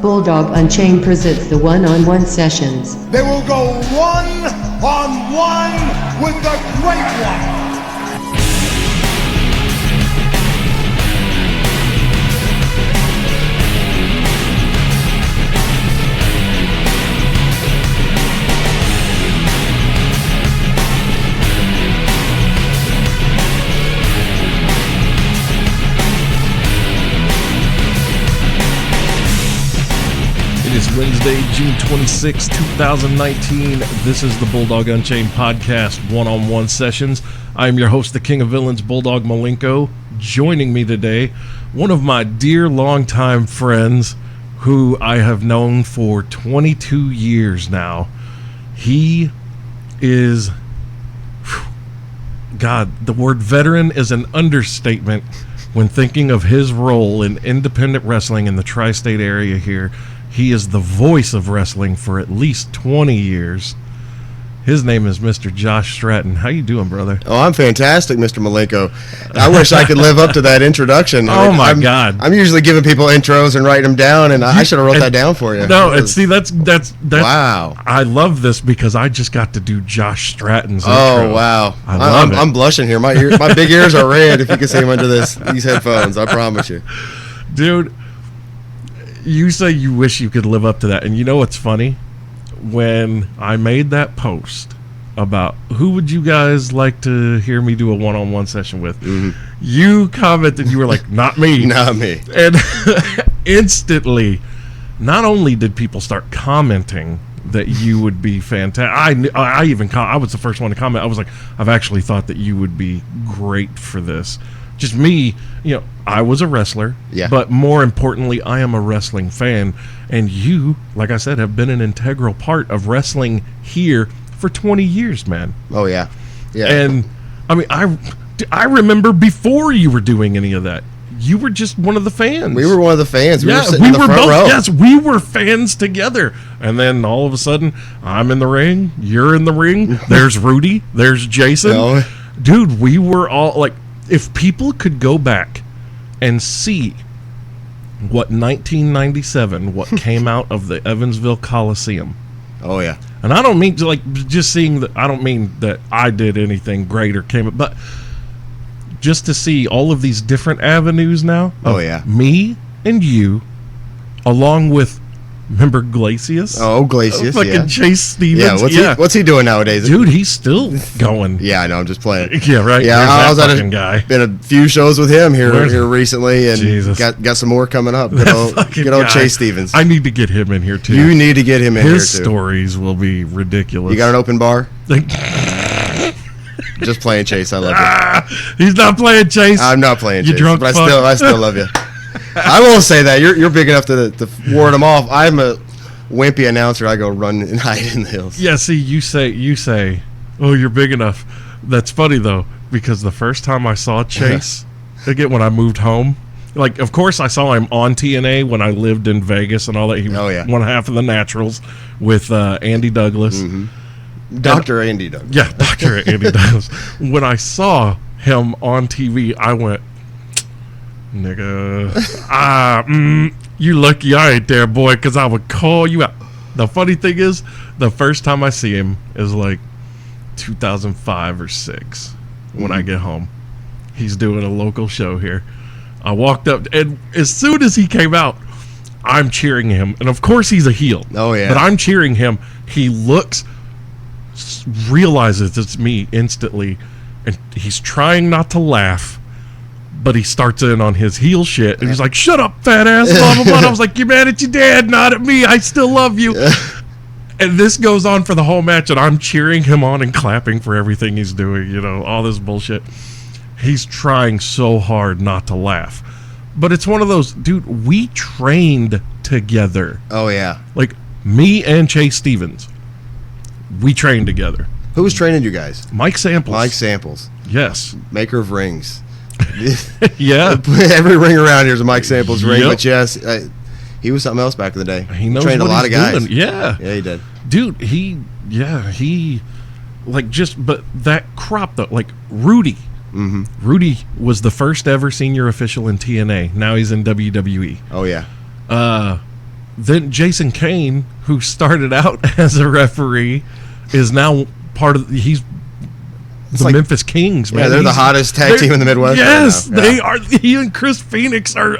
Bulldog Unchained presents the one-on-one sessions. They will go one-on-one with the Great One. It is Wednesday, June 26, 2019. This is the Bulldog Unchained podcast, one-on-one sessions. I am your host, the King of Villains, Bulldog Malenko. Joining me today, one of my dear longtime friends who I have known for 22 years now. He is, God, the word veteran is an understatement when thinking of his role in independent wrestling in the tri-state area here. He is the voice of wrestling for at least 20 years. His name is Mr. Josh Stratton. How you doing, brother? Oh, I'm fantastic, Mr. Malenko. I wish I could live up to that introduction. God. I'm usually giving people intros and writing them down, and I should have wrote that down for you. No, and see, that's wow. I love this because I just got to do Josh Stratton's intro. Oh, wow. I'm blushing here. My big ears are red if you can see them under these headphones. I promise you. Dude, you say you wish you could live up to that. And you know what's funny? When I made that post about who would you guys like to hear me do a one-on-one session with, you commented, you were like, not me. Not me. And instantly, not only did people start commenting that you would be fantastic, I was the first one to comment. I was like, I've actually thought that you would be great for this. Just me, I was a wrestler, but more importantly, I am a wrestling fan. And you, like I said, have been an integral part of wrestling here for 20 years, man. Oh, yeah. Yeah. And, I mean, I remember before you were doing any of that. You were just one of the fans. We were one of the fans. We were sitting in the front row. Yes, we were fans together. And then all of a sudden, I'm in the ring, you're in the ring, there's Rudy, there's Jason. No. Dude, we were all like, if people could go back and see what 1997, what came out of the Evansville Coliseum. Oh, yeah. And I don't mean to, like, just seeing that, I don't mean that I did anything great or came up, but just to see all of these different avenues now. Oh, yeah. Me and you, along with, remember Glacius? Oh, Glacius, fucking Chase Stevens. What's he doing nowadays? Dude, he's still going. Yeah, I know, I'm just playing. Yeah, right. Yeah, I was at guy. Been a few shows with him here recently, and got some more coming up. Good old Chase Stevens. I need to get him in here, too. You need to get him in here, too. His stories will be ridiculous. You got an open bar? Just playing Chase, I love you. He's not playing Chase. I'm not playing Chase, drunk but I still love you. I won't say that. You're big enough to ward him off. I'm a wimpy announcer. I go run and hide in the hills. Yeah, see, you say, oh, you're big enough. That's funny, though, because the first time I saw Chase, again, when I moved home, like, of course, I saw him on TNA when I lived in Vegas and all that. He was one half of the Naturals with Andy Douglas. Dr. Andy Douglas. Yeah, Dr. Andy Douglas. When I saw him on TV, I went, nigga, you lucky I ain't there, boy, because I would call you out. The funny thing is, the first time I see him is like 2005 or 6 when I get home. He's doing a local show here. I walked up, and as soon as he came out, I'm cheering him. And of course he's a heel. Oh, yeah. But I'm cheering him. He looks, realizes it's me instantly, and he's trying not to laugh, but he starts in on his heel shit, and he's like, shut up, fat ass, blah, blah, blah. And I was like, you're mad at your dad, not at me. I still love you. And this goes on for the whole match, and I'm cheering him on and clapping for everything he's doing, all this bullshit. He's trying so hard not to laugh. But it's one of those, dude, we trained together. Oh, yeah. Like, me and Chase Stevens, we trained together. Who was training you guys? Mike Samples. Mike Samples. Yes. Maker of rings. Yeah. Every ring around here is a Mike Samples ring, but yes, he was something else back in the day. He knows trained a lot of guys. Doing. Yeah. Yeah, he did. Dude, he, like, but that crop, though, like, Rudy. Rudy was the first ever senior official in TNA. Now he's in WWE. Oh, yeah. then Jason Kane, who started out as a referee, is now part of. He's the like- Memphis Kings, man. Yeah, they're the hottest tag team in the Midwest. Yes, right now. they are. He and Chris Phoenix are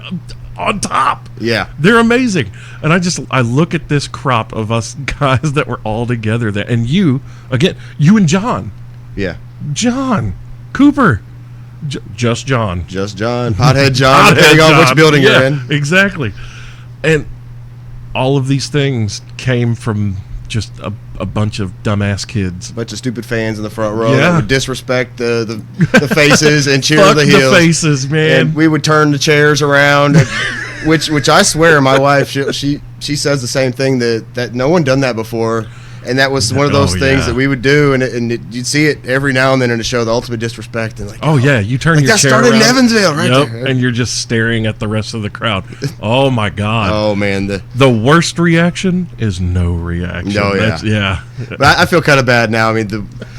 on top. Yeah. They're amazing. And I look at this crop of us guys that were all together there. And you and John. Yeah. John Cooper. Just John. Just John. Pothead John, Pothead depending on which John. building Yeah, you're in. Exactly. And all of these things came from just a bunch of dumbass kids. A bunch of stupid fans in the front row Yeah. that would disrespect the faces and cheer Fuck the heels. the faces, man. And we would turn the chairs around, which I swear, my wife she says the same thing that no one done that before, and that was one of those things that we would do, and you'd see it every now and then in a show, the ultimate disrespect, and like, oh yeah, you turn like your that chair started in around. Evansville, right Yep, there. and you're just staring at the rest of the crowd. Oh my god. Oh man, The worst reaction is no reaction. Oh, yeah. That's, yeah. but I feel kind of bad now. I mean,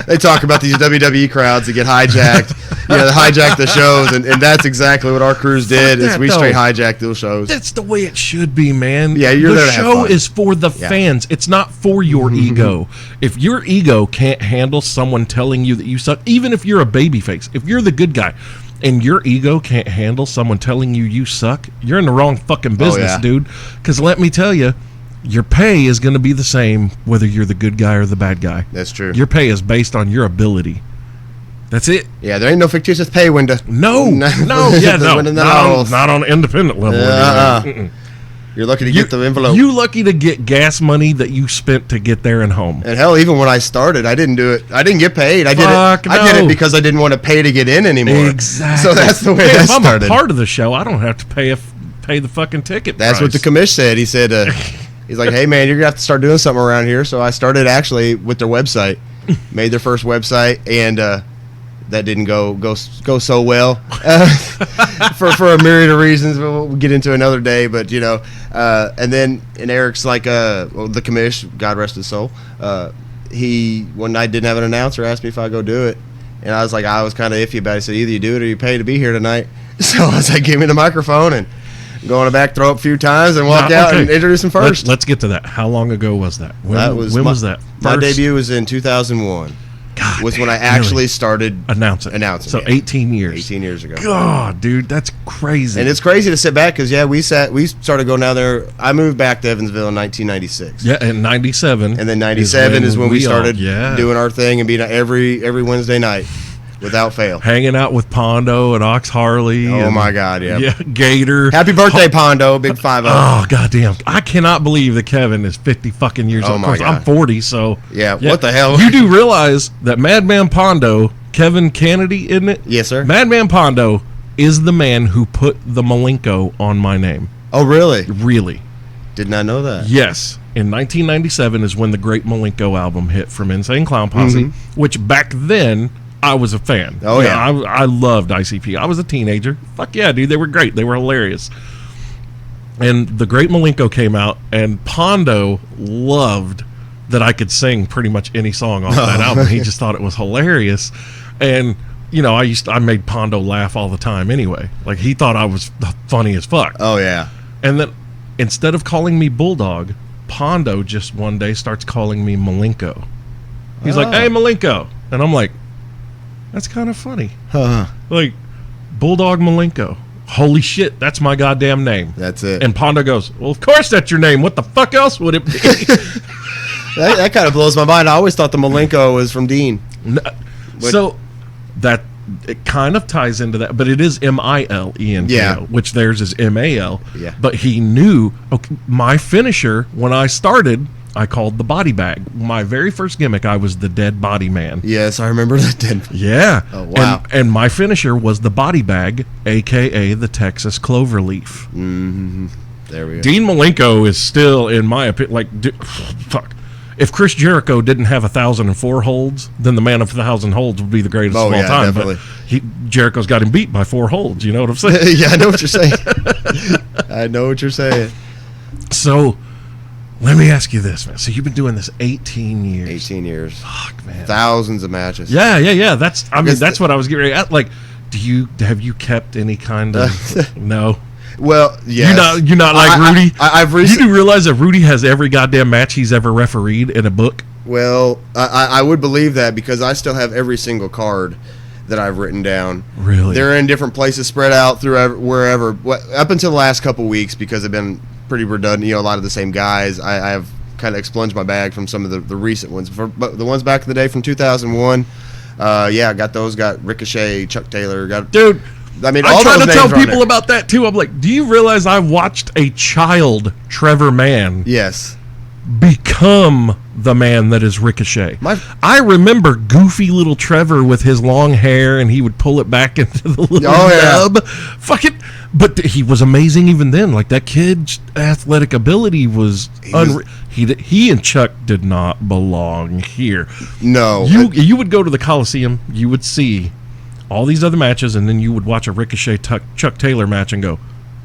they talk about these WWE crowds that get hijacked. They hijack the shows, and that's exactly what our crews did. Is that, we though. straight hijacked those shows. That's the way it should be, man. Yeah, you're the there to have show fun. is for the fans. It's not for your ego. If your ego can't handle someone telling you that you suck, even if you're a babyface, if you're the good guy, and your ego can't handle someone telling you suck, you're in the wrong fucking business, yeah. dude. Because let me tell you, your pay is going to be the same whether you're the good guy or the bad guy. That's true. Your pay is based on your ability. That's it. Yeah, there ain't no fictitious pay window. No, The window not on independent level. Uh-uh. You're lucky to get the envelope. You lucky to get gas money that you spent to get there and home. And hell, even when I started, I didn't do it. I didn't get paid. I Fuck did no. it because I didn't want to pay to get in anymore. Exactly. So that's the way Hey, that if I'm started. a part of the show, I don't have to pay the fucking ticket. That's what the price. commish said. He said, he's like, hey man, you're gonna have to start doing something around here. So I started actually with their website, made their first website, and that didn't go so well for a myriad of reasons. We'll get into another day, but and then Eric's like, the commish, God rest his soul. He one night didn't have an announcer, asked me if I'd go do it, and I was like, I was kind of iffy about it. He said, either you do it or you pay to be here tonight. So I was like, give me the microphone and go in the back, throw up a few times, and walk out and introduce him first. Let's get to that. How long ago was that? When was that? My First? debut was in 2001. God, was when I really? actually started announcing. Announcing. So yeah. 18 years. 18 years ago. God, dude, that's crazy. And it's crazy to sit back because we started going down there. I moved back to Evansville in 1996. Yeah, in 97. And then 97 is when we started all, doing our thing and being every Wednesday night without fail. Hanging out with Pondo and Ox Harley. Oh and, my God, yeah. Yeah, Gator. Happy birthday, Pondo, big 5-0. Oh, goddamn. I cannot believe that Kevin is 50 fucking years Oh, old. Of my course, God. I'm 40, so. Yeah, what the hell? You do realize that Madman Pondo, Kevin Kennedy, isn't it? Yes, sir. Madman Pondo is the man who put the Malenko on my name. Oh, really? Really. Did not know that. Yes. In 1997 is when the Great Malenko album hit from Insane Clown Posse, which back then I was a fan. Oh, yeah. I loved ICP. I was a teenager. Fuck yeah, dude. They were great. They were hilarious. And the Great Malenko came out, and Pondo loved that I could sing pretty much any song off that album. He just thought it was hilarious. And, I made Pondo laugh all the time anyway. Like, he thought I was funny as fuck. Oh, yeah. And then instead of calling me Bulldog, Pondo just one day starts calling me Malenko. He's like, hey, Malenko. And I'm like, that's kind of funny. Like, Bulldog Malenko. Holy shit, that's my goddamn name. That's it. And Pondo goes, well, of course that's your name. What the fuck else would it be? that kind of blows my mind. I always thought the Malenko was from Dean. So that it kind of ties into that, but it is Milenko, Yeah. which theirs is Mal. Yeah. But he knew, okay, my finisher, when I started, I called the body bag. My very first gimmick, I was the dead body man. Yes, I remember that. Then. Yeah. Oh, wow. And my finisher was the body bag, a.k.a. the Texas Cloverleaf. There we go. Dean Malenko is still, in my opinion, fuck. If Chris Jericho didn't have 1,004 holds, then the man of 1,000 holds would be the greatest of all time. Definitely. But Jericho's got him beat by 4 holds. You know what I'm saying? Yeah, I know what you're saying. I know what you're saying. So, let me ask you this, man. So you've been doing this 18 years. 18 years. Fuck, man. Thousands of matches. Yeah. That's what I was getting at. Like, have you kept any kind of no? Well, yes. You're not like Rudy. I've You do realize that Rudy has every goddamn match he's ever refereed in a book? Well, I would believe that because I still have every single card that I've written down. Really? They're in different places, spread out through wherever. Up until the last couple weeks, because they've been pretty redundant. A lot of the same guys. I have kind of expunged my bag from some of the recent ones. But the ones back in the day from 2001, I got those. Got Ricochet, Chuck Taylor. Dude, I mean, I all try those to tell names are on people there. about that too. I'm like, do you realize I watched a child Trevor Mann Yes. become the man that is Ricochet? I remember goofy little Trevor with his long hair, and he would pull it back into the little nub. Fucking, but he was amazing even then. Like, that kid's athletic ability was unreal. He and Chuck did not belong here. No. You would go to the Coliseum, you would see all these other matches, and then you would watch a Ricochet Chuck Taylor match and go,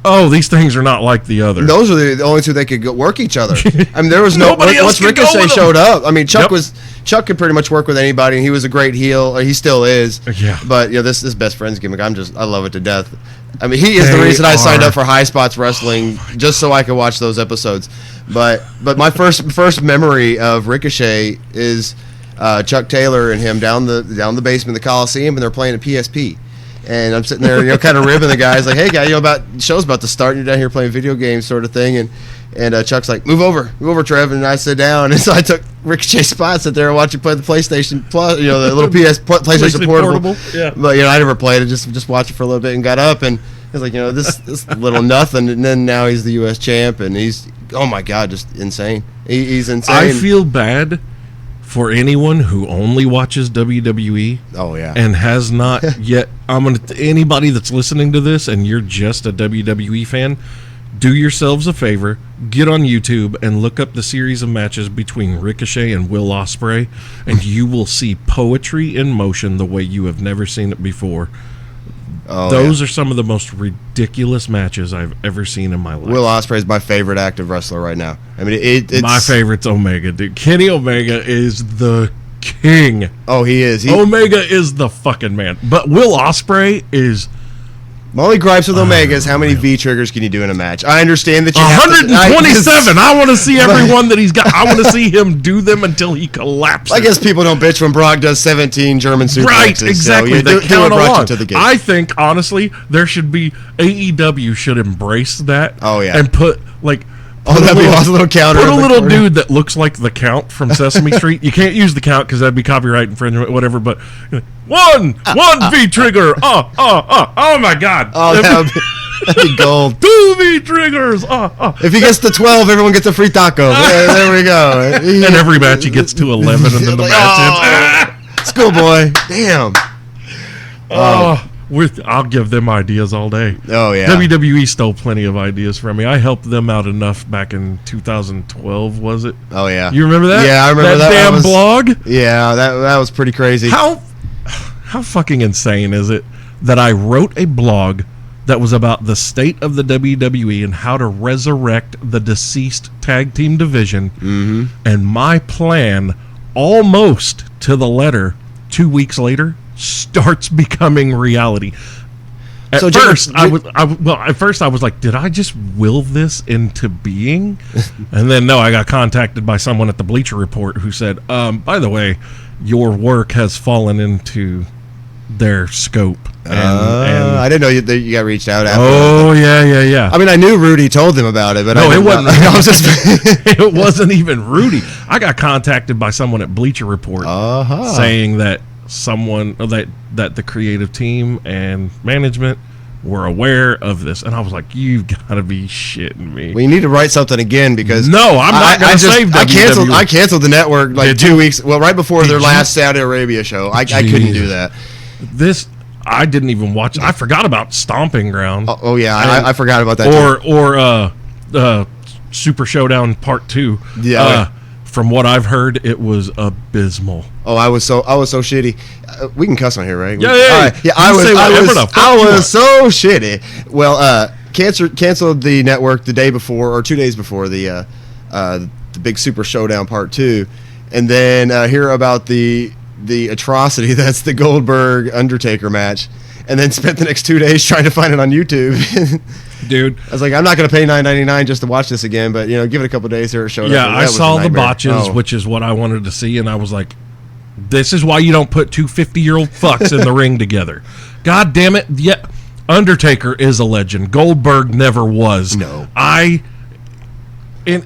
oh, these things are not like the other. Those are the only two they could work each other. I mean, there was Nobody else once could go Ricochet with showed up. I mean, Chuck Yep. Chuck could pretty much work with anybody, and he was a great heel. He still is. Yeah. But this best friends gimmick, I love it to death. I mean, he is the They reason I signed are- up for High Spots Wrestling just so I could watch those episodes. But my first memory of Ricochet is Chuck Taylor and him down the basement of the Coliseum, and they're playing a PSP. And I'm sitting there, kind of ribbing the guys, like, "Hey, guy, show's about to start, and you're down here playing video games, sort of thing." And Chuck's like, "Move over, Trev," and I sit down, and so I took Ricochet's spot, sit there and watch him play the PlayStation Plus, the little PlayStation Portable. Yeah. But I never played it, just watched it for a little bit, and got up, and I was like, this little nothing, and then now he's the U.S. champ, and he's, oh my God, just insane. He's insane. I feel bad for anyone who only watches WWE. Oh yeah. And has not yet. Anybody that's listening to this and you're just a WWE fan, do yourselves a favor, get on YouTube and look up the series of matches between Ricochet and Will Ospreay, and you will see poetry in motion the way you have never seen it before. Oh, Those are some of the most ridiculous matches I've ever seen in my life. Will Ospreay is my favorite active wrestler right now. I mean, it's my favorite's Omega, dude. Kenny Omega is the king. Oh, he is. Omega is the fucking man. But Will Ospreay is My only gripes with Omega is how many V triggers can you do in a match? I understand that you have to, 127. I want to see every one that he's got. I want to see him do them until he collapses. I guess people don't bitch when Brock does 17 German suplexes. Right, exactly. So They count along. to the game. I think, honestly, there should be AEW should embrace that. Oh, yeah. And put like. Oh, that'd be awesome. Little counter. Put a in the little corner. dude that looks like the Count from Sesame Street. You can't use the Count because that'd be copyright infringement, whatever. But one V trigger. Oh my God. Oh, that'd be gold. 2 V triggers. If he gets to 12, everyone gets a free taco. There we go. And every match he gets to 11, and then the match ends. Schoolboy. Damn. I'll give them ideas all day. Oh, yeah. WWE stole plenty of ideas from me. I helped them out enough back in 2012, was it? Oh, yeah. You remember that? Yeah, I remember that. Damn blog? Yeah, that was pretty crazy. How fucking insane is it that I wrote a blog that was about the state of the WWE and how to resurrect the deceased tag team division, and my plan, almost to the letter, 2 weeks later, starts becoming reality. At first, I was like, did I just will this into being? And then no, I got contacted by someone at the Bleacher Report who said, by the way, your work has fallen into their scope. And I didn't know you got reached out after. Oh, yeah. I mean, I knew Rudy told them about it, but No, I it wasn't. I was just It wasn't even Rudy. I got contacted by someone at Bleacher Report saying that that the creative team and management were aware of this, and I was like, "You've got to be shitting me." Well, you need to write something again because No, I'm not going to save WWE. I canceled the network like Did 2 you? weeks. Well, right before their Did last Saudi Arabia show, I couldn't do that. This I didn't even watch. I forgot about Stomping Ground. Oh yeah, I forgot about that. Or Super Showdown Part 2. Yeah. From what I've heard, it was abysmal. Oh, I was so shitty. We can cuss on here, right? Yeah. All right. Yeah, I was so shitty. Well, canceled the network the day before or 2 days before the big Super Showdown Part 2, and then hear about the the atrocity that's the Goldberg Undertaker match, and then spent the next 2 days trying to find it on YouTube. Dude, I was like, I'm not going to pay $9.99 just to watch this again, but give it a couple days here, it showed up. yeah, and I that was a saw the nightmare. botches, Oh. which is what I wanted to see, and I was like, this is why you don't put two 50-year-old fucks in the ring together. God damn it. Yeah, Undertaker is a legend. Goldberg never was. No. I mean,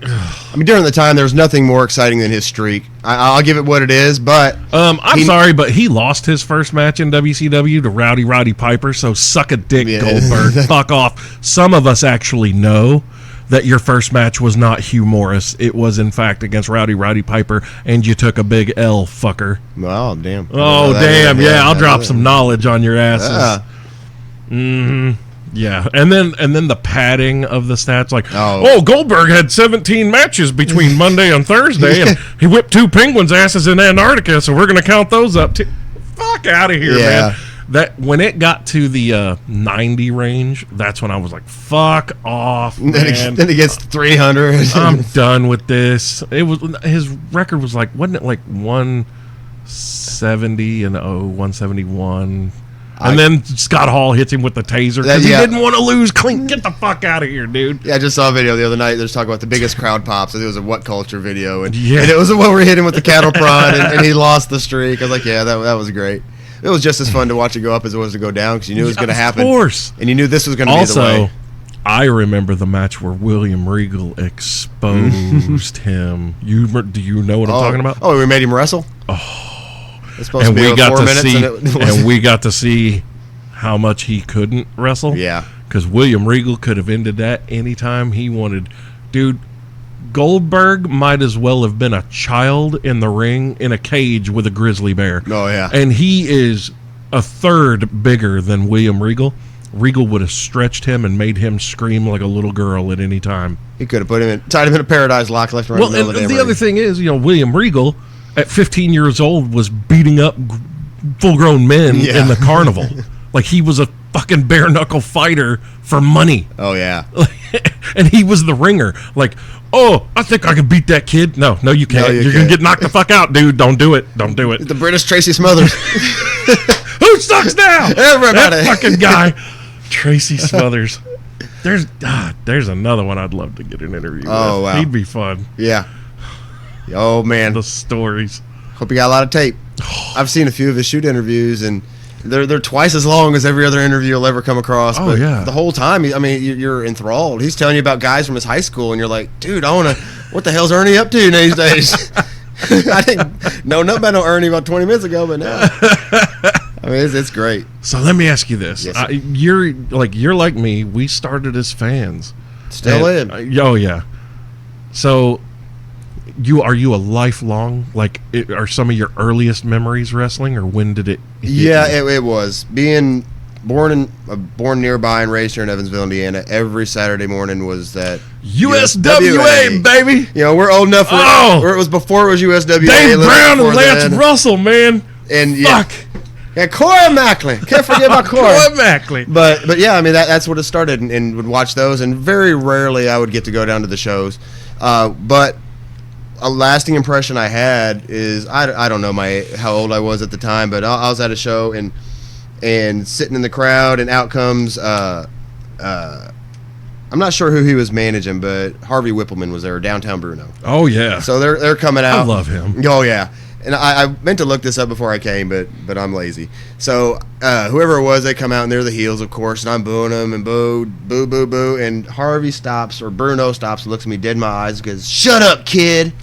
during the time, there was nothing more exciting than his streak. I'll give it what it is, but I'm sorry, but he lost his first match in WCW to Roddy Piper, so suck a dick, Yeah. Goldberg. Fuck off. Some of us actually know that your first match was not Hugh Morris. It was, in fact, against Roddy Piper, and you took a big L, fucker. Oh, damn. Oh, damn. Yeah, I'll drop some knowledge on your asses. Yeah. Yeah, and then the padding of the stats, like, Oh. Goldberg had 17 matches between Monday and Thursday, and he whipped 2 penguins' asses in Antarctica, so we're going to count those up. Fuck out of here, Yeah. man. That when it got to the 90 range, that's when I was like, fuck off, man. Then he gets 300. I'm done with this. It was his record was like, wasn't it like 170 and 171? And then Scott Hall hits him with the taser because he didn't want to lose clean. Get the fuck out of here, dude. Yeah, I just saw a video the other night. They're talking about the biggest crowd pops. It was a What Culture video. And Yeah. it was the one where we hit him with the cattle prod and he lost the streak. I was like, yeah, that was great. It was just as fun to watch it go up as it was to go down because you knew it was going to happen. Of course. And you knew this was going to be the way. Also, I remember the match where William Regal exposed him. Do you know what I'm talking about? Oh, we made him wrestle? Oh. It's supposed And to be we got 4 to minutes. see, And we got to see how much he couldn't wrestle. Yeah. Because William Regal could have ended that anytime he wanted. Dude, Goldberg might as well have been a child in the ring in a cage with a grizzly bear. Oh, yeah. And he is a third bigger than William Regal. Regal would have stretched him and made him scream like a little girl at any time. He could have tied him in a paradise lock left and right in the middle of the damn the other ring. thing is, William Regal at 15 years old was beating up full-grown men Yeah. in the carnival. Like he was a fucking bare-knuckle fighter for money. Oh, yeah. And he was the ringer. Like, I think I can beat that kid. No, you can't. No, you You're going to can't. get knocked the fuck out, dude. Don't do it. Don't do it. The British Tracy Smothers. Who sucks now? Everybody. That fucking guy. Tracy Smothers. There's another one I'd love to get an interview Oh, with. wow. He'd be fun. Yeah. Oh, man. The stories. Hope you got a lot of tape. I've seen a few of his shoot interviews, and they're twice as long as every other interview you'll ever come across. Oh, but yeah. the whole time, you're enthralled. He's telling you about guys from his high school, and you're like, dude, what the hell's Ernie up to these days? I didn't know nothing about Ernie about 20 minutes ago, but now. It's great. So let me ask you this. Yes, sir. You're like me. We started as fans. Still And- in. Oh, yeah. So are you a lifelong, are some of your earliest memories wrestling, or when did it hit Yeah, you? it was. Being born nearby and raised here in Evansville, Indiana, every Saturday morning was that USWA, baby. We're old enough where it was before it was USWA. Dave Brown and before Lance then. Russell, man. And Fuck. Yeah, Cora Macklin. Can't forget about Cora. Cora Macklin. But yeah, that's what it started, and would watch those, and very rarely I would get to go down to the shows. But a lasting impression I had is I don't know how old I was at the time, but I was at a show and sitting in the crowd, and out comes I'm not sure who he was managing, but Harvey Whippleman was there, Downtown Bruno. Oh, yeah. So they're coming out. I love him. Oh, yeah. And I meant to look this up before I came, but I'm lazy. So whoever it was, they come out, and they're the heels, of course, and I'm booing them, and boo, boo, boo, boo. And Harvey stops, or Bruno stops, and looks at me dead in my eyes and goes, "Shut up, kid."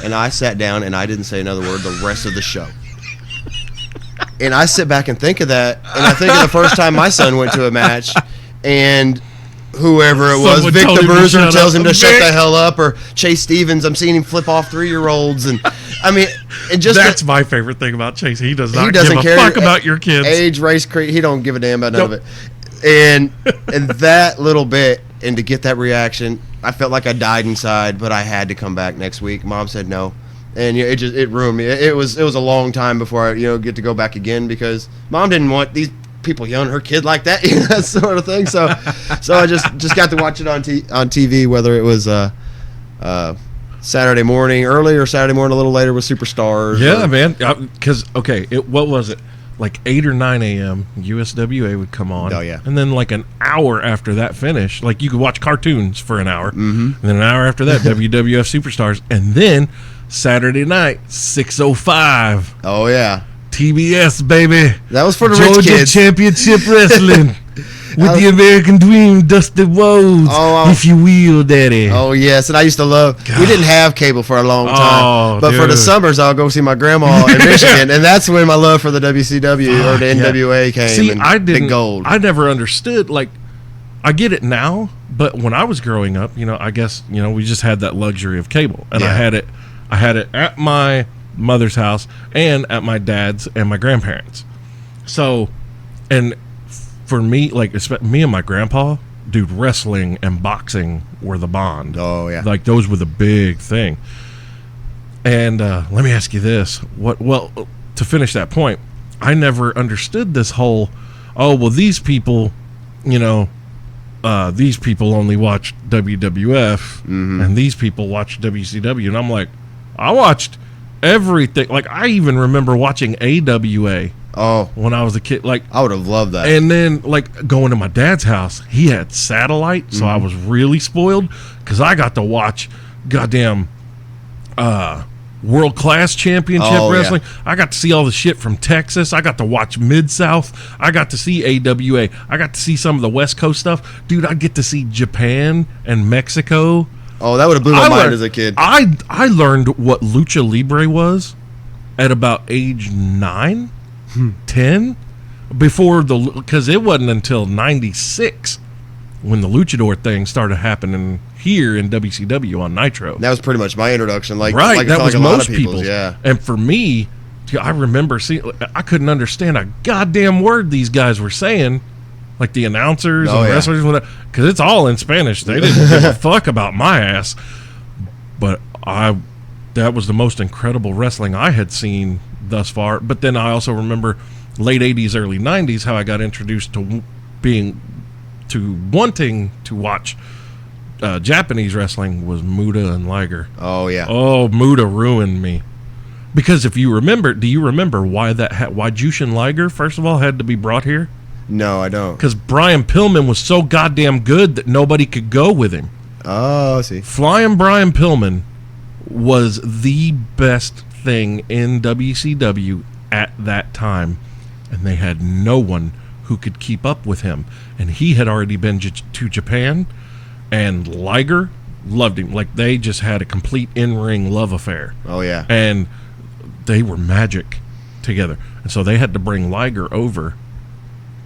And I sat down, and I didn't say another word the rest of the show. And I sit back and think of that, and I think of the first time my son went to a match, and whoever it was, Someone Vic told the him to Bruiser shut tells up. him to shut Vic. the hell up, or Chase Stevens, I'm seeing him flip off 3-year-olds, and and just That's my favorite thing about Chase. He does not he doesn't give care a fuck about your kids. age, race, creed. He don't give a damn about none Nope. of it. And that little bit, and to get that reaction, I felt like I died inside, but I had to come back next week. Mom said no, and it ruined me. It was a long time before I get to go back again, because Mom didn't want these people yelling at her kid like that, that sort of thing. So I just got to watch it on TV, whether it was Saturday morning, early or Saturday morning, a little later with Superstars. Yeah, man. Because, what was it? Like 8 or 9 a.m., USWA would come on. Oh, yeah. And then like an hour after that finish, like you could watch cartoons for an hour. Mm-hmm. And then an hour after that, WWF Superstars. And then Saturday night, 6:05. Oh, yeah. TBS, baby. That was for the Georgia rich kids. Championship Wrestling. With the American Dream, Dusty Rhodes, if you will, Daddy. Oh, yes. And I used to love, we didn't have cable for a long time. But for the summers, I'll go see my grandma in Michigan. And that's when my love for the WCW or the NWA came. See, and I didn't. Big Gold. I never understood. Like, I get it now, but when I was growing up, I guess, we just had that luxury of cable. And I had it at my mother's house and at my dad's and my grandparents. So, and for me, like me and my grandpa, dude, wrestling and boxing were the bond. Oh, yeah. Like those were the big thing. And let me ask you this. Well, to finish that point, I never understood this whole, these people, these people only watch WWF and these people watch WCW. And I'm like, I watched everything. Like, I even remember watching AWA. Oh, when I was a kid, like I would have loved that. And then, like going to my dad's house, he had satellite, so I was really spoiled because I got to watch goddamn World Class Championship Wrestling. Yeah. I got to see all the shit from Texas. I got to watch Mid South. I got to see AWA. I got to see some of the West Coast stuff, dude. I get to see Japan and Mexico. Oh, that would have blew my mind as a kid. I learned what Lucha Libre was at about age 9. 10 because it wasn't until 96 when the luchador thing started happening here in WCW on Nitro. That was pretty much my introduction. Like, right, that was like most people's. Yeah. And for me, I remember seeing, I couldn't understand a goddamn word these guys were saying, like the announcers and wrestlers, because it's all in Spanish. They didn't give a fuck about my ass. But that was the most incredible wrestling I had seen thus far. But then I also remember late 80s, early 90s, how I got introduced to wanting to watch Japanese wrestling was Muda and Liger. Oh, yeah. Oh, Muda ruined me. Because if you remember, do you remember why Jushin Liger, first of all, had to be brought here? No, I don't. Because Brian Pillman was so goddamn good that nobody could go with him. Oh, I see. Flying Brian Pillman was the best thing in WCW at that time, and they had no one who could keep up with him. And he had already been to Japan, and Liger loved him. Like, they just had a complete in-ring love affair. Oh, yeah. And they were magic together. And so they had to bring Liger over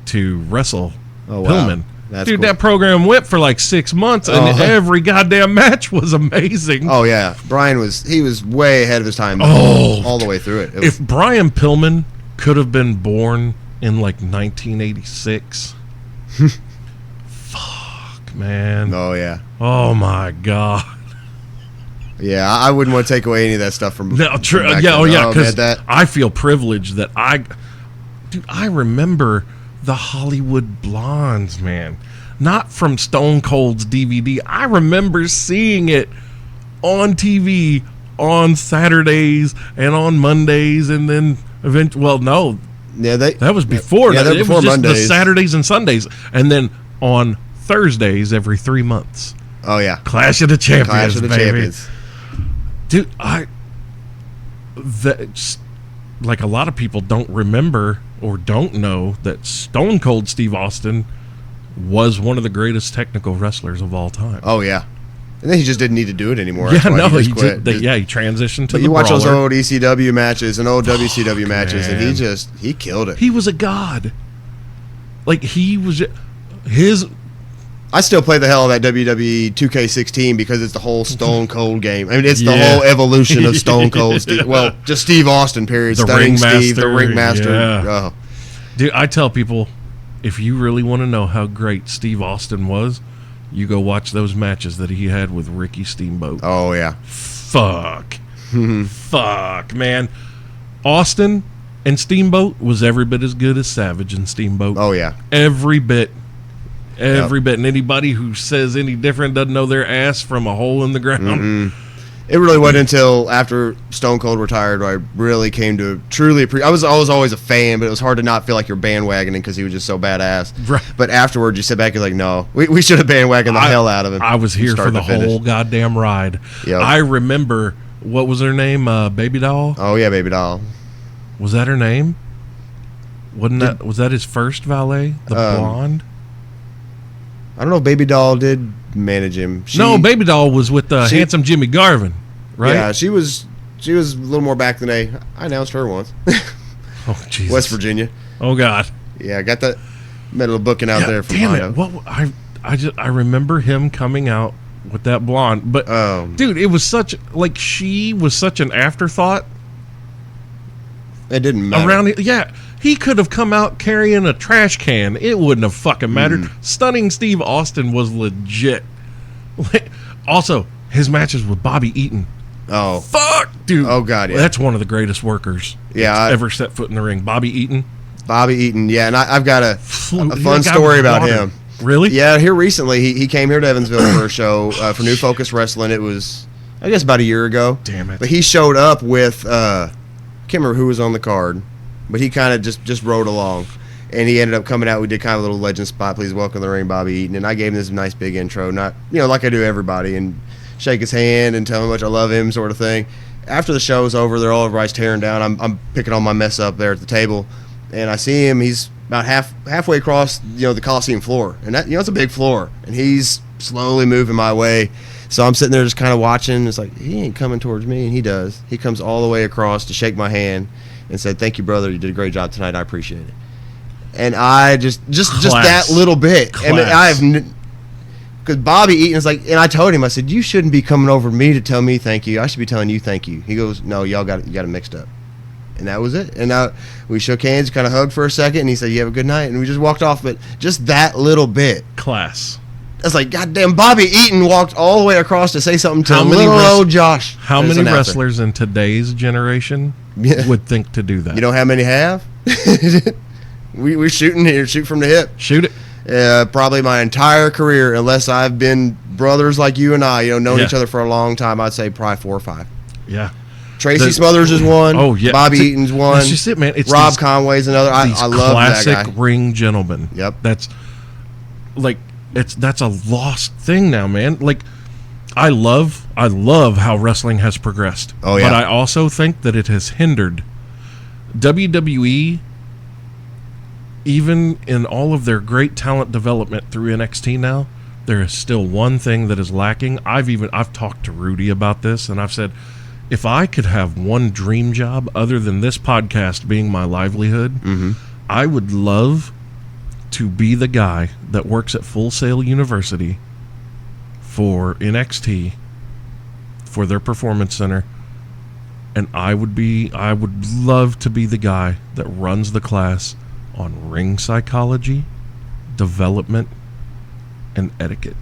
to wrestle Pillman. Wow. That's Dude, cool. that program went for like 6 months, and every goddamn match was amazing. Oh, yeah. Brian was way ahead of his time all the way through it. If Brian Pillman could have been born in like 1986, fuck, man. Oh, yeah. Oh, my God. Yeah, I wouldn't want to take away any of that stuff from No, true. back Yeah, then. because man, I feel privileged that I remember the Hollywood Blondes, man. Not from Stone Cold's DVD. I remember seeing it on TV on Saturdays and on Mondays, and then that was before. Yeah, that was before just Mondays. The Saturdays and Sundays, and then on Thursdays every 3 months. Oh, yeah. Clash of the Champions, Clash of the baby. Champions. Dude, like a lot of people don't remember or don't know that Stone Cold Steve Austin was one of the greatest technical wrestlers of all time. Oh, yeah. And then he just didn't need to do it anymore. Yeah, no, he quit. he transitioned to but the you watch brawler. those old ECW matches and old WCW matches, and he killed it. He was a god. Like, he was I still play the hell out of that WWE 2K16 because it's the whole Stone Cold game. I mean, it's the whole evolution of Stone Cold Steve. Well, just Steve Austin, period. The Stunning Ringmaster, Steve, the Ringmaster. yeah. Oh. Dude, I tell people, if you really want to know how great Steve Austin was, you go watch those matches that he had with Ricky Steamboat. Oh, yeah. Fuck. Fuck, man. Austin and Steamboat was every bit as good as Savage and Steamboat. Oh, yeah. Every bit. Every bit. And anybody who says any different doesn't know their ass from a hole in the ground. Mm-hmm. It really wasn't until after Stone Cold retired where I really came to truly appreciate. I was always a fan, but it was hard to not feel like you're bandwagoning because he was just so badass. Right. But afterwards, you sit back and you're like, no, we should have bandwagoned the hell out of him. I was here for the whole goddamn ride. Yep. I remember, what was her name? Baby Doll? Oh, yeah, Baby Doll. Was that her name? Was that his first valet? The blonde? I don't know if Baby Doll did manage him. No, Baby Doll was with handsome Jimmy Garvin, right? Yeah, she was a little more back than I announced her once. Oh, Jesus. West Virginia. Oh, God. Yeah, I got that medal booking out there from damn Hondo. it. I remember him coming out with that blonde. But, dude, it was she was such an afterthought. It didn't matter. He could have come out carrying a trash can. It wouldn't have fucking mattered. Stunning Steve Austin was legit. Also, his matches with Bobby Eaton. Oh. Fuck, dude. Oh, God, yeah. That's one of the greatest workers ever set foot in the ring. Bobby Eaton. Yeah, and I've got a fun story about him. Really? Yeah, here recently, he came here to Evansville for a show for New Focus Wrestling. It was, I guess, about a year ago. Damn it. But he showed up with, I can't remember who was on the card, but he kind of just rode along. And he ended up coming out. We did kind of a little legend spot. Please welcome to the ring, Bobby Eaton. And I gave him this nice big intro, not like I do everybody, and shake his hand and tell him how much I love him, sort of thing. After the show's over, everybody's tearing down. I'm picking all my mess up there at the table, and I see him. He's about halfway across the Coliseum floor, and that it's a big floor, and he's slowly moving my way. So I'm sitting there just kind of watching. It's like, he ain't coming towards me, and he does. He comes all the way across to shake my hand and said, "Thank you, brother. You did a great job tonight. I appreciate it." And I just that little bit. Class. I mean, I have, because Bobby Eaton is like, and I told him, I said, "You shouldn't be coming over to me to tell me thank you. I should be telling you thank you." He goes, "No, you got it mixed up." And that was it. And we shook hands, kind of hugged for a second, and he said, "You have a good night," and we just walked off. But just that little bit, class. It's like, goddamn, Bobby Eaton walked all the way across to say something to old Josh. How many wrestlers in today's generation would think to do that? You know how many have? We're shooting here, shoot from the hip. Shoot it. Probably my entire career, unless I've been brothers like you and I, known each other for a long time, I'd say probably 4 or 5. Yeah. Tracy Smothers is one. Oh, yeah. Bobby Eaton's one. That's just it, man. It's Rob Conway's another. I love that guy. Classic ring gentlemen. Yep. That's a lost thing now, man. Like, I love how wrestling has progressed. Oh, yeah. But I also think that it has hindered WWE. Even in all of their great talent development through NXT now, there is still one thing that is lacking. I've talked to Rudy about this, and I've said, if I could have one dream job other than this podcast being my livelihood, I would love to be the guy that works at Full Sail University for NXT, for their performance center, and I would love to be the guy that runs the class on ring psychology, development, and etiquette.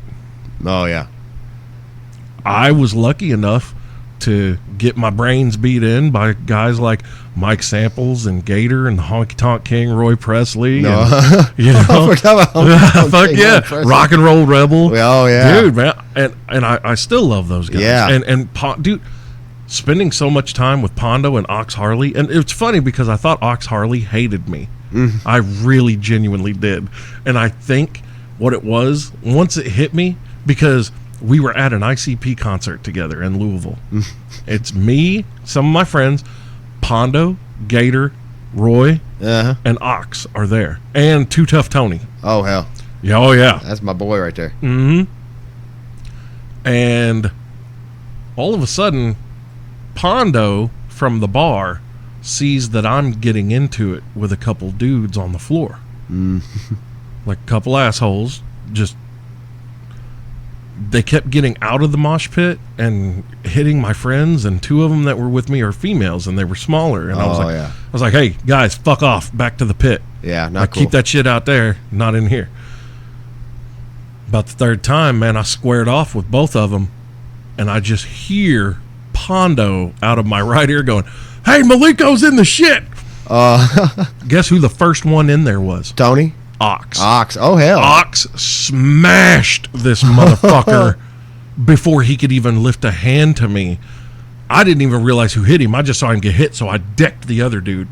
Oh, yeah. I was lucky enough to get my brains beat in by guys like Mike Samples and Gator and the Honky Tonk King Roy Presley. No. I forgot about fuck yeah, Rock and Roll Rebel. Oh, yeah. Dude, man. And I still love those guys. Yeah. Dude, spending so much time with Pondo and Ox Harley, and it's funny because I thought Ox Harley hated me. I really genuinely did. And I think what it was, once it hit me, because we were at an ICP concert together in Louisville. It's me, some of my friends, Pondo, Gator, Roy, and Ox are there. And Too Tough Tony. Oh, hell. Yeah, oh, yeah. That's my boy right there. And all of a sudden, Pondo from the bar sees that I'm getting into it with a couple dudes on the floor. Like a couple assholes. They kept getting out of the mosh pit and hitting my friends, and 2 of them that were with me are females, and they were smaller. And I was like, hey, guys, fuck off. Back to the pit. Yeah, not cool. Keep that shit out there, not in here. About the 3rd time, man, I squared off with both of them, and I just hear Pondo out of my right ear going, "Hey, Maliko's in the shit." Guess who the first one in there was? Tony? Ox. Oh, hell. Ox smashed this motherfucker before he could even lift a hand to me. I didn't even realize who hit him. I just saw him get hit, so I decked the other dude.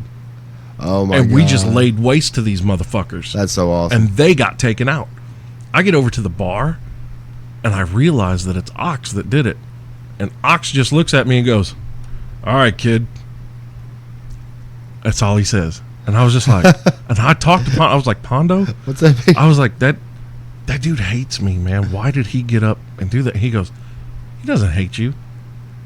Oh my And god. we just laid waste to these motherfuckers. That's so awesome. And they got taken out. I get over to the bar, and I realize that it's Ox that did it. And Ox just looks at me and goes, "All right, kid." That's all he says. And I was just like, and I talked to Pondo. I was like, "Pondo?" What's that mean? I was like, that dude hates me, man. Why did he get up and do that? He goes, "He doesn't hate you.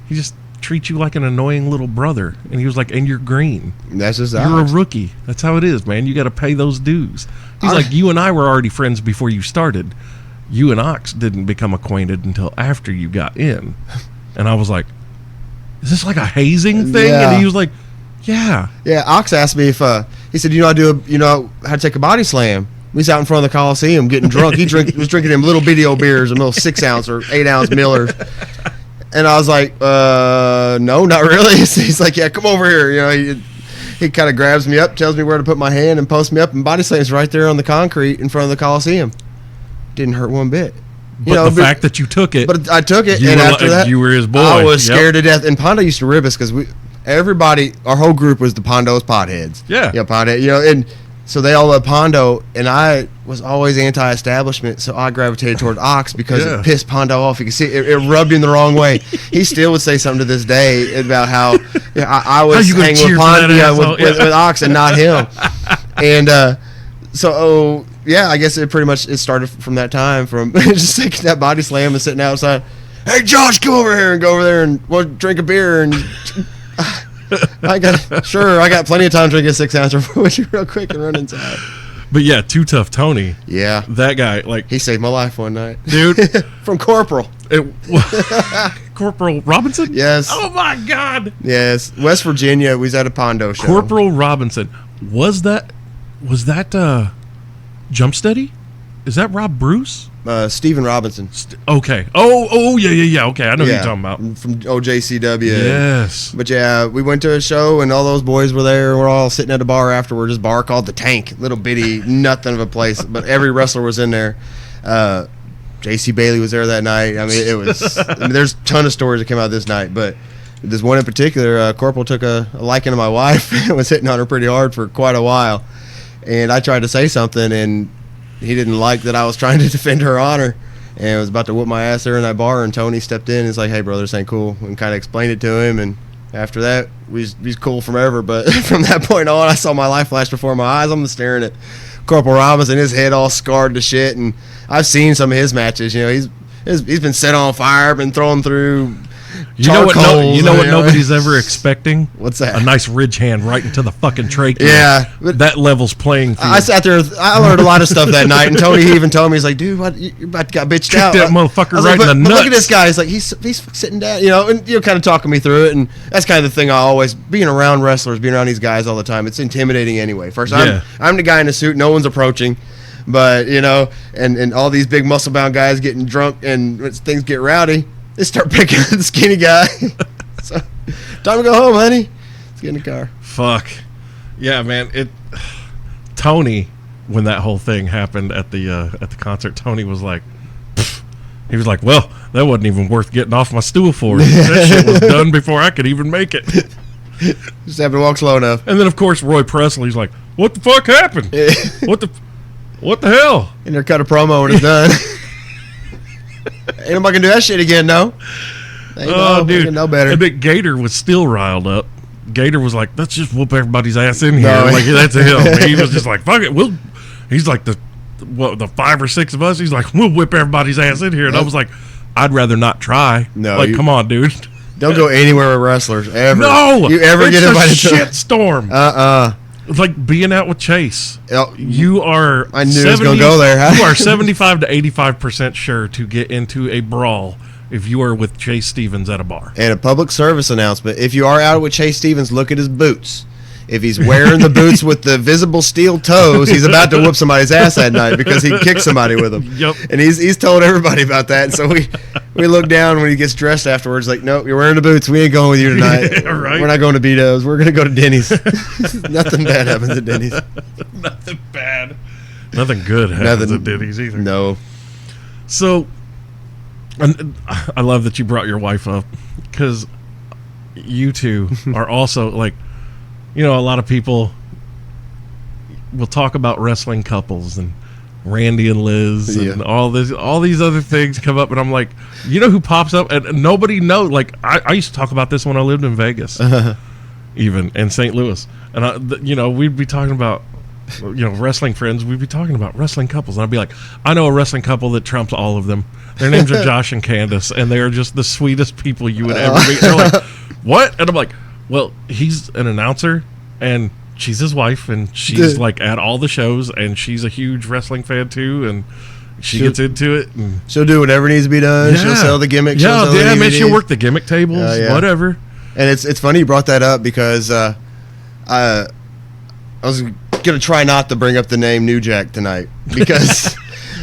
He just treats you like an annoying little brother." And he was like, "And you're green. That's just You're a Ox. rookie. That's how it is, man. You got to pay those dues." He's I- like, "You and I were already friends before you started. You and Ox didn't become acquainted until after you got in." And I was like, "Is this like a hazing thing?" Yeah. And he was like, "Yeah." Yeah, Ox asked me if he said, how to take a body slam. We was out in front of the Coliseum getting drunk. He was drinking them little bitty old beers, and little 6 ounce or 8 ounce Millers. And I was like, no, not really. He's like, "Yeah, come over here." He kind of grabs me up, tells me where to put my hand, and posts me up, and body slams right there on the concrete in front of the Coliseum. Didn't hurt one bit. But the fact that you took it, But I took it, you and were after like- that, you were his boy. I was Yep. scared to death. And Pondo used to rib us because everybody, our whole group was the Pondo's potheads. Yeah. Pothead. And so they all loved Pondo, and I was always anti-establishment, so I gravitated toward Ox because Yeah. it pissed Pondo off. You can see it rubbed him the wrong way. He still would say something to this day about how I was you gonna hanging cheer with for that Pondo asshole? with Ox and not him. And yeah, I guess it started from that time, from just taking that body slam and sitting outside. "Hey, Josh, come over here," and go over there and we'll drink a beer. And I got plenty of time to drink a 6 ounce with you real quick and run inside. but yeah, Too Tough Tony, Yeah, that guy, like, he saved my life one night, dude, from Corporal. Corporal Robinson? Yes. Oh my God. Yes, West Virginia. We was at a Pondo show. Corporal Robinson. Was that Jump Steady? Is that Rob Bruce? Stephen Robinson. Okay. Oh, yeah. Okay, I know who you're talking about. From OJCW. Yes. But yeah, we went to a show and all those boys were there. We're all sitting at a bar afterwards. This bar called The Tank, little bitty nothing of a place, but every wrestler was in there. JC Bailey was there that night. I mean, it was. There's a ton of stories that came out this night, but this one in particular, Corporal took a liking to my wife and was hitting on her pretty hard for quite a while. And I tried to say something, and he didn't like that I was trying to defend her honor, and was about to whoop my ass there in that bar. And Tony stepped in and was like, "Hey, brother, this ain't cool," and kind of explained it to him. And after that, we was cool forever. But from that point on, I saw my life flash before my eyes. I'm staring at Corporal Robinson, his head all scarred to shit. And I've seen some of his matches. He's been set on fire, been thrown through. You know what charcoals, nobody's ever expecting? What's that? A nice ridge hand right into the fucking trachea. Yeah, but That level's playing field. I sat there. I learned a lot of stuff that night, and Tony even told me, he's like, "Dude, what, you're about to get bitched out." that motherfucker I was right like, in the but look at nuts. this guy. He's like, he's sitting down, and you're kind of talking me through it, and that's kind of the thing. I always being around wrestlers, being around these guys all the time. It's intimidating anyway. First, Yeah. I'm the guy in the suit. No one's approaching, but and all these big muscle bound guys getting drunk, and when things get rowdy, they start picking at the skinny guy. So, time to go home, honey. Let's get in the car. Fuck. Yeah, man. Tony, when that whole thing happened at the concert, Tony was like, pfft. He was like, "Well, that wasn't even worth getting off my stool for. That shit was done before I could even make it." Just have to walk slow enough. And then, of course, Roy Presley's like, "What the fuck happened? What the hell?" And they're cut a promo and it's done. Ain't nobody can do that shit again, no. Oh, dude. No better. And then Gator was still riled up. Gator was like, "Let's just whoop everybody's ass in here." No. Like, that's him. He was just like, "Fuck it, he's like the 5 or 6 of us. He's like, "We'll whip everybody's ass in here." And I was like, "I'd rather not try." No, like, come on, dude. Don't go anywhere with wrestlers ever. No, you ever it's get a invited shit storm. to? It's like being out with Chase. Oh, You are. I knew it was gonna go there. You are 75 to 85% sure to get into a brawl if you are with Chase Stevens at a bar. And a public service announcement: if you are out with Chase Stevens, look at his boots. If he's wearing the boots with the visible steel toes, he's about to whoop somebody's ass that night because he kicked somebody with them. Yep. And he's told everybody about that. And so we look down when he gets dressed afterwards, like, "Nope, you're wearing the boots. We ain't going with you tonight. Yeah, right. We're not going to B-Dubs. We're going to go to Denny's." Nothing bad happens at Denny's. Nothing bad. Nothing good happens at Denny's either. No. So, and I love that you brought your wife up because you two are also like, a lot of people will talk about wrestling couples and Randy and Liz and all these other things come up, and I'm like, who pops up? And nobody knows. Like I used to talk about this when I lived in Vegas, even in St. Louis, and we'd be talking about wrestling friends. We'd be talking about wrestling couples, and I'd be like, I know a wrestling couple that trumps all of them. Their names are Josh and Candace, and they are just the sweetest people you would ever meet. They're like, what? And I'm like, well, he's an announcer, and she's his wife, and she's like at all the shows, and she's a huge wrestling fan too, and she gets into it. And she'll do whatever needs to be done. She'll sell the gimmicks. Man, she'll work the gimmick tables, whatever. And it's funny you brought that up because I was gonna try not to bring up the name New Jack tonight because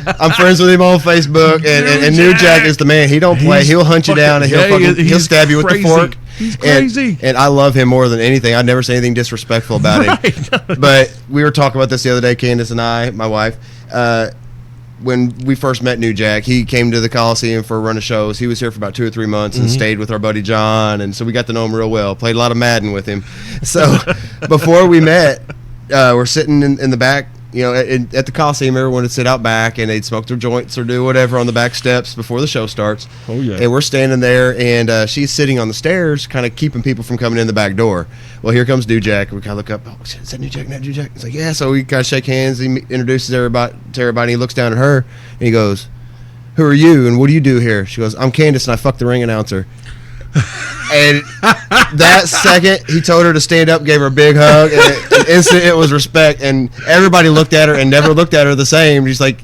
I'm friends with him on Facebook, and New Jack is the man. He don't play. He'll hunt you down and he'll stab you with the fork. He's crazy. And I love him more than anything. I'd never say anything disrespectful about him. But we were talking about this the other day, Candace and I, my wife. When we first met New Jack, he came to the Coliseum for a run of shows. He was here for about 2 or 3 months and stayed with our buddy John. And so we got to know him real well. Played a lot of Madden with him. So before we met, we're sitting in the back. At the Coliseum, everyone would sit out back and they'd smoke their joints or do whatever on the back steps before the show starts. Oh, yeah. And we're standing there, and she's sitting on the stairs, kind of keeping people from coming in the back door. Well, here comes New Jack. We kind of look up. Oh, is that New Jack? New Jack? He's like, yeah. So we kind of shake hands. He introduces everybody to everybody. He looks down at her, and he goes, who are you, and what do you do here? She goes, I'm Candace, and I fucked the ring announcer. And that second, he told her to stand up, gave her a big hug, and instant it was respect. And everybody looked at her and never looked at her the same. She's like,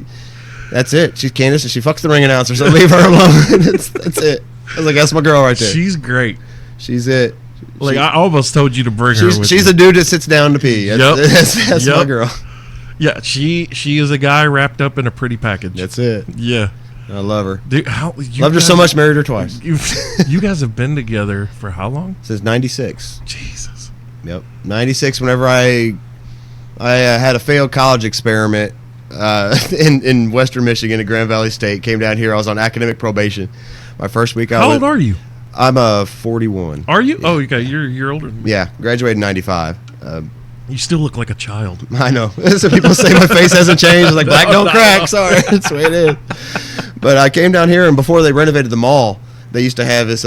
that's it. She's Candace, and she fucks the ring announcer, so leave her alone. That's it. I was like, that's my girl right there. She's great. She's it. I almost told you to bring her with She's you. a dude that sits down to pee. That's my girl. Yeah, she is a guy wrapped up in a pretty package. That's it. Yeah. I love her. Dude, loved her so much, married her twice. You guys have been together for how long? Since 96. Jesus. Yep. 96, whenever I had a failed college experiment in Western Michigan at Grand Valley State. Came down here. I was on academic probation. My first week How old are you? I'm 41. Are you? Yeah. Oh, okay. You're older than me. Yeah. Graduated in 95. You still look like a child. I know. So people say my face hasn't changed. I'm like, black don't crack. Sorry. That's the way it is. But I came down here, and before they renovated the mall, they used to have this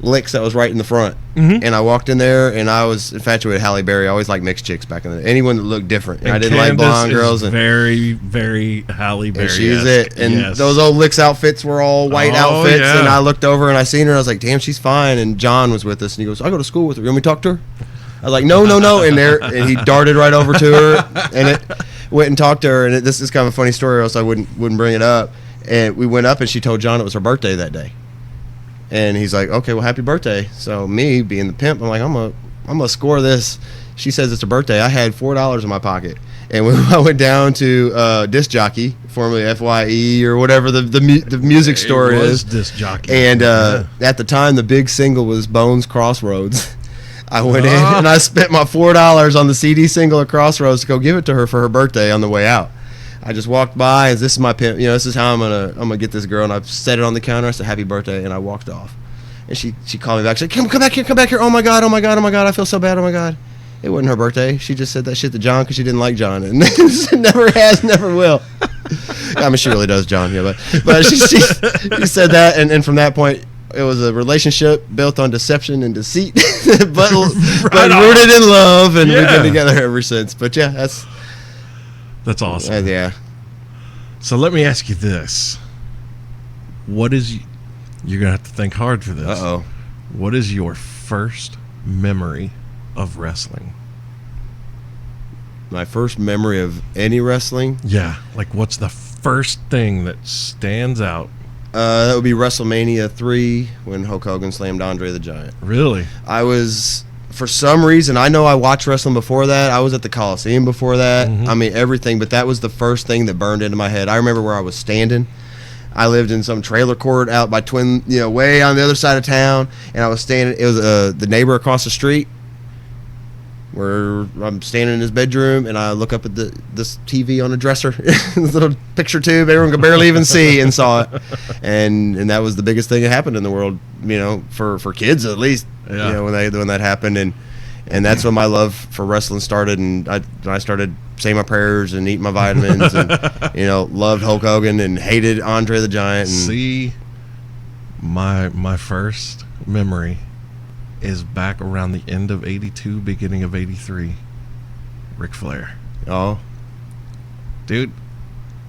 Licks that was right in the front. Mm-hmm. And I walked in there, and I was infatuated with Halle Berry. I always liked mixed chicks back in the day. Anyone that looked different. And I didn't like blonde girls. And very, very Halle Berry. And she's it. And those old Licks outfits were all white outfits. Yeah. And I looked over, and I seen her, and I was like, damn, she's fine. And John was with us, and he goes, I go to school with her. You want me to talk to her? I was like, no. And he darted right over to her, and it went and talked to her. And this is kind of a funny story, or else I wouldn't bring it up. And we went up, and she told John it was her birthday that day. And he's like, okay, well, happy birthday. So me, being the pimp, I'm like, I'm gonna score this. She says it's her birthday. I had $4 in my pocket. And when I went down to Disc Jockey, formerly FYE or whatever the music store is. Disc Jockey. And at the time, the big single was Bones Crossroads. I went in and I spent my $4 on the CD single of Crossroads to go give it to her for her birthday on the way out. I just walked by, and this is my pimp. This is how I'm gonna get this girl. And I set it on the counter. I said, "Happy birthday," and I walked off. And she called me back. She said, "Come back here! Oh my god! I feel so bad! Oh my god!" It wasn't her birthday. She just said that shit to John because she didn't like John, and never has, never will. I mean, she really does, John. Yeah, but she said that, and from that point, it was a relationship built on deception and deceit, but rooted in love, and we've been together ever since. But yeah, that's awesome. Yeah. So let me ask you this: you're gonna have to think hard for this. Uh-oh. What is your first memory of wrestling? My first memory of any wrestling? Yeah. Like, what's the first thing that stands out? That would be WrestleMania 3 when Hulk Hogan slammed Andre the Giant. Really? I was, for some reason, I know I watched wrestling before that. I was at the Coliseum before that. Mm-hmm. I mean, everything, but that was the first thing that burned into my head. I remember where I was standing. I lived in some trailer court out by Twin, way on the other side of town, and I was standing. It was the neighbor across the street. where I'm standing in his bedroom and I look up at this TV on a dresser, this little picture tube everyone could barely even see, and saw it, and that was the biggest thing that happened in the world, for kids at least, when that happened, and that's when my love for wrestling started, and I started saying my prayers and eating my vitamins, and loved Hulk Hogan and hated Andre the Giant. And see, my first memory is back around the end of 82, beginning of 83. Ric Flair. Oh. Dude,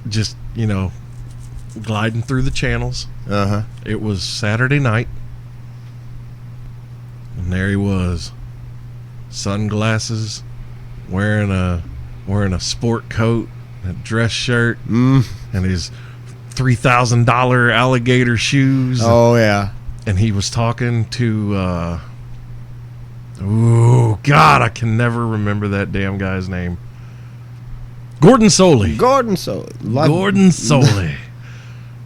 just, gliding through the channels. Uh-huh. It was Saturday night. And there he was. Sunglasses, wearing a sport coat, a dress shirt, and his $3,000 alligator shoes. Oh, yeah. And he was talking to oh God, I can never remember that damn guy's name. Gordon Soley. Gordon Soley.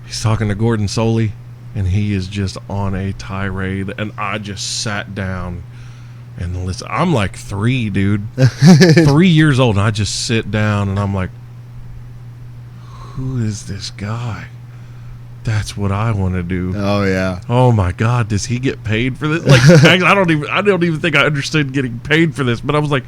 He's talking to Gordon Soley, and he is just on a tirade, and I just sat down and listen. I'm like 3, dude. 3 years old, and I just sit down and I'm like, who is this guy? That's what I want to do. Oh yeah. Oh my God, does he get paid for this? Like, I don't even think I understood getting paid for this, but I was like,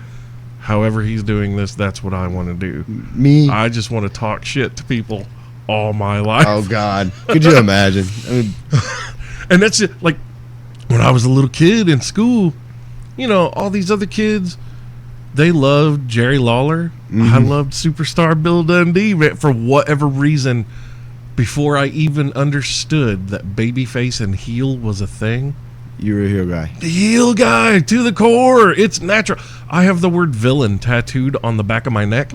however he's doing this, that's what I want to do. Me, I just want to talk shit to people all my life. Oh God, could you imagine? I mean, and that's it. Like, when I was a little kid in school, all these other kids, they loved Jerry Lawler. I loved Superstar Bill Dundee, man, for whatever reason. Before I even understood that babyface and heel was a thing. you were a heel guy. The heel guy to the core. It's natural. I have the word villain tattooed on the back of my neck.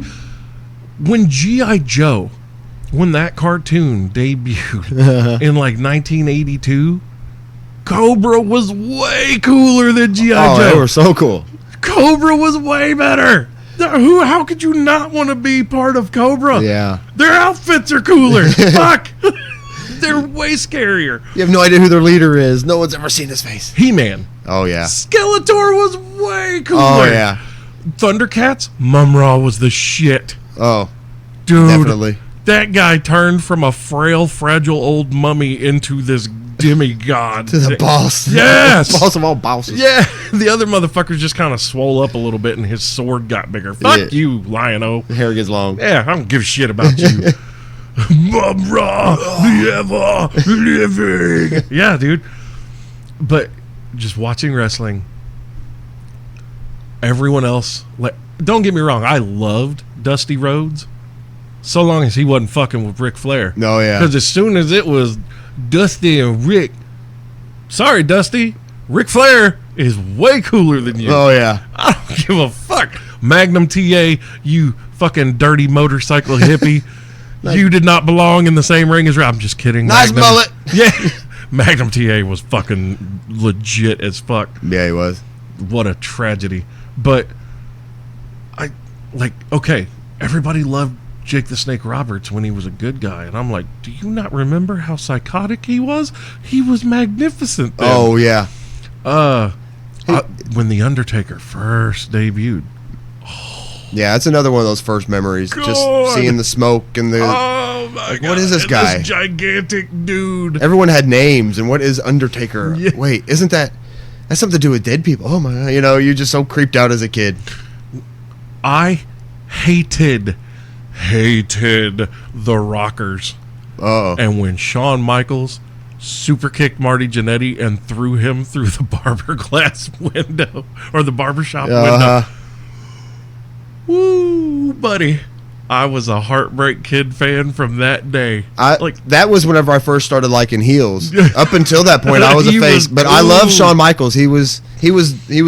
When G.I. Joe, when that cartoon debuted in like 1982, Cobra was way cooler than G.I. Oh, Joe. they were so cool. Cobra was way better. How could you not want to be part of Cobra? Yeah. Their outfits are cooler. Fuck. They're way scarier. You have no idea who their leader is. No one's ever seen his face. He-Man. Oh, yeah. Skeletor was way cooler. Oh, yeah. Thundercats, Mum-Ra was the shit. Oh, Dude, definitely. That guy turned from a frail, fragile old mummy into this demigod. To the boss. Yes. Boss of all bosses. Yeah. The other motherfuckers just kind of swole up a little bit and his sword got bigger. Fuck Yeah. you, Lion-O. The hair gets long. Yeah, I don't give a shit about you. Mum-Ra, the ever living. Yeah, dude. But just watching wrestling, everyone else, like, don't get me wrong, I loved Dusty Rhodes so long as he wasn't fucking with Ric Flair. No, yeah. Because as soon as it was Dusty and Rick, sorry, Dusty, Ric Flair is way cooler than you. Oh, yeah. I don't give a fuck. Magnum TA, you fucking dirty motorcycle hippie. You did not belong in the same ring as I'm just kidding. Nice Magnum. mullet. Yeah. Magnum TA was fucking legit as fuck. Yeah, he was. What a tragedy. But okay, everybody loved Jake the Snake Roberts when he was a good guy. And I'm like, do you not remember how psychotic he was? He was magnificent then. Oh, yeah. When The Undertaker first debuted. Yeah, that's another one of those first memories. God. Just seeing the smoke and the... Oh, my God. what is this guy? This gigantic dude. Everyone had names, and what is Undertaker? Yeah. Wait, isn't that... That's something to do with dead people. Oh, my... you're just so creeped out as a kid. I hated the Rockers. Uh-oh. And when Shawn Michaels super kicked Marty Jannetty and threw him through the barber glass window, or the barbershop window. Woo, buddy. I was a Heartbreak Kid fan from that day. That was whenever I first started liking heels. Up until that point, I was a He face. was But I love cool. Shawn Michaels. He was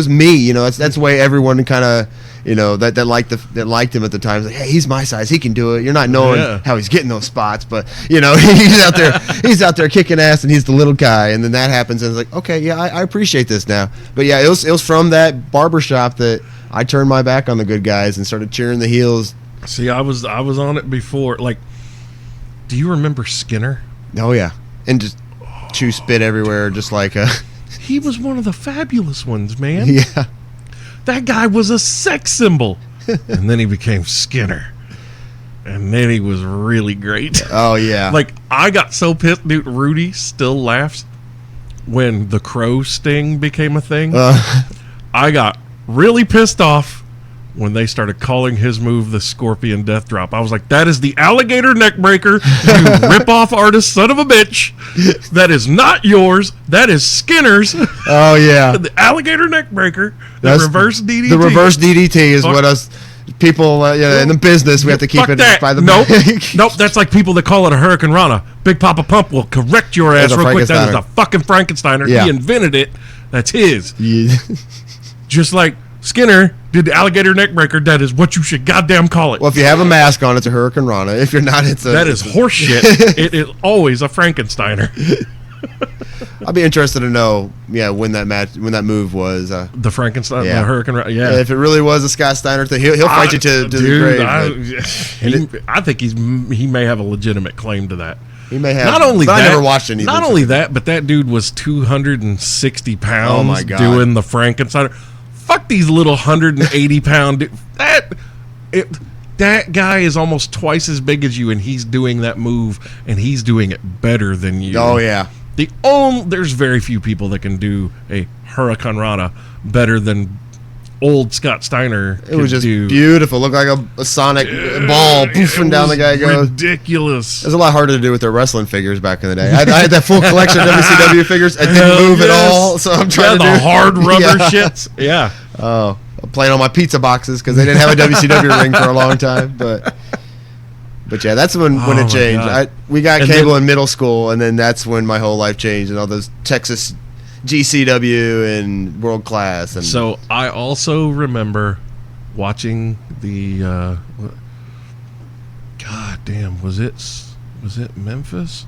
me. That's the way everyone kind of that liked him at the time. Like, hey, he's my size. He can do it. You're not knowing how he's getting those spots, but he's out there kicking ass, and he's the little guy. And then that happens, and it's like, okay, yeah, I appreciate this now. But yeah, it was from that barbershop that I turned my back on the good guys and started cheering the heels. See, I was on it before. Like, do you remember Skinner? Oh yeah, and just chew spit everywhere, just like He was one of the fabulous ones, man. yeah. That guy was a sex symbol. And then he became Skinner. And then he was really great. Oh, yeah. Like, I got so pissed. Dude, Rudy still laughs when the crow sting became a thing. I got really pissed off when they started calling his move the Scorpion Death Drop. I was like, that is the alligator neck breaker, you rip-off artist son of a bitch. That is not yours. That is Skinner's. Oh, yeah. The alligator neck breaker, the reverse DDT. The reverse DDT is what us people in the business, we have to keep Fuck it that. by the Nope, that's like people that call it a Hurricane Rana. Big Papa Pump will correct your ass real quick. That is a fucking Frankensteiner. Yeah. He invented it. That's his. Yeah. Just like Skinner did the alligator neck breaker. That is what you should goddamn call it. Well, if you have a mask on, it's a Hurricane Rana. If you're not, that is horse shit. It is always a Frankensteiner. I'd be interested to know, when that move was. The Frankenstein, the Hurricane Rana. Yeah. If it really was a Scott Steiner thing, he'll fight you to the grave. I think he may have a legitimate claim to that. He may have. Not only that, I never watched anything. Not only that, but that dude was 260 pounds Oh my God. doing the Frankensteiner. Fuck these little 180 pound dude. That guy is almost twice as big as you, and he's doing that move, and he's doing it better than you. Oh yeah. There's very few people that can do a Hurricane Rana better than old Scott Steiner. It was just beautiful. Looked like a sonic ball poofing down the guy goes. Ridiculous. It was a lot harder to do with their wrestling figures back in the day. I had that full collection of WCW figures. I didn't move at all, so I'm trying to do the hard rubber shits. Yeah. Oh, I'm playing on my pizza boxes because they didn't have a WCW ring for a long time, But yeah, that's when it changed. We got cable in middle school, and then that's when my whole life changed, and all those Texas GCW and World Class. And so I also remember watching the God damn, was it Memphis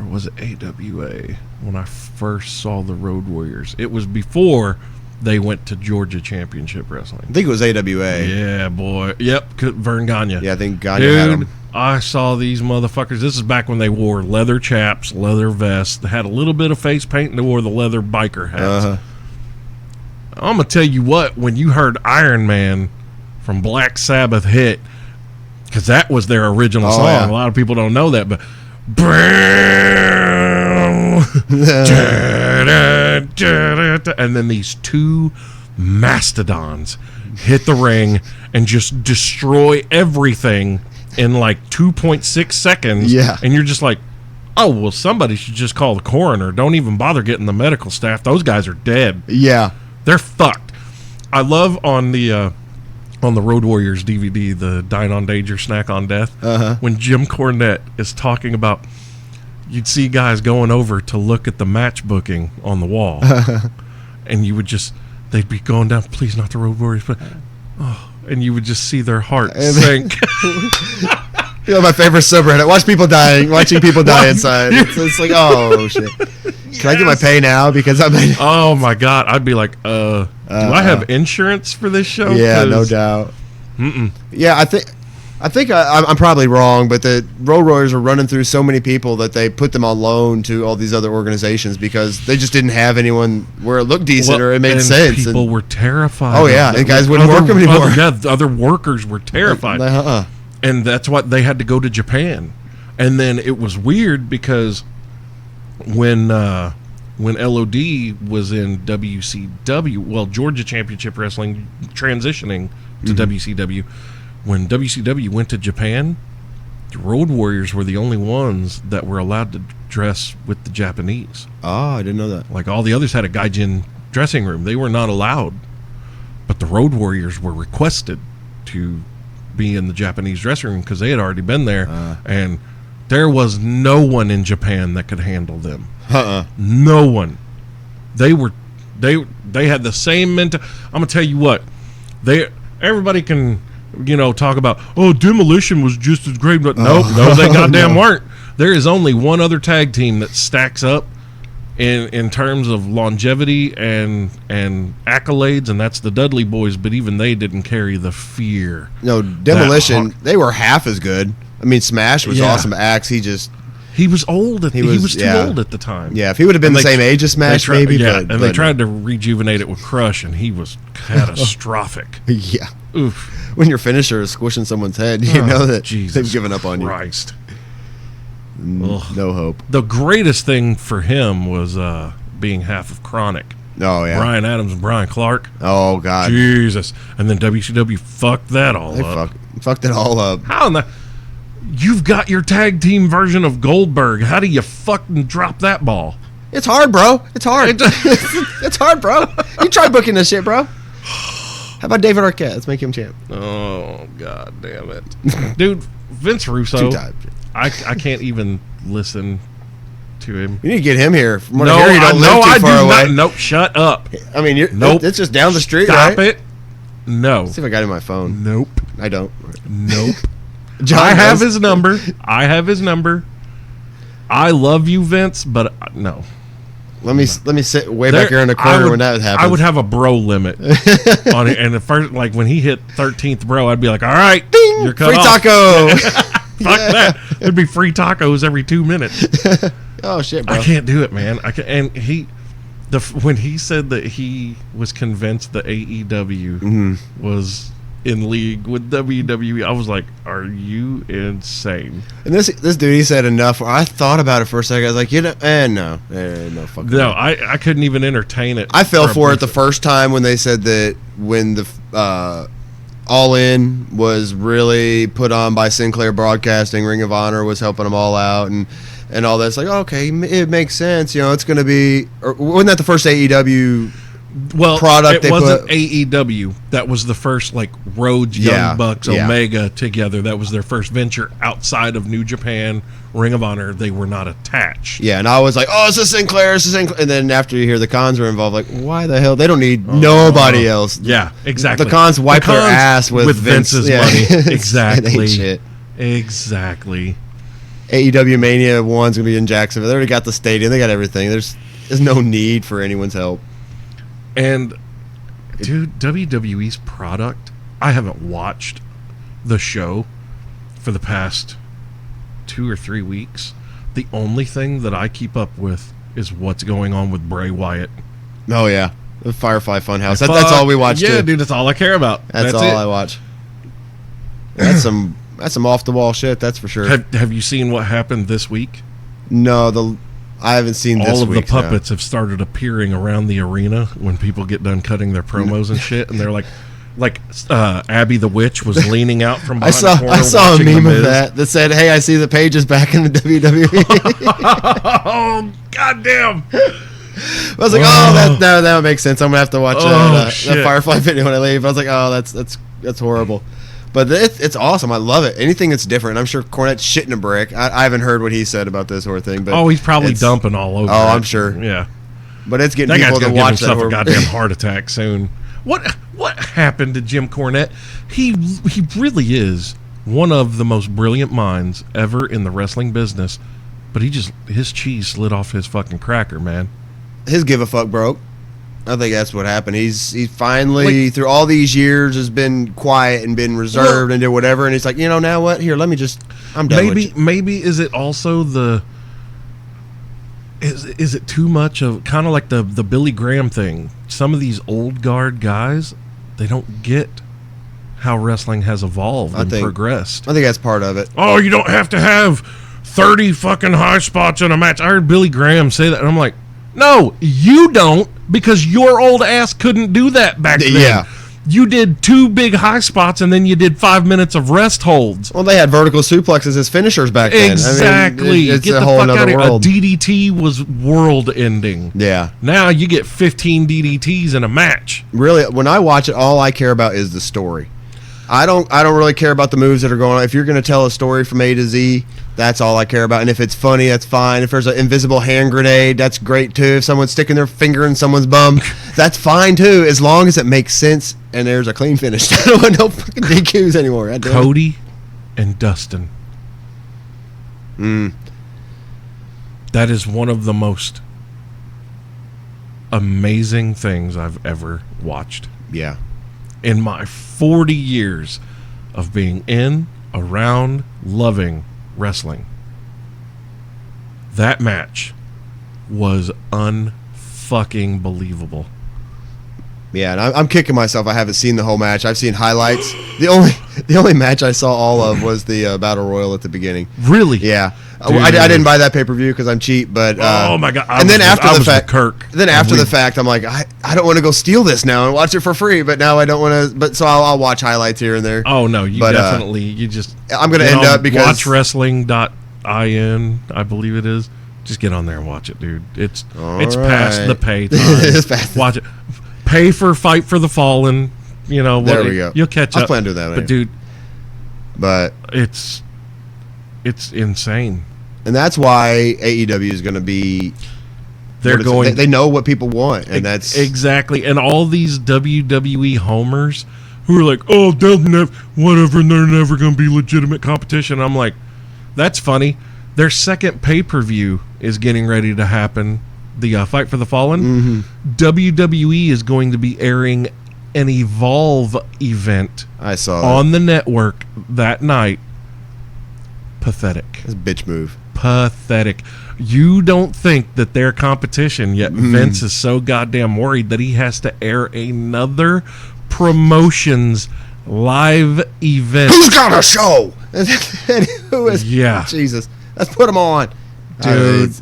or was it AWA when I first saw the Road Warriors? It was before they went to Georgia Championship Wrestling. I think it was AWA. Yeah, boy. Yep, Vern Gagne. Yeah, I think Gagne had them. I saw these motherfuckers. This is back when they wore leather chaps, leather vests. They had a little bit of face paint, and they wore the leather biker hats. I'm going to tell you what, when you heard Iron Man from Black Sabbath hit, because that was their original song. Yeah. A lot of people don't know that, but... and then these two mastodons hit the ring and just destroy everything in like 2.6 seconds. Yeah. And you're just like, oh, well, somebody should just call the coroner. Don't even bother getting the medical staff. Those guys are dead. Yeah. They're fucked. I love on the Road Warriors DVD, the Dine on Danger, Snack on Death, when Jim Cornette is talking about, you'd see guys going over to look at the match booking on the wall. And you would they'd be going down, please not the Road Warriors, but, and you would just see their heart sink. My favorite subreddit. Watching people die inside. It's like, oh shit. Can I get my pay now? Because oh my God. I'd be like, do I have insurance for this show? Yeah, no doubt. Yeah, I think I'm probably wrong, but the Road Warriors were running through so many people that they put them on loan to all these other organizations because they just didn't have anyone where it looked decent or it made sense. People were terrified. Oh yeah, and guys wouldn't work them anymore. The other workers were terrified. And that's why they had to go to Japan. And then it was weird because when LOD was in WCW, Georgia Championship Wrestling transitioning to WCW, when WCW went to Japan, the Road Warriors were the only ones that were allowed to dress with the Japanese. Oh, I didn't know that. Like all the others had a gaijin dressing room. They were not allowed. But the Road Warriors were requested to be in the Japanese dressing room because they had already been there. And there was no one in Japan that could handle them. No one. They had the same mental. I'm gonna tell you what. Everybody can talk about, Demolition was just as great, but no, they goddamn weren't. There is only one other tag team that stacks up in terms of longevity and accolades, and that's the Dudley Boys, but even they didn't carry the fear. No, Demolition, they were half as good. I mean, Smash was awesome acts. He was old. He was too yeah. old at the time. Yeah, if he would have been And the same age as Smash, maybe. Yeah, but, and they tried to rejuvenate it with Crush, and he was catastrophic. Yeah. Oof. When your finisher is squishing someone's head, you know that they've given up on Christ. you. No hope. The greatest thing for him was being half of Chronic. Oh, yeah. Brian Adams and Brian Clark. Oh, God. Jesus. And then WCW fucked that all They up. fucked it all up. How in the... You've got your tag team version of Goldberg. How do you fucking drop that ball? It's hard, bro. It's hard. It's hard, bro. You try booking this shit, bro. How about David Arquette? Let's make him champ. Oh, God damn it. Dude, Vince Russo, Two-time. I can't even listen to him. You need to get him here. From what No, I hear, you don't live too far away. not. Nope, shut up. I mean, Nope. it's just down the street, Stop right? it. No. Let's see if I got it in my phone. Nope. I don't. Nope. John I have does. his number. I love you, Vince, but no. Let me sit way back here in the corner when that happens. I would have a bro limit on it, and the first, like when he hit 13th bro, I'd be like, "All right, Ding! you're cut Free off." taco. Fuck that. It'd be free tacos every 2 minutes. Oh shit, bro. I can't do it, man. I can, and when he said that he was convinced that AEW was in league with WWE, I was like, "Are you insane?" And this dude, he said enough. I thought about it for a second. I was like, no, no fucking. No, I couldn't even entertain it. I fell for it the brief- first time when they said that when the All In was really put on by Sinclair Broadcasting, Ring of Honor was helping them all out, and all that. It's like, okay, it makes sense. You know, it's going to be. Or wasn't that the first AEW? Product it they wasn't put- AEW. That was the first like Rhodes, Yeah, Young Bucks, yeah. Omega together. That was their first venture outside of New Japan, Ring of Honor. They were not attached. Yeah, and I was like, oh, it's a Sinclair, and then after you hear the cons were involved, like, why the hell? They don't need nobody else. Yeah, exactly. The cons wipe their ass with Vince's yeah. money. It ain't Exactly. shit. Exactly. AEW Mania 1's gonna be in Jacksonville. They already got the stadium. They got everything. There's no need for anyone's help. And dude, WWE's product, I haven't watched the show for the past 2 or 3 weeks. The only thing that I keep up with is what's going on with Bray Wyatt. Oh yeah, the Firefly Funhouse. That's all we watch. Yeah, too. dude, that's all I care about. That's all it. I watch. That's some off the wall shit. That's for sure. Have you seen what happened this week? No, I haven't seen this All of the week's, no. puppets have started appearing around the arena when people get done cutting their promos and shit, and they're like Abby the Witch was leaning out from behind the corner. I saw a watching The meme Miz. of that said, "Hey, I see the pages back in the WWE." Oh, goddamn. I was like, "Oh, that would make sense. I'm gonna have to watch that shit. Firefly video when I leave." I was like, "Oh, that's horrible," but it's awesome. I love it. Anything that's different. I'm sure Cornette's shitting a brick. I haven't heard what he said about this whole thing, but He's probably it's- dumping all over. Oh, it. I'm sure. Yeah, But it's getting that guy's people to gonna give watch that. himself a horrible- goddamn heart attack soon. What happened to Jim Cornette? He really is one of the most brilliant minds ever in the wrestling business, but his cheese slid off his fucking cracker, man. His give a fuck broke. I think that's what happened. He's finally through all these years has been quiet and been reserved and did whatever, and he's like, now what? Here, let me I'm done with you. Maybe is it also the is it too much of kind of like the Billy Graham thing? Some of these old guard guys, they don't get how wrestling has evolved and progressed. I think that's part of it. Oh, you don't have to have 30 fucking high spots in a match. I heard Billy Graham say that, and I'm like, no, you don't, because your old ass couldn't do that back then. Yeah. You did 2 big high spots, and then you did 5 minutes of rest holds. Well, they had vertical suplexes as finishers back then. Exactly. I mean, it's Get a the whole fuck other out of here. A world. DDT was world ending. Yeah. Now you get 15 DDTs in a match. Really, when I watch it, all I care about is the story. I don't really care about the moves that are going on. If you're going to tell a story from A to Z, that's all I care about. And if it's funny, that's fine. If there's an invisible hand grenade, that's great too. If someone's sticking their finger in someone's bum, that's fine too, as long as it makes sense and there's a clean finish. I don't want no fucking DQs anymore. God damn it. Cody and Dustin. That is one of the most amazing things I've ever watched. Yeah. In my 40 years of being in, around, loving wrestling. That match was unfucking believable. Yeah, and I'm kicking myself. I haven't seen the whole match. I've seen highlights. The only match I saw all of was the Battle Royal at the beginning. Really? Yeah. Dude. I didn't buy that pay-per-view because I'm cheap, but Oh my god! and then after the fact, Kirk. then after the fact, I'm like, I don't want to go steal this now and watch it for free, but now I don't want to. But so I'll watch highlights here and there. Oh no, you But, definitely you just. I'm gonna get end on up because watchwrestling.in, I believe it is. Just get on there and watch it, dude. It's past right. the pay time. It's past the- Watch it. Pay for Fight for the Fallen. You know, There we go. You'll catch I was up. planning to do that, But man. dude, But it's insane. and that's why AEW is going to be. They're going. They know what people want, and that's exactly. And all these WWE homers who are like, "Oh, they'll never, whatever. They're never going to be legitimate competition." I'm like, that's funny. Their second pay-per-view is getting ready to happen. The Fight for the Fallen. WWE is going to be airing an Evolve event I saw that. on the network that night. Pathetic. That's a bitch move. Pathetic. You don't think that they're competition, yet Vince is so goddamn worried that he has to air another promotions live event. Who's got a show? Who is? Yeah. Jesus, let's put them on, Dude.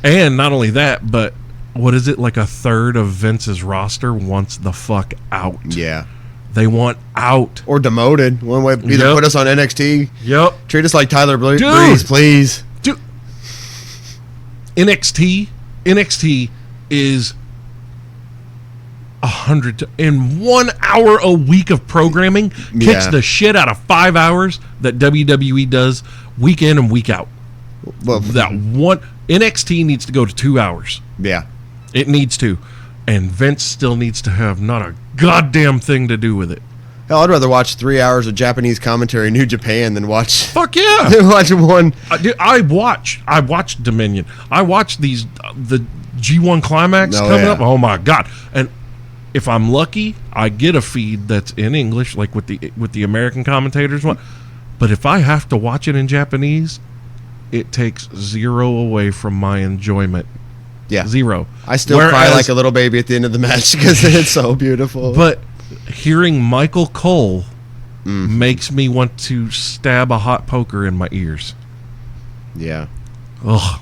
And not only that, but what is it, like a third of Vince's roster wants the fuck out. Yeah, They want out. or demoted. One way, either Yep. put us on NXT. Yep. Treat us like Tyler Breeze, Dude. please. Dude. NXT is 101 hour a week of programming. Kicks Yeah. the shit out of 5 hours that WWE does week in and week out. Well, That one NXT needs to go to 2 hours. yeah. It needs to. And Vince still needs to have not a goddamn thing to do with it. Hell, I'd rather watch 3 hours of Japanese commentary in New Japan than watch Fuck yeah. than watch one. I watch Dominion. I watch these the G1 Climax Oh, coming yeah. up. Oh my god. And if I'm lucky, I get a feed that's in English, like with the American commentators one. But if I have to watch it in Japanese, it takes zero away from my enjoyment. Yeah, Zero. I still cry Whereas- like a little baby at the end of the match because it's so beautiful. But hearing Michael Cole makes me want to stab a hot poker in my ears. yeah, Ugh.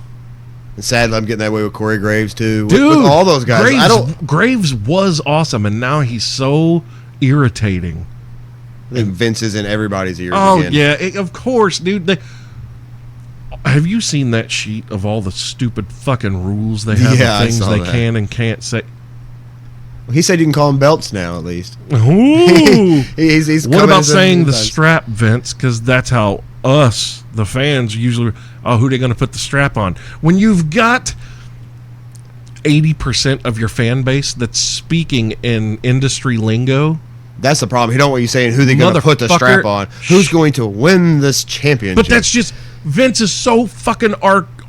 and sadly, I'm getting that way with Corey Graves too. Dude, with all those guys. Graves was awesome, and now he's so irritating. I think Vince is in everybody's ears. Oh again. yeah, of course, dude. Have you seen that sheet of all the stupid fucking rules they have? Yeah, I of things saw they that. can and can't say. He said you can call them belts now, at least. Ooh. He's What coming about in saying the sometimes. strap, Vince? Because that's how us, the fans, usually. Oh, who are they going to put the strap on? When you've got 80% of your fan base that's speaking in industry lingo. That's the problem. He don't want you saying who they're going to put the Motherfucker. strap on. Who's going to win this championship? But that's just Vince is so fucking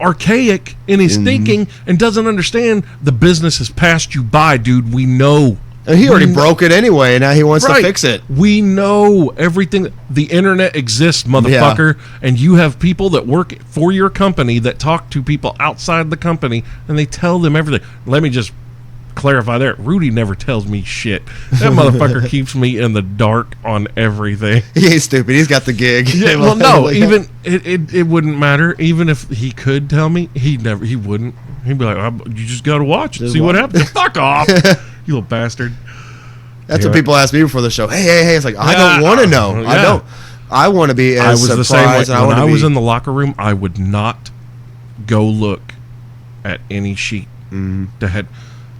archaic in his thinking and doesn't understand the business has passed you by, dude. We know. And he already We know- broke it anyway, and now he wants Right. to fix it. We know everything. The internet exists, motherfucker, and you have people that work for your company that talk to people outside the company, and they tell them everything. Let me just clarify there. Rudy never tells me shit. That motherfucker keeps me in the dark on everything. He ain't stupid. He's got the gig. Yeah, well, no, even it wouldn't matter. Even if he could tell me, he wouldn't. He'd be like, "You just got to watch it, see what happens." Fuck off, you little bastard. That's Yeah. what people ask me before the show. Hey. It's like, I Yeah. don't want to know. I Yeah. don't. I want to be I as was surprised the same way. as I When want I to was be. in the locker room, I would not go look at any sheet. To head.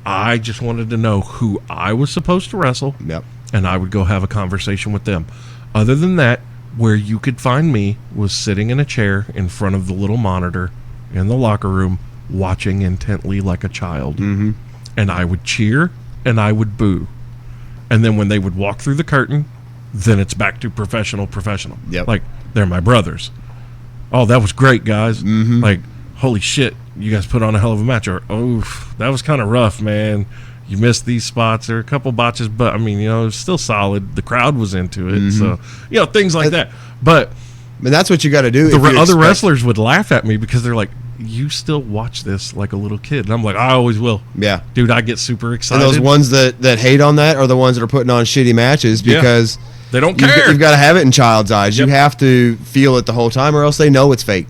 I just wanted to know who I was supposed to wrestle, Yep. and I would go have a conversation with them. Other than that, where you could find me was sitting in a chair in front of the little monitor in the locker room, watching intently like a child. Mm-hmm. And I would cheer and I would boo. And then when they would walk through the curtain, then it's back to professional. Yep. Like, they're my brothers. Oh, that was great, guys. Mm-hmm. Like, holy shit, you guys put on a hell of a match. Or, oh, that was kind of rough, man. You missed these spots. There were a couple botches, but, I mean, it was still solid. The crowd was into it. So, things like that. But And that's what you got to do. the if you other expect- wrestlers would laugh at me because they're like, you still watch this like a little kid. And I'm like, I always will. Yeah. Dude, I get super excited. And those ones that hate on that are the ones that are putting on shitty matches because they don't care. You've got to have it in child's eyes. Yep. You have to feel it the whole time or else they know it's fake.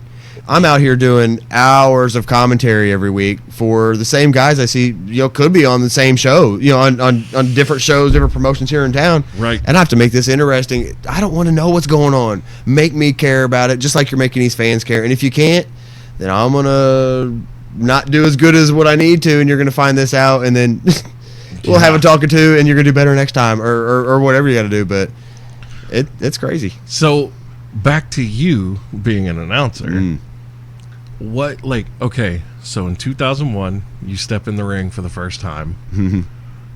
I'm out here doing hours of commentary every week for the same guys I see, could be on the same show, on different shows, different promotions here in town. Right. And I have to make this interesting. I don't want to know what's going on. Make me care about it, just like you're making these fans care. And if you can't, then I'm going to not do as good as what I need to, and you're going to find this out, and then we'll have a talking to, and you're going to do better next time, or whatever you got to do. But it's crazy. So back to you being an announcer. What, so in 2001, you step in the ring for the first time.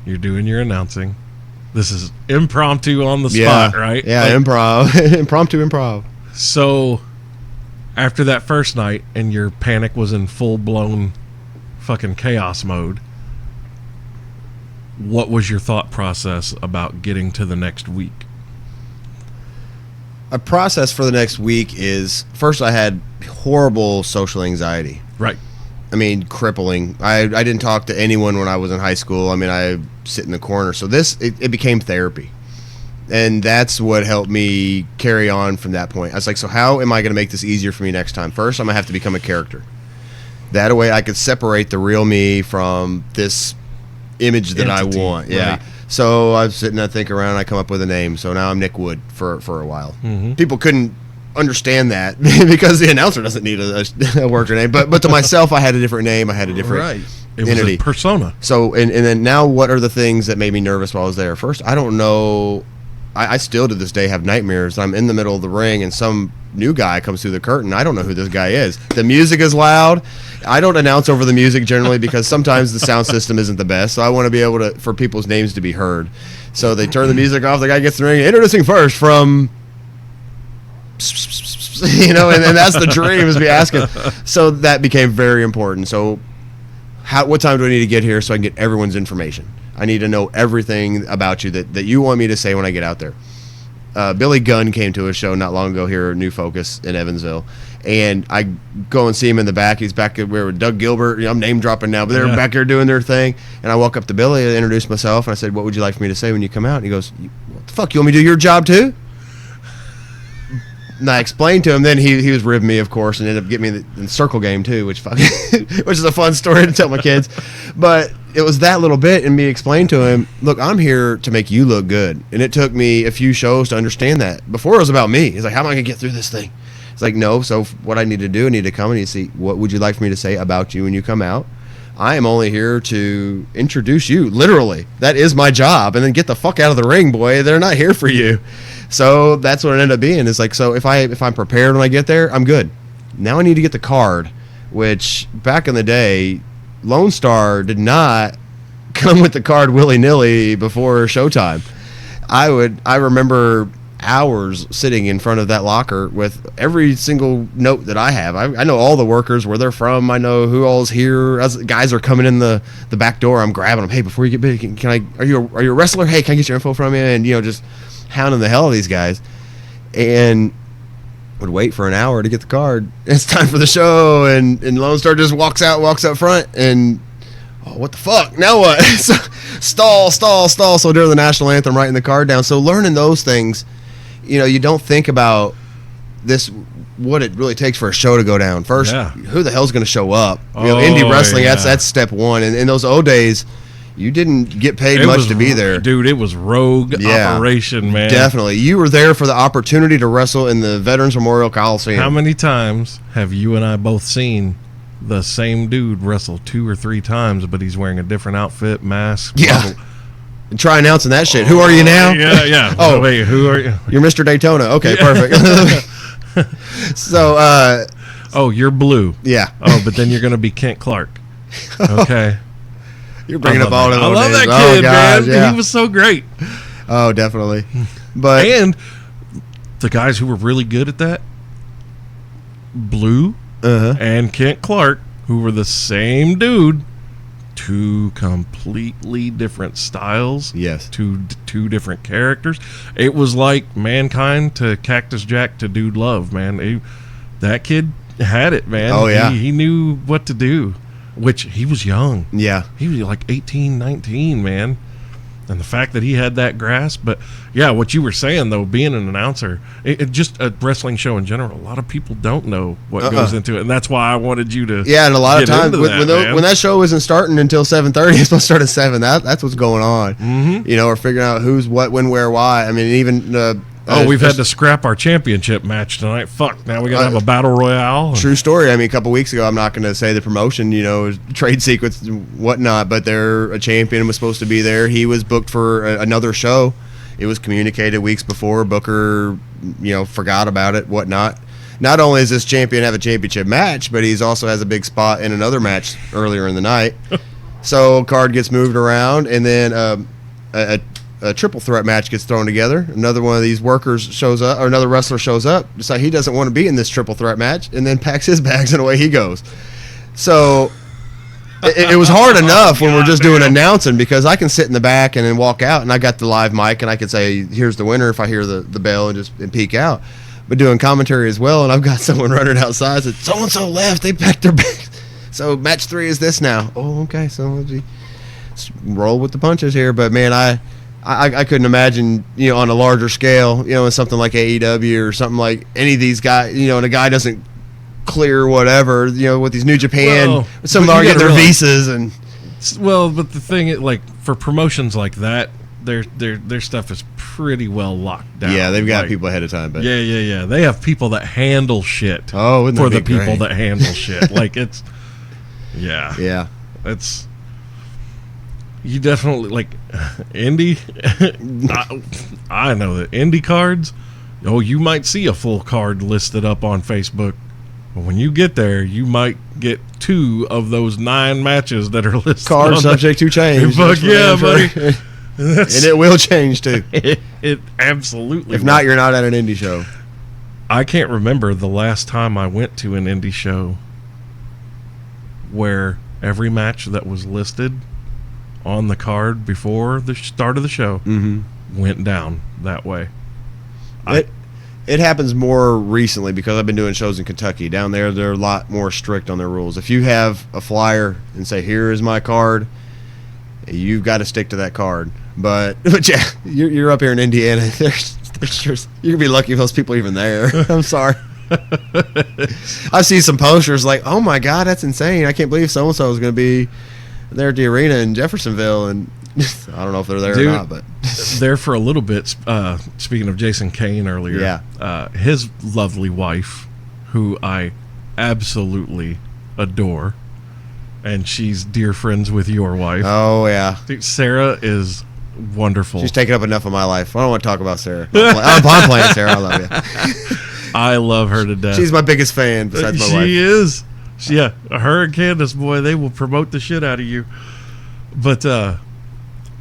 You're doing your announcing. This is impromptu on the spot, right? Yeah, improv. Impromptu. So after that first night and your panic was in full-blown fucking chaos mode, what was your thought process about getting to the next week? A process for the next week is, first I had horrible social anxiety. Right. I mean, crippling. I didn't talk to anyone when I was in high school. I mean, I sit in the corner. So it became therapy. And that's what helped me carry on from that point. I was like, so how am I going to make this easier for me next time? First, I'm going to have to become a character. That way I could separate the real me from this image that Entity, I want. Yeah. right. So I was sitting there thinking around, I come up with a name. So now I'm Nick Wood for a while. Mm-hmm. People couldn't understand that because the announcer doesn't need a worker name. But to myself, I had a different name. I had a different It entity. was a persona. So, and then now what are the things that made me nervous while I was there? First, I don't know. I still to this day have nightmares. I'm in the middle of the ring and some new guy comes through the curtain. I don't know who this guy is. The music is loud. I don't announce over the music generally because sometimes the sound system isn't the best. So I want to be able for people's names to be heard. So they turn the music off. The guy gets in the ring. Introducing first from, and that's the dream is be asking. So that became very important. So what time do I need to get here so I can get everyone's information? I need to know everything about you that you want me to say when I get out there. Billy Gunn came to a show not long ago here at New Focus in Evansville, and I go and see him in the back. He's back where with Doug Gilbert. I'm name dropping now, but they're back there doing their thing. And I walk up to Billy and introduce myself, and I said, "What would you like for me to say when you come out?" And he goes, "What the fuck? You want me to do your job too?" And I explained to him. Then he was ribbing me, of course, and ended up getting me in the circle game too, which is a fun story to tell my kids. But it was that little bit, and me explained to him, look, I'm here to make you look good. And it took me a few shows to understand that. Before it was about me. He's like, how am I going to get through this thing? It's like, no. So what I need to do, I need to come and see, what would you like for me to say about you when you come out? I am only here to introduce you, literally. That is my job. And then get the fuck out of the ring, boy. They're not here for you. So that's what it ended up being. It's like, so if I'm prepared when I get there, I'm good. Now I need to get the card, which back in the day, Lone Star did not come with the card willy-nilly before showtime. I remember hours sitting in front of that locker with every single note that I have. I know all the workers, where they're from. I know who all's here. As guys are coming in the back door, I'm grabbing them. Hey, before you get big, are you a wrestler? Hey, can I get your info from you? And just hounding the hell out of these guys. And would wait for an hour to get the card. It's time for the show, and Lone Star just walks up front, and what the fuck? Now what? So, stall. So during the national anthem, writing the card down. So learning those things, you don't think about this, what it really takes for a show to go down. First, who the hell's going to show up? Indie wrestling, that's step one. And in those old days, you didn't get paid much to be there. Dude, it was rogue operation, man. Definitely. You were there for the opportunity to wrestle in the Veterans Memorial Coliseum. How many times have you and I both seen the same dude wrestle 2 or 3 times, but he's wearing a different outfit, mask? Yeah. And try announcing that shit. Who are you now? Yeah. Oh, wait, who are you? You're Mr. Daytona. Okay, perfect. So, you're Blue. Yeah. Oh, but then you're going to be Kent Clark. Okay. You're bringing up all of those. I love names. that kid, gosh, man. Yeah. He was so great. Oh, definitely. But and the guys who were really good at that, Blue and Kent Clark, who were the same dude, 2 completely different styles. Yes. Two different characters. It was like Mankind to Cactus Jack to Dude Love, man. That kid, had it, man. Oh, yeah. He knew what to do, which he was young. Yeah. He was like 18, 19, man. And the fact that he had that grasp. But, yeah, what you were saying, though, being an announcer, it just a wrestling show in general, a lot of people don't know what goes into it. And that's why I wanted you to Yeah, and a lot of get times into when that show isn't starting until 7:30, it's supposed to start at 7. That's what's going on. Mm-hmm. You know, we're figuring out who's what, when, where, why. I mean, even... we've had to scrap our championship match tonight. Fuck, now we got to have a battle royale. True story. I mean, a couple weeks ago, I'm not going to say the promotion, you know, trade secrets and whatnot, but a champion was supposed to be there. He was booked for another show. It was communicated weeks before. Booker, you know, forgot about it, whatnot. Not only does this champion have a championship match, but he's also has a big spot in another match earlier in the night. So card gets moved around, and then a triple threat match gets thrown together. Another one of these workers shows up, or another wrestler shows up, decides he doesn't want to be in this triple threat match, and then packs his bags and away he goes. So it was hard enough when we're just doing announcing, because I can sit in the back and then walk out, and I got the live mic, and I can say, here's the winner if I hear the bell and peek out. But doing commentary as well, and I've got someone running outside that so-and-so left, they packed their bags. So match 3 is this now. Oh, okay, so let's roll with the punches here. But, man, I couldn't imagine, you know, on a larger scale, you know, in something like AEW or something like any of these guys, you know, and a guy doesn't clear whatever, you know, with these New Japan, some of them are getting their visas and. Well, but the thing, like, for promotions like that, their stuff is pretty well locked down. Yeah, they've got people ahead of time. But yeah. They have people that handle shit. Oh, wouldn't for that be the people great? that handle shit. Like, it's, yeah, it's. You definitely, like, indie, I know that indie cards, you might see a full card listed up on Facebook, but when you get there, you might get 2 of those 9 matches that are listed Card on subject to change. Fuck yeah, buddy. And it will change, too. It absolutely If not, you're not at an indie show. I can't remember the last time I went to an indie show where every match that was listed on the card before the start of the show went down that way. It happens more recently because I've been doing shows in Kentucky. Down there, they're a lot more strict on their rules. If you have a flyer and say, here is my card, you've got to stick to that card. But yeah, you're up here in Indiana. There's you're going to be lucky if those people are even there. I'm sorry. I see some posters like, oh my God, that's insane. I can't believe so-and-so is going to be there at the arena in Jeffersonville, and I don't know if they're there or not, but there for a little bit. Speaking of Jason Kane earlier, his lovely wife, who I absolutely adore, and she's dear friends with your wife. Oh yeah, dude, Sarah is wonderful. She's taken up enough of my life. I don't want to talk about Sarah. I'm playing Sarah. I love you. I love her to death. She's my biggest fan besides my wife. She is. Yeah, her and Candace, boy, they will promote the shit out of you. But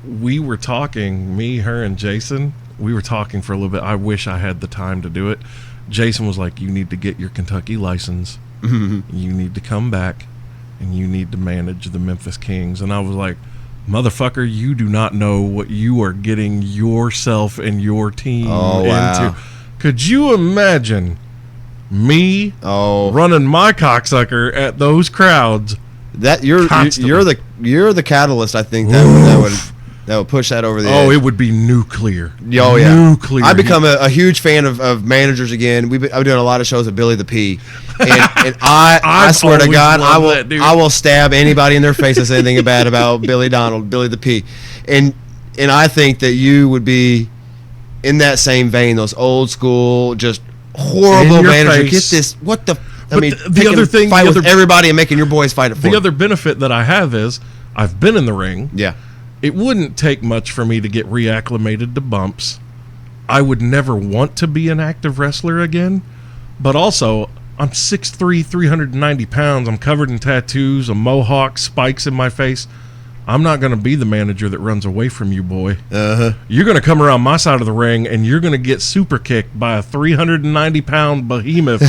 we were talking, me, her, and Jason, we were talking for a little bit. I wish I had the time to do it. Jason was like, you need to get your Kentucky license. You need to come back, and you need to manage the Memphis Kings. And I was like, motherfucker, you do not know what you are getting yourself and your team into. Could you imagine me running my cocksucker at those crowds? That you're the catalyst. I think that would push that over the edge. It would be nuclear. Oh yeah, nuclear. I've become a huge fan of managers again. I've been doing a lot of shows with Billy the P, and I swear to God, I will stab anybody in their face that says anything bad about Billy The P, and I think that you would be in that same vein. Those old school, just horrible managers. Get this. What the? The other thing, fight with everybody and making your boys fight it for the other benefit that I have is I've been in the ring. Yeah. It wouldn't take much for me to get reacclimated to bumps. I would never want to be an active wrestler again, but also I'm 6'3", 390 pounds. I'm covered in tattoos, a mohawk, spikes in my face. I'm not going to be the manager that runs away from you, boy. You're going to come around my side of the ring, and you're going to get super kicked by a 390-pound behemoth,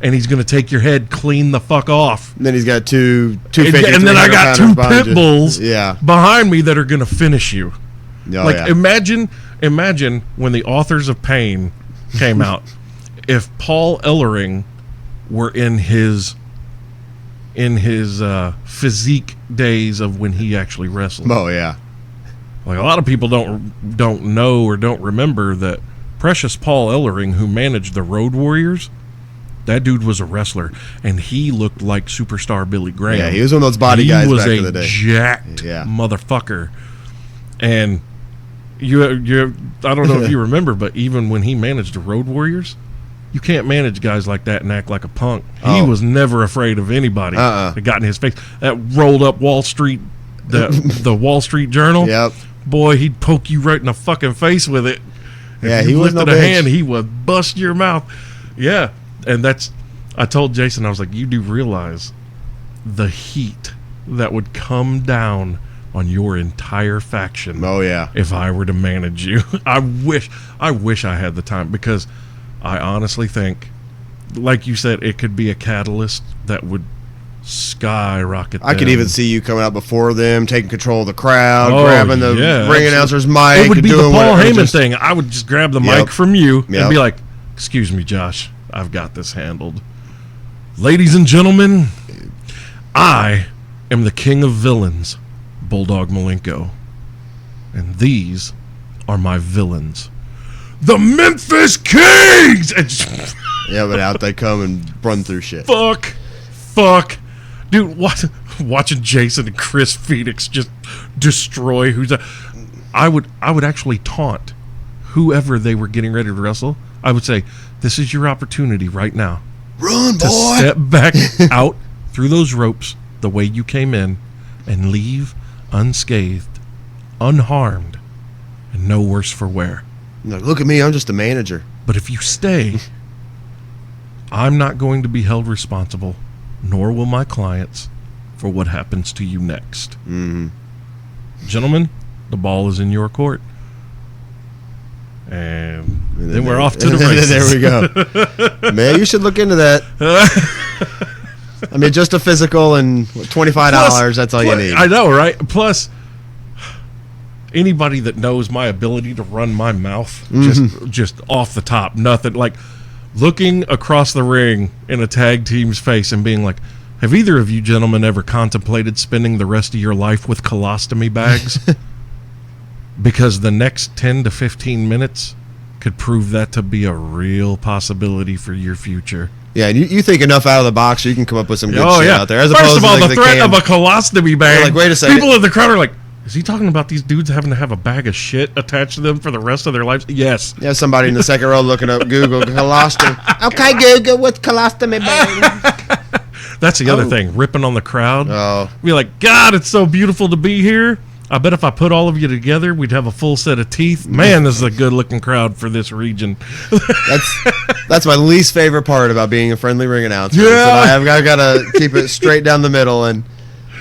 and he's going to take your head clean the fuck off. And then he's got two and then I got 2 pit bulls behind me that are going to finish you. Imagine when the Authors of Pain came out, if Paul Ellering were in his physique days of when he actually wrestled. Oh yeah. Like, a lot of people don't know or don't remember that Precious Paul Ellering, who managed the Road Warriors, that dude was a wrestler, and he looked like superstar Billy Graham. Yeah, he was one of those body guys back in the day. He was a jacked motherfucker. And you I don't know if you remember, but even when he managed the Road Warriors, you can't manage guys like that and act like a punk. He was never afraid of anybody that got in his face. That rolled up Wall Street, the Wall Street Journal. Yep. Boy, he'd poke you right in the fucking face with it. Yeah, if he you was lifted no a bitch. hand, he would bust your mouth. Yeah, and I told Jason, I was like, you do realize the heat that would come down on your entire faction. Oh yeah. If I were to manage you. I wish I had the time, because I honestly think, like you said, it could be a catalyst that would skyrocket I could them. even see you coming out before them, taking control of the crowd, Oh, grabbing the yeah, ring absolutely. announcer's mic. It would and be the doing Paul whatever, Heyman thing. I would just grab the mic from you and Yep. be like, "Excuse me, Josh, I've got this handled. Ladies and gentlemen, I am the king of villains, Bulldog Malenko, and these are my villains, the Memphis Kings." And just, Yeah, but out they come and run through shit. fuck, dude. Watching Jason and Chris Phoenix just destroy I would actually taunt whoever they were getting ready to wrestle. I would say, "This is your opportunity right now Run, to boy! step back out through those ropes the way you came in and leave unscathed, unharmed, and no worse for wear. Like, look at me, I'm just a manager." But if you stay, I'm not going to be held responsible, nor will my clients, for what happens to you next. Mm-hmm. Gentlemen, the ball is in your court." And then we're off to the races. There we go. Man, you should look into that. I mean, just a physical and $25, that's all you need. I know, right? Plus, anybody that knows my ability to run my mouth just off the top, nothing like looking across the ring in a tag team's face and being like, "Have either of you gentlemen ever contemplated spending the rest of your life with colostomy bags?" Because the next 10 to 15 minutes could prove that to be a real possibility for your future. Yeah, and you think enough out of the box, you can come up with some good shit out there. As First opposed of all, to, like, the threat of a colostomy bag. Like, wait a second. People in the crowd are like, "Is he talking about these dudes having to have a bag of shit attached to them for the rest of their lives?" Yes. You have somebody in the second row looking up Google colostomy. Okay, Google, what's colostomy bag? That's the other thing, ripping on the crowd. Oh. Be like, "God, it's so beautiful to be here. I bet if I put all of you together, we'd have a full set of teeth. Man, this is a good-looking crowd for this region." That's my least favorite part about being a friendly ring announcer. is Yeah. that I've got to keep it straight down the middle, and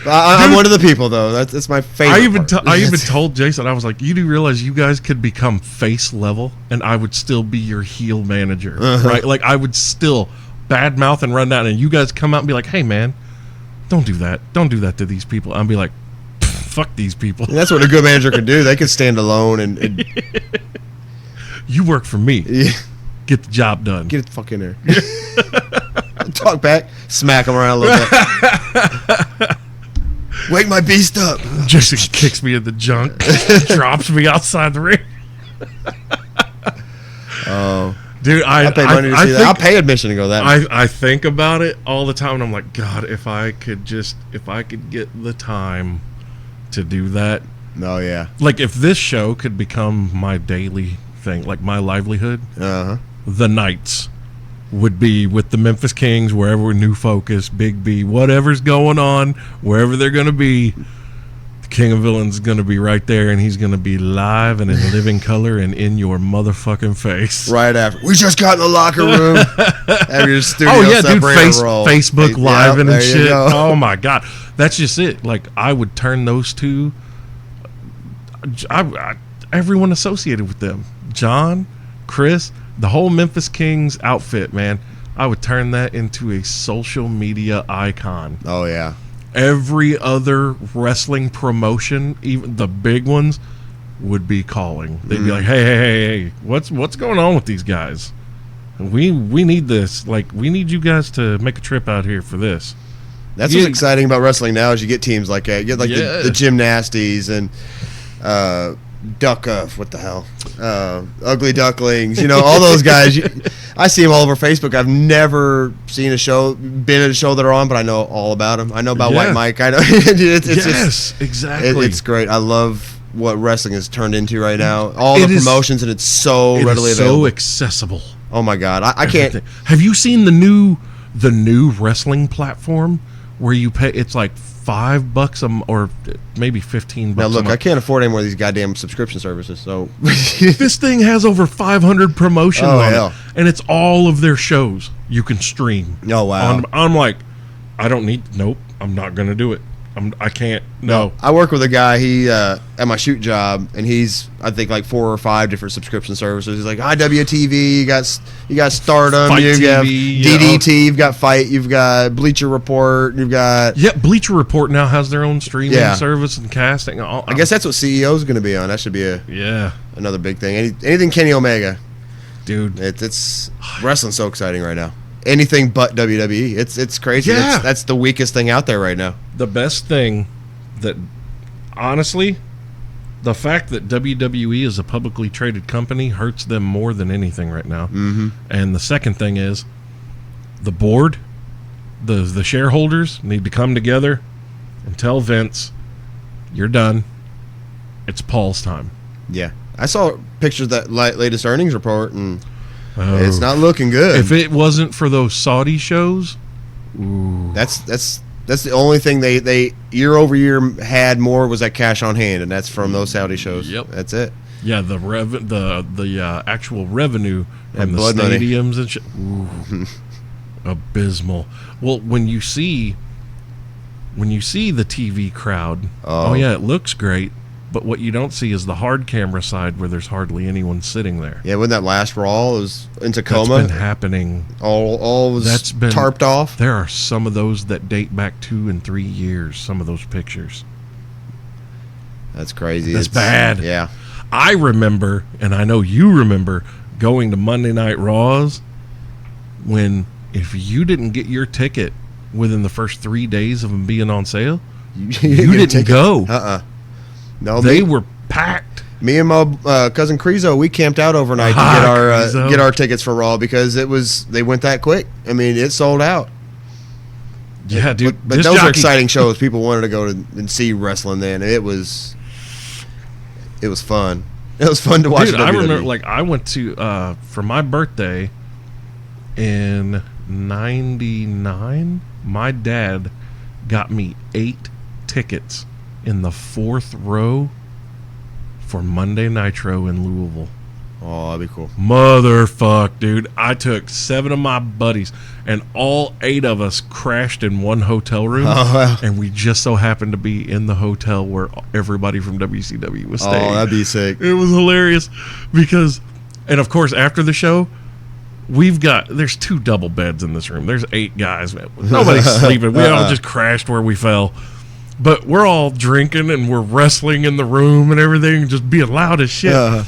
I'm one of the people though. That's my favorite. I even told Jason, I was like, "You do realize you guys could become face level, and I would still be your heel manager, right? Like, I would still badmouth and run down, and you guys come out and be like, 'Hey, man, don't do that. Don't do that to these people.' I'd be like, 'Fuck these people.'" And that's what a good manager can do. They can stand alone and You work for me. yeah, Get the job done. get the fuck in there. Talk back, smack them around a little bit. Wake my beast up. Jason kicks me in the junk, drops me outside the ring. Oh, Dude, I pay money to see that. I'll pay admission to go that. I think about it all the time, and I'm like, God, if I could get the time to do that. Oh yeah. Like, if this show could become my daily thing, like my livelihood, the nights would be with the Memphis Kings, wherever, New Focus, Big B, whatever's going on, wherever they're going to be. The King of Villains is going to be right there, and he's going to be live and in living color and in your motherfucking face. Right after we just got in the locker room. Have your studio Oh yeah, dude! separator roll. Facebook Live and there you shit. go. Oh my God, that's just it. Like, I would turn those two. Everyone associated with them, John, Chris, the whole Memphis Kings outfit, man. I would turn that into a social media icon. Oh yeah. Every other wrestling promotion, even the big ones, would be calling. They'd be like, "Hey, what's going on with these guys? We need this. Like, we need you guys to make a trip out here for this. That's what's exciting about wrestling now is you get teams like that. You get like the Gymnasties and what the hell? Ugly Ducklings. You know, all those guys. I see them all over Facebook. I've never been at a show that are on, but I know all about them. I know about White Mike. I know. It's exactly. It's great. I love what wrestling has turned into right now. All the promotions, and it's so readily available. So accessible. Oh my God, I can't. Have you seen the new wrestling platform where you pay? It's like $5 or maybe $15. Now look, I can't afford any more of these goddamn subscription services. So this thing has over 500 promotions on hell. it, and it's all of their shows you can stream. Oh wow! I'm like, I don't need. Nope, I'm not gonna do it. I can't. No. I work with a guy. He at my shoot job, and he's I think like 4 or 5 different subscription services. He's like IWTV. You got Stardom. Fight you TV, have DDT. You've got Fight. You've got Bleacher Report. You've got Bleacher Report now has their own streaming service and casting. I guess that's what CEO is going to be on. That should be another big thing. Anything Kenny Omega, dude. It's wrestling's so exciting right now. Anything but WWE. It's crazy. Yeah. That's the weakest thing out there right now. The best thing that, honestly, the fact that WWE is a publicly traded company hurts them more than anything right now. Mm-hmm. And the second thing is the board, the shareholders need to come together and tell Vince, you're done. It's Paul's time. Yeah. I saw pictures of that latest earnings report, and it's not looking good. If it wasn't for those Saudi shows, that's the only thing they year over year had more was that cash on hand, and that's from those Saudi shows. Yep, that's it. Yeah, the actual revenue from the blood money. stadiums and shit, abysmal. Well, when you see the TV crowd, oh yeah, it looks great. But what you don't see is the hard camera side where there's hardly anyone sitting there. Yeah, when that last Raw, it was in Tacoma. That's been happening. All was tarped off. There are some of those that date back 2 and 3 years, some of those pictures. That's crazy. That's bad. Yeah. I remember, and I know you remember, going to Monday Night Raws when if you didn't get your ticket within the first 3 days of them being on sale, you didn't go. No, they were packed. Me and my cousin Crezo, we camped out overnight to get our tickets for Raw because they went that quick. I mean, it sold out. Yeah, dude. But those are exciting shows. People wanted to go and see wrestling then. It was fun. It was fun to watch. Dude, I remember, like, I went to for my birthday in '99. My dad got me 8 tickets in the 4th row for Monday Nitro in Louisville. Oh, that'd be cool. Motherfuck, dude. I took 7 of my buddies, and all 8 of us crashed in one hotel room. Oh, wow. And we just so happened to be in the hotel where everybody from WCW was staying. Oh, that'd be sick. It was hilarious because, and of course, after the show, there's 2 double beds in this room. There's 8 guys. Nobody's sleeping. We all just crashed where we fell. But we're all drinking and we're wrestling in the room and everything, just being loud as shit. All of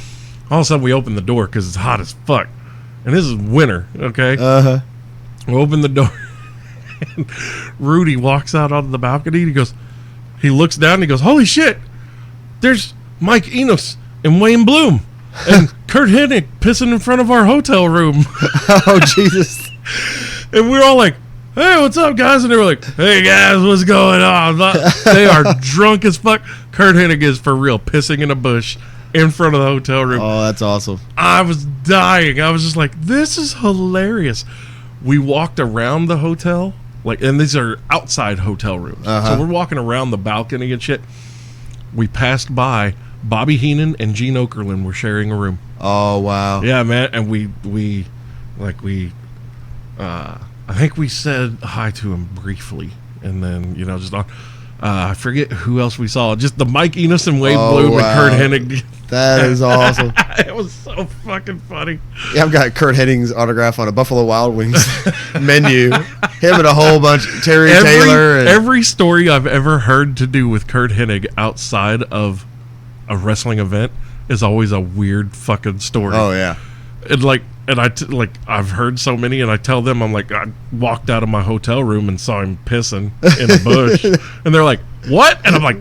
a sudden, we open the door because it's hot as fuck. And this is winter, okay? We open the door. And Rudy walks out onto the balcony. He looks down and he goes, holy shit, there's Mike Enos and Wayne Bloom and Kurt Hennig pissing in front of our hotel room. Oh, Jesus. And we're all like, hey, what's up, guys? And they were like, hey, guys, what's going on? They are drunk as fuck. Kurt Hennig is for real pissing in a bush in front of the hotel room. Oh, that's awesome. I was dying. I was just like, this is hilarious. We walked around the hotel, and these are outside hotel rooms. So we're walking around the balcony and shit. We passed by Bobby Heenan and Gene Okerlund were sharing a room. Oh, wow. Yeah, man. And I think we said hi to him briefly, and then just on. I forget who else we saw. Just the Mike Enos and Wade Bloom and Kurt Hennig. That is awesome. It was so fucking funny. Yeah, I've got Kurt Hennig's autograph on a Buffalo Wild Wings menu. Him and a whole bunch. Terry Taylor. Every story I've ever heard to do with Kurt Hennig outside of a wrestling event is always a weird fucking story. Oh, yeah. And like And I've heard so many, and I tell them, I'm like, I walked out of my hotel room and saw him pissing in a bush, and they're like, "What?" And I'm like,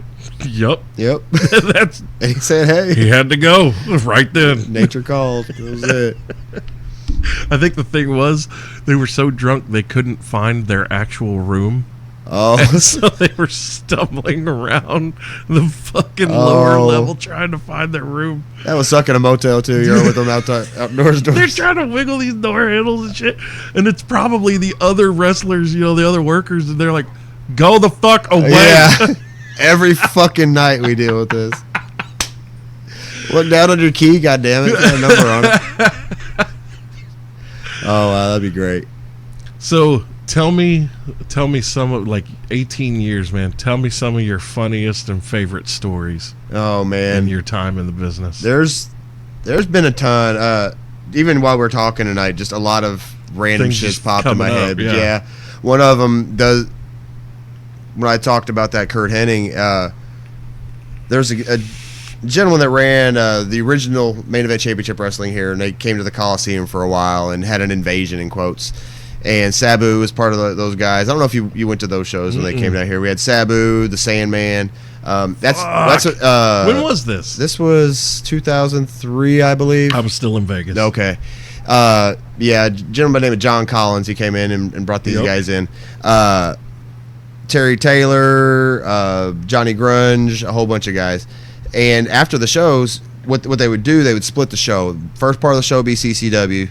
"Yep." That's. And he said, "Hey." He had to go right then. Nature called. That was it. I think the thing was, they were so drunk they couldn't find their actual room. Oh, And so they were stumbling around the fucking lower level trying to find their room. that was sucking a motel too. You're with them outdoors. They're trying to wiggle these door handles and shit. And it's probably the other wrestlers, the other workers, and they're like, "Go the fuck away." Yeah. Every fucking night we deal with this. Look down on your key, goddammit. It's got a number on it. Oh, wow, that'd be great. So tell me some of, 18 years, man. Tell me some of your funniest and favorite stories Oh, man. in your time in the business. There's been a ton. Even while we're talking tonight, just a lot of random Things shit's just popped in my coming head. up, But yeah. yeah, one of them does. When I talked about that Kurt Hennig, there's a gentleman that ran the original Main Event Championship Wrestling here, and they came to the Coliseum for a while and had an invasion in quotes. And Sabu was part of those guys. I don't know if you went to those shows when they came down here. We had Sabu, the Sandman. That's When was this? This was 2003, I believe. I was still in Vegas. Okay. Yeah, a gentleman by the name of John Collins. He came in and brought these guys in. Terry Taylor, Johnny Grunge, a whole bunch of guys. And after the shows, what they would do, they would split the show. First part of the show would be CCW.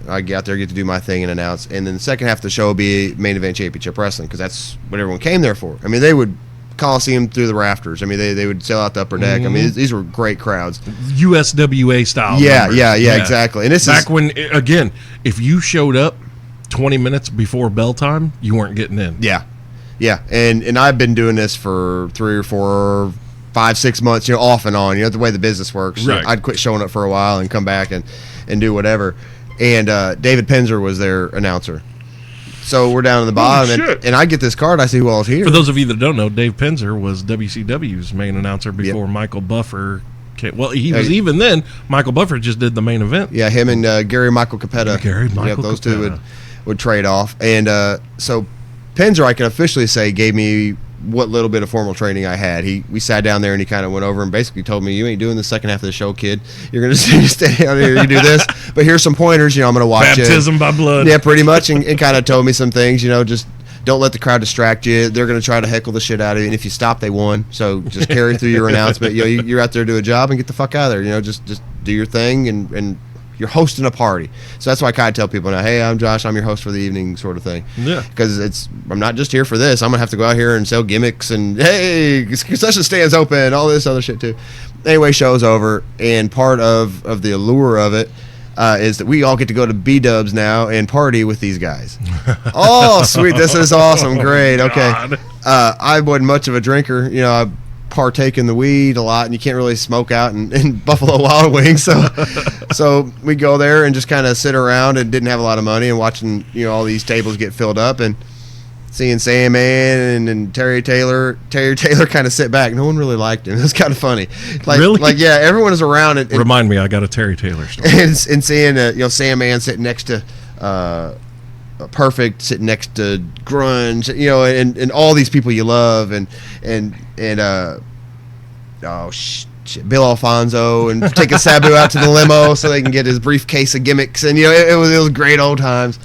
I get out there, get to do my thing and announce. And then the second half of the show would be Main Event Championship Wrestling, because that's what everyone came there for. I mean, they would Coliseum through the rafters. I mean, they would sell out the upper deck. I mean, these were great crowds. USWA style. Yeah, numbers. yeah, exactly. And this Back is when, again, if you showed up 20 minutes before bell time, you weren't getting in. Yeah. And I've been doing this for 3 or 4, 5, 6 months, off and on. The way the business works. Right. I'd quit showing up for a while and come back and do whatever. And David Penzer was their announcer. So we're down in the bottom, and I get this card. I see who all's here. For those of you that don't know, Dave Penzer was WCW's main announcer before Michael Buffer came. Well, he was even then. Michael Buffer just did the main event. Yeah, him and Gary Michael Capetta. Those Capetta. two would trade off. And so Penzer, I can officially say, gave me what little bit of formal training I had. We sat down there and he kind of went over and basically told me, "You ain't doing the second half of the show, kid. You're going to stay down here. You do this, but here's some pointers. I'm going to watch Baptism by blood." Yeah, pretty much, and kind of told me some things. Just don't let the crowd distract you. They're going to try to heckle the shit out of you, and if you stop, they won. So just carry through your announcement. You're out there to do a job and get the fuck out of there. Just do your thing and you're hosting a party. So that's why I kind of tell people now, "Hey, I'm Josh. I'm your host for the evening," sort of thing. Yeah. Because I'm not just here for this. I'm going to have to go out here and sell gimmicks and, hey, concession stands open, all this other shit too. Anyway, show's over, and part of the allure of it is that we all get to go to B-dubs now and party with these guys. Oh, sweet. This is awesome. Great. Okay. I wasn't much of a drinker. I partake in the weed a lot, and you can't really smoke out in Buffalo Wild Wings, so we go there and just kind of sit around and didn't have a lot of money and watching all these tables get filled up and seeing Sandman and Terry Taylor kind of sit back. No one really liked him. It was kind of funny. Really? Yeah, everyone is around and Remind me, I got a Terry Taylor story. and seeing Sandman sitting next to Perfect, sitting next to Grunge, and all these people you love, and Bill Alfonso, and taking Sabu out to the limo so they can get his briefcase of gimmicks, and it was great old times.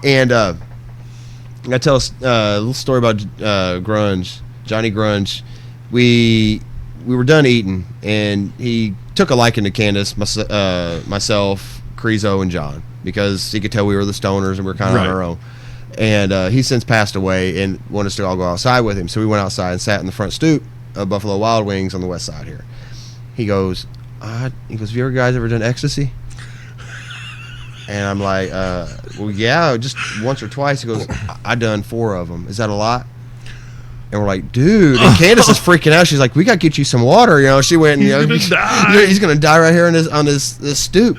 And I tell a little story about Grunge, Johnny Grunge. We were done eating, and he took a liking to Candace, myself, Crezo, and John, because he could tell we were the stoners and we were kind of on our own. And he's since passed away and wanted us to all go outside with him. So we went outside and sat in the front stoop of Buffalo Wild Wings on the west side here. He goes, "Have you ever guys ever done ecstasy?" And I'm like, "Well, yeah, just once or twice." He goes, "I done 4 of them. Is that a lot?" And we're like, "Dude," and Candace is freaking out. She's like, "We got to get you some water." She went, He's gonna die. He's gonna die right here on this stoop.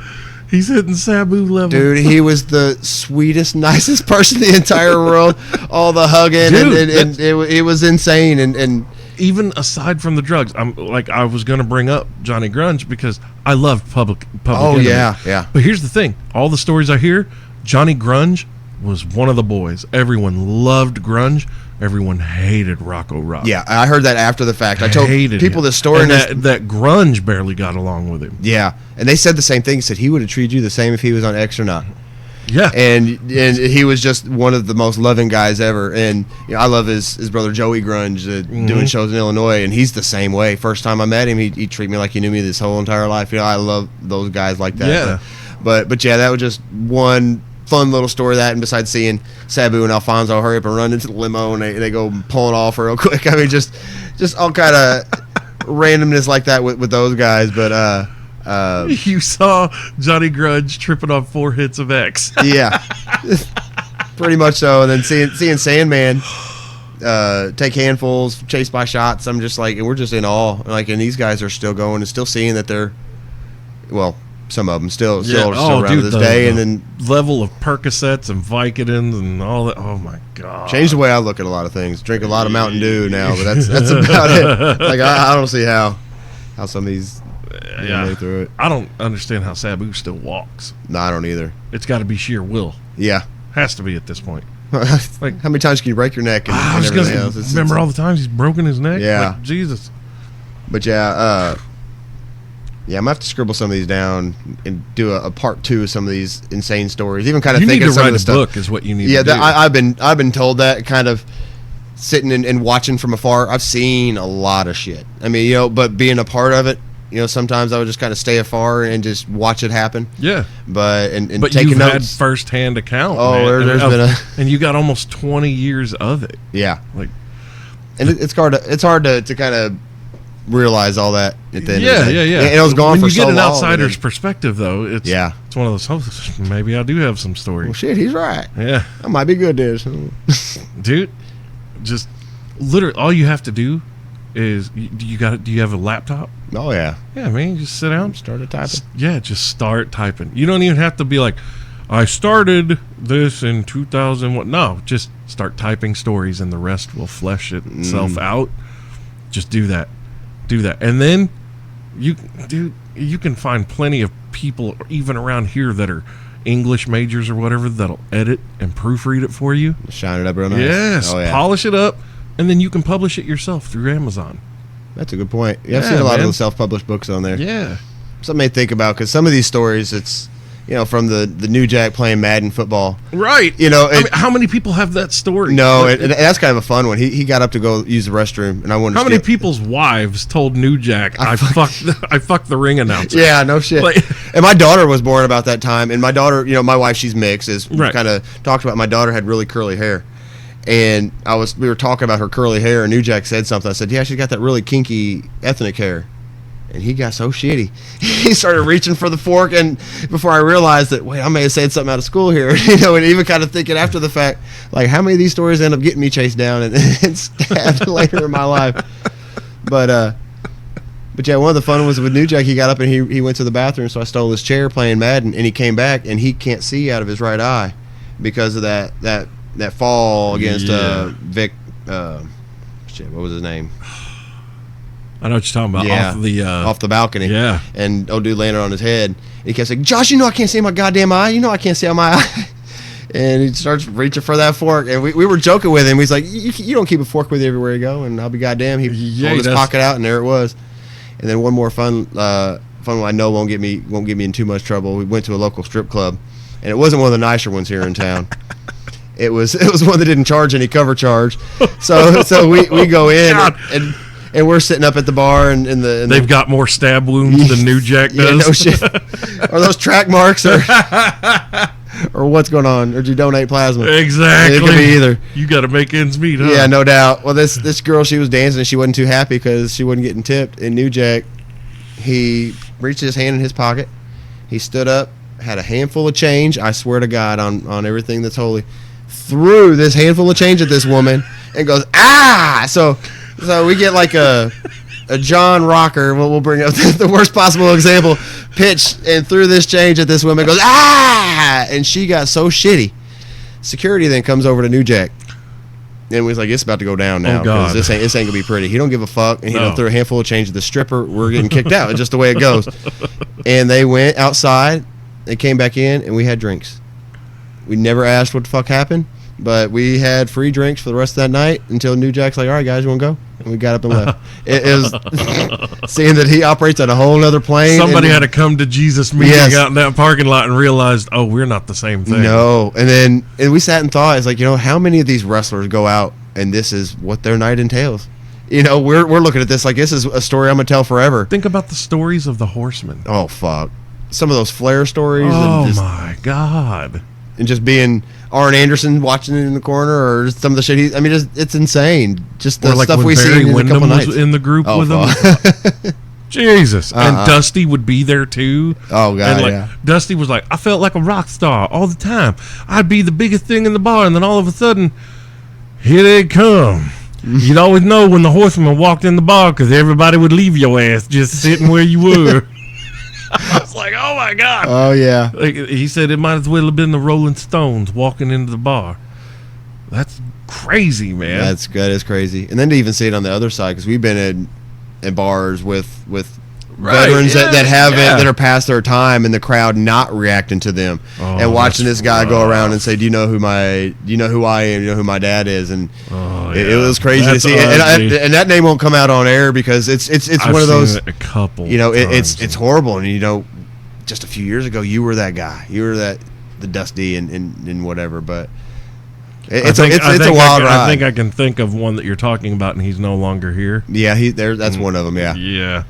He's hitting Sabu level. Dude, he was the sweetest, nicest person in the entire world. All the hugging, Dude, and it was insane. And even aside from the drugs, I was going to bring up Johnny Grunge because I love Public Oh, Enemy. yeah. But here's the thing. All the stories I hear, Johnny Grunge was one of the boys. Everyone loved grunge. Everyone hated Rocco Rock. Yeah, I heard that after the fact. I told Hated people him. this story. And that grunge barely got along with him. Yeah, and they said the same thing. Said he would have treated you the same if he was on X or not. Yeah. And he was just one of the most loving guys ever. And I love his brother Joey Grunge doing shows in Illinois, and he's the same way. First time I met him, he'd treat me like he knew me this whole entire life. I love those guys like that. Yeah. But yeah, that was just one fun little story of that. And besides seeing Sabu and Alfonso hurry up and run into the limo, and they go pulling off real quick. I mean, just all kind of randomness like that with those guys. But you saw Johnny Grunge tripping on 4 hits of X. yeah, pretty much so. And then seeing Sandman take handfuls, chased by shots. I'm just like, and we're just in awe. Like, and these guys are still going and still seeing that they're, well, some of them still around to this day. And then level of Percocets and Vicodins and all that. Oh my god! changed the way I look at a lot of things. Drink a lot of Mountain Dew now, but that's about it. Like I don't see how some of these made through it. I don't understand how Sabu still walks. No, I don't either. It's got to be sheer will. Yeah. Has to be at this point. Like how many times can you break your neck and, I and was everything gonna else? remember all the times he's broken his neck. Yeah. Like, Jesus. But yeah, I'm gonna have to scribble some of these down and do a part 2 of some of these insane stories. Even kind of You need thinking to some write of the a stuff. book is what you need Yeah, to do. I've been told that, kind of sitting and watching from afar. I've seen a lot of shit. I mean, but being a part of it, sometimes I would just kind of stay afar and just watch it happen. Yeah. But But taking you've notes. had first-hand account. Oh, man. there's been and you got almost 20 years of it. Yeah. Like, And it's hard to kind of realize all that at the end of the day. Yeah. And it was gone when for you so get an long, outsider's and then- perspective, though, it's one of those. Oh, maybe I do have some story. Well, shit, he's right. Yeah, I might be good, dude. dude. Just literally, all you have to do is do you have a laptop? Oh yeah. Yeah, man. Just sit down, Started typing. Just start typing. You don't even have to be like, I started this in 2000. What? No, just start typing stories, and the rest will flesh itself out. Just do that, and then you can find plenty of people, even around here, that are English majors or whatever, that'll edit and proofread it for you. Shine it up real nice. Yes, Oh, yeah. polish it up, and then you can publish it yourself through Amazon. That's a good point. Yeah, I've Yeah, seen a lot man. of the self-published books on there. Yeah. Something to think about, because some of these stories, it's from the New Jack playing Madden football. Right. I mean, how many people have that story? No, and that's kind of a fun one. He got up to go use the restroom, and I wanted. How many people's wives told New Jack, I fucked the ring announcer? Yeah, no shit. Like- and my daughter was born about that time, and my daughter, my wife, she's mixed, as we Right. kind of talked about. My daughter had really curly hair, and we were talking about her curly hair, and New Jack said something. I said, "Yeah, she's got that really kinky ethnic hair." And he got so shitty. He started reaching for the fork, and before I realized that, wait, I may have said something out of school here, and even kind of thinking after the fact, like, how many of these stories end up getting me chased down and stabbed later in my life? But yeah, one of the fun was with New Jack. He got up and he went to the bathroom, so I stole his chair playing Madden, and he came back, and he can't see out of his right eye because of that fall against Vic. What was his name? I know what you're talking about. Yeah, off the balcony. Yeah. And old dude landed on his head. And he kept saying, "Josh, I can't see my goddamn eye. I can't see out my eye." And he starts reaching for that fork. And we were joking with him. He's like, you don't keep a fork with you everywhere you go. And I'll be goddamn. He pulled his pocket out, and there it was. And then one more fun one I know won't get me in too much trouble. We went to a local strip club, and it wasn't one of the nicer ones here in town. It was one that didn't charge any cover charge. So we go in and we're sitting up at the bar, and they've got more stab wounds than New Jack does. Yeah, no shit. Are those track marks or what's going on? Or did you donate plasma? Exactly. It could be either. You got to make ends meet, huh? Yeah, no doubt. Well, this girl, she was dancing, and she wasn't too happy because she wasn't getting tipped. And New Jack, he reached his hand in his pocket. He stood up, had a handful of change. I swear to God, on everything that's holy, threw this handful of change at this woman and goes, "Ah!" So we get like a John Rocker, we'll bring up the worst possible example, pitch and threw this change at this woman, goes, "Ah!" And she got so shitty. Security then comes over to New Jack. And we was like, it's about to go down now Oh, God. because this ain't gonna be pretty. He don't give a fuck, and he No. don't throw a handful of change at the stripper. We're getting kicked out. It's just the way it goes. And they went outside. They came back in, and we had drinks. We never asked what the fuck happened, but we had free drinks for the rest of that night until New Jack's like, all right, guys, you want to go? And we got up and left. It was seeing that he operates on a whole other plane. Somebody and- had a come to Jesus meeting Yes. out in that parking lot and realized, oh, we're not the same thing. No, and we sat and thought, it's like, how many of these wrestlers go out and this is what their night entails? We're looking at this like this is a story I'm gonna tell forever. Think about the stories of the Horsemen. Oh fuck, some of those Flair stories Oh, and my God. just being Arn Anderson watching it in the corner or some of the shit. It's insane. Just the Or like stuff when we see Barry in a couple Windham nights. was in the group Oh, with fuck. them. Jesus. And Dusty would be there too. Oh, God, and yeah. Dusty was like, I felt like a rock star all the time. I'd be the biggest thing in the bar, and then all of a sudden, here they come. You'd always know when the Horseman walked in the bar because everybody would leave your ass just sitting where you were. I was like, oh my God. Oh yeah. Like, he said it might as well have been the Rolling Stones walking into the bar. That's crazy, man. That's good. It's crazy. And then to even see it on the other side, because we've been in bars with veterans that are past their time, and the crowd not reacting to them, and watching this guy go around and say, "Do you know who I am? Do you know who my dad is?" And it was crazy to see. And that name won't come out on air because it's I've one of those. seen it a couple. It's horrible. And just a few years ago, you were that guy. You were the Dusty and whatever. But it's a wild ride. I think I can think of one that you're talking about, and he's no longer here. Yeah, that's one of them. Yeah. Yeah.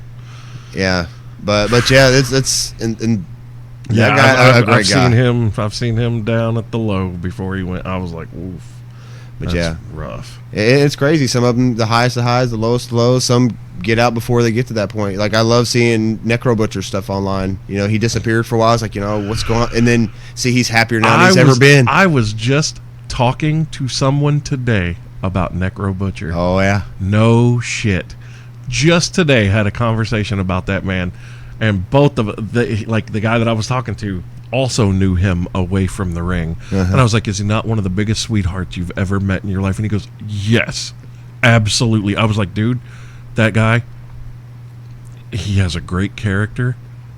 Yeah, but yeah, it's and Yeah, that guy, a great guy. I've seen him down at the low before he went. I was like, oof. But That's rough. It's crazy. Some of them, the highest of highs, the lowest of lows. Some get out before they get to that point. Like I love seeing Necro Butcher stuff online. He disappeared for a while. I was like, what's going on? And then see, he's happier now than he's ever been. I was just talking to someone today about Necro Butcher. Oh yeah. No shit. Just today had a conversation about that man, and both of the guy that I was talking to also knew him away from the ring. And I was like, is he not one of the biggest sweethearts you've ever met in your life? And he goes, yes, absolutely. I was like, dude, that guy, he has a great character,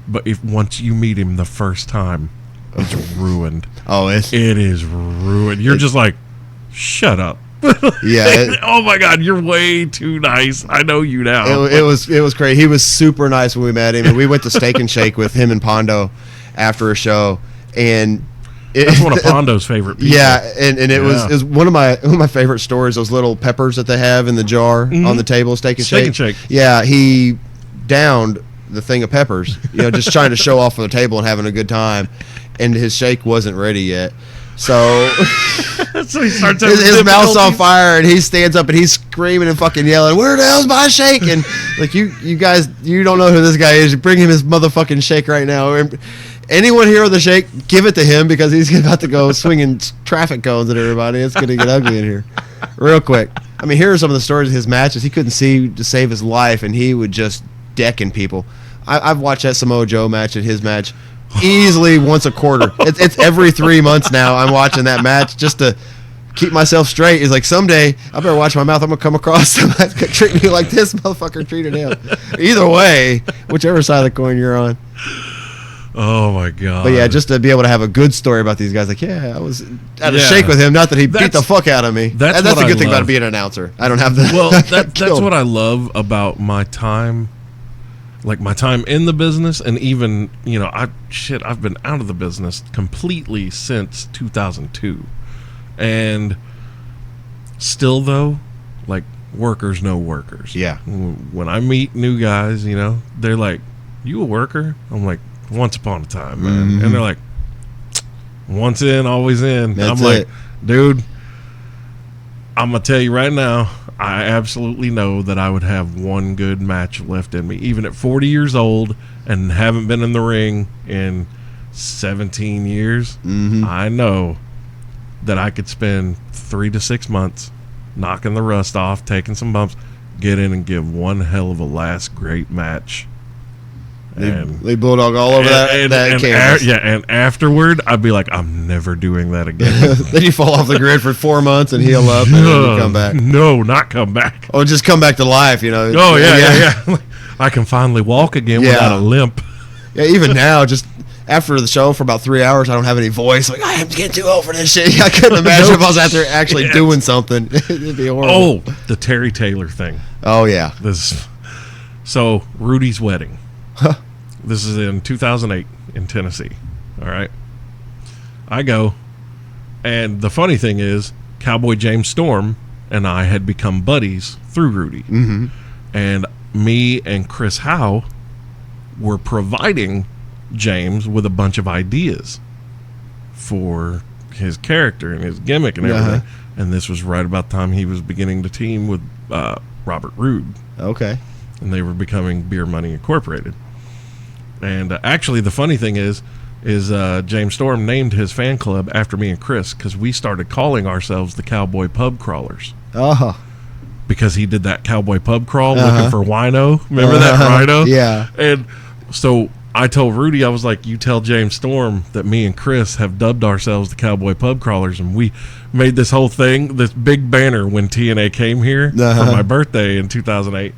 but if once you meet him the first time, it's ruined. Oh, it is ruined. You're just like, shut up. Yeah. Oh my God, you're way too nice. I know you now. It was crazy. He was super nice when we met him, and we went to Steak and Shake with him and Pondo after a show, and that's one of Pondo's favorite people. Yeah, and it was one of my favorite stories. Those little peppers that they have in the jar on the table, Steak and Shake. Yeah, he downed the thing of peppers, just trying to show off on the table and having a good time, and his shake wasn't ready yet. So, So he starts his mouth's on fire, and he stands up and he's screaming and fucking yelling, "Where the hell's my shake?" And like, you guys, you don't know who this guy is. You bring him his motherfucking shake right now. Anyone here with the shake, give it to him because he's about to go swinging traffic cones at everybody. It's going to get ugly in here real quick. I mean, here are some of the stories of his matches. He couldn't see to save his life, and he would just decking people. I've watched that Samoa Joe match and his match easily once a quarter. It's every 3 months now. I'm watching that match just to keep myself straight. It's like, someday I better watch my mouth. I'm gonna come across somebody that's gonna treat me like this motherfucker treated him. Either way, whichever side of the coin you're on. Oh my God. But yeah, just to be able to have a good story about these guys, like, I was at a shake with him. Not that he beat the fuck out of me. That's the good thing about being an announcer. I don't have the. Well, that's what I love about my time. Like my time in the business, and even I've been out of the business completely since 2002, and still though, like, workers know workers. Yeah. When I meet new guys, they're like, "You a worker?" I'm like, "Once upon a time, man." Mm-hmm. And they're like, "Once in, always in." That's I'm like, it. dude, I'm gonna tell you right now, I absolutely know that I would have one good match left in me, even at 40 years old and haven't been in the ring in 17 years. Mm-hmm. I know that I could spend 3 to 6 months knocking the rust off, taking some bumps, get in and give one hell of a last great match. And Leave Bulldog all over that canvas. and afterward, I'd be like, I'm never doing that again. Then you fall off the grid for 4 months and heal up, and then you come back. No, not come back. Oh, just come back to life, you know. Oh, yeah. I can finally walk again without a limp. Yeah, even now, just after the show for about 3 hours, I don't have any voice. Like, I am getting too old for this shit. I couldn't imagine if I was out there actually doing something. It'd be horrible. Oh, the Terry Taylor thing. Oh, yeah. So, Rudy's wedding. This is in 2008 in Tennessee. All right. I go, and the funny thing is, Cowboy James Storm and I had become buddies through Rudy. Mm-hmm. And me and Chris Howe were providing James with a bunch of ideas for his character and his gimmick and everything. And this was right about the time he was beginning to team with Robert Roode. Okay. And they were becoming Beer Money Incorporated. And actually, the funny thing is James Storm named his fan club after me and Chris because we started calling ourselves the Cowboy Pub Crawlers. Oh. Because he did that cowboy pub crawl looking for wino. Remember that rhino? Yeah. And so I told Rudy, I was like, you tell James Storm that me and Chris have dubbed ourselves the Cowboy Pub Crawlers, and we made this whole thing, this big banner when TNA came here for my birthday in 2008.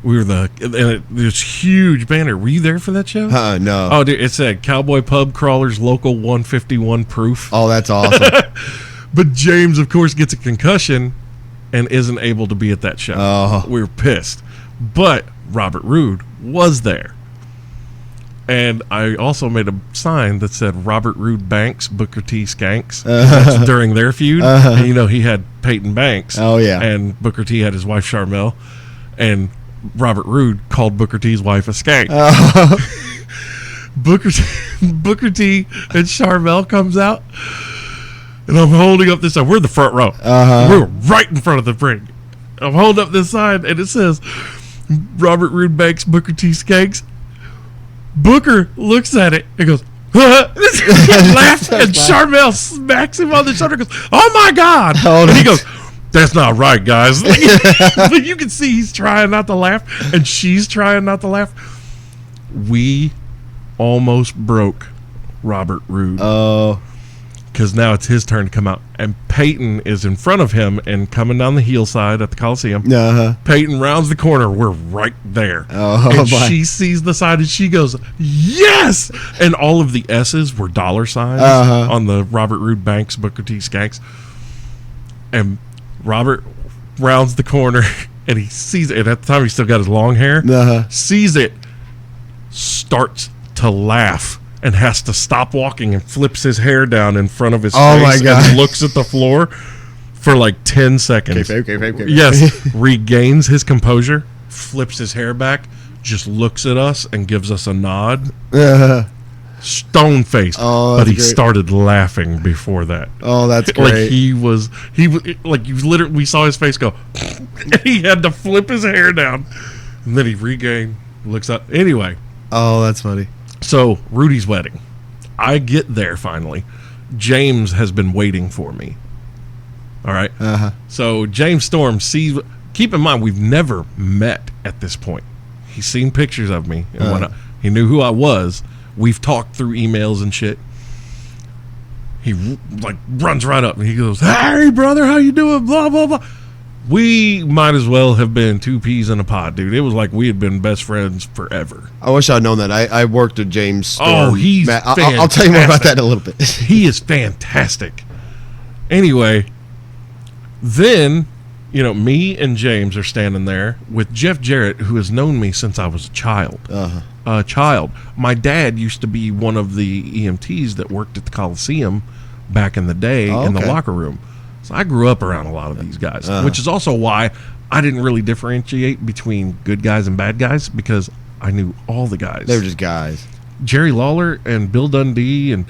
We were this huge banner. Were you there for that show? No. Oh, dude, it said Cowboy Pub Crawlers Local 151 Proof. Oh, that's awesome. But James, of course, gets a concussion and isn't able to be at that show. Oh. We were pissed. But Robert Roode was there. And I also made a sign that said Robert Roode Banks, Booker T Skanks. That's during their feud. And, you know, he had Peyton Banks. Oh, yeah. And Booker T had his wife, Charmel. And Robert Roode called Booker T's wife a skank. Booker T and Charmel comes out. And I'm holding up this sign. We're in the front row. We're right in front of the ring. I'm holding up this sign, and it says, Robert Roode Banks, Booker T Skanks. Booker looks at it and goes, laughs, and Charmel smacks him on the shoulder and goes, oh, my God. And he goes, that's not right, guys. But you can see he's trying not to laugh, and she's trying not to laugh. We almost broke Robert Roode. Oh. Because now it's his turn to come out. And Peyton is in front of him and coming down the heel side at the Coliseum. Peyton rounds the corner. We're right there. And she sees the side and she goes, yes! And all of the S's were dollar signs on the Robert Roode Banks, Booker T Skanks. And Robert rounds the corner and he sees it. And at the time, he still got his long hair. Sees it, starts to laugh. And has to stop walking and flips his hair down in front of his face my God. And looks at the floor for like 10 seconds. Okay. Yes, regains his composure, flips his hair back, just looks at us and gives us a nod. Stone faced, but he started laughing before that. Oh, that's great. Like he was like you literally. We saw his face go, and he had to flip his hair down, and then he regained, looks up. Anyway. Oh, that's funny. So, Rudy's wedding. I get there finally. James has been waiting for me. All right? So, James Storm sees... Keep in mind, we've never met at this point. He's seen pictures of me. And he knew who I was. We've talked through emails and shit. He, runs right up and he goes, hey, brother, how you doing? Blah, blah, blah. We might as well have been two peas in a pod, dude. It was like we had been best friends forever. I wish I'd known that. I worked with James Storm. Oh, he's fantastic. I'll tell you more about that in a little bit. He is fantastic. Anyway, then, me and James are standing there with Jeff Jarrett, who has known me since I was a child. My dad used to be one of the EMTs that worked at the Coliseum back in the day in the locker room. So I grew up around a lot of these guys, which is also why I didn't really differentiate between good guys and bad guys, because I knew all the guys. They were just guys. Jerry Lawler and Bill Dundee and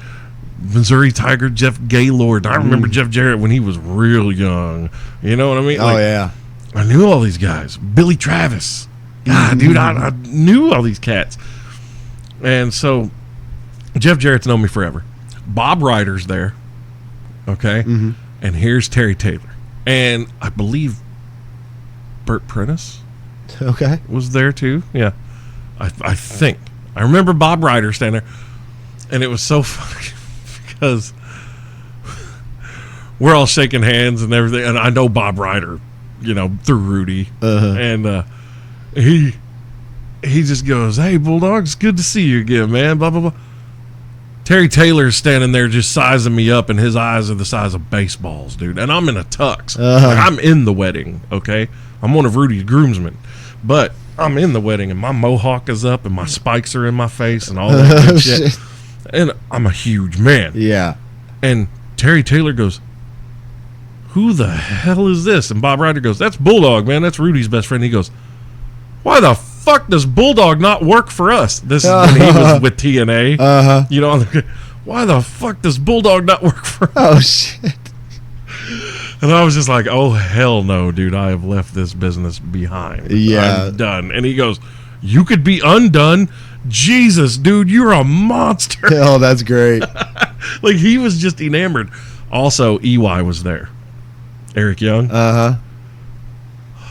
Missouri Tiger Jeff Gaylord. I remember Jeff Jarrett when he was real young. You know what I mean? Oh, yeah. I knew all these guys. Billy Travis. God, dude, I knew all these cats. And so Jeff Jarrett's known me forever. Bob Ryder's there. Okay? And here's Terry Taylor. And I believe Burt Prentice Okay. was there too. Yeah, I think I remember Bob Ryder standing there, and it was so funny because we're all shaking hands and everything, and I know Bob Ryder, through Rudy, and he just goes, "Hey, Bulldogs, good to see you again, man." Blah blah blah. Terry Taylor's standing there just sizing me up, and his eyes are the size of baseballs, dude. And I'm in a tux. I'm in the wedding, okay? I'm one of Rudy's groomsmen. But I'm in the wedding, and my mohawk is up, and my spikes are in my face, and all that good shit. And I'm a huge man. Yeah. And Terry Taylor goes, "Who the hell is this?" And Bob Ryder goes, "That's Bulldog, man. That's Rudy's best friend." He goes, "Why the fuck does Bulldog not work for us?" This is when he was with TNA. Why the fuck does Bulldog not work for us? Oh, shit. And I was just like, oh, hell no, dude. I have left this business behind. Yeah. I'm done. And he goes, "You could be undone. Jesus, dude, you're a monster." Oh, that's great. Like, he was just enamored. Also, EY was there. Eric Young.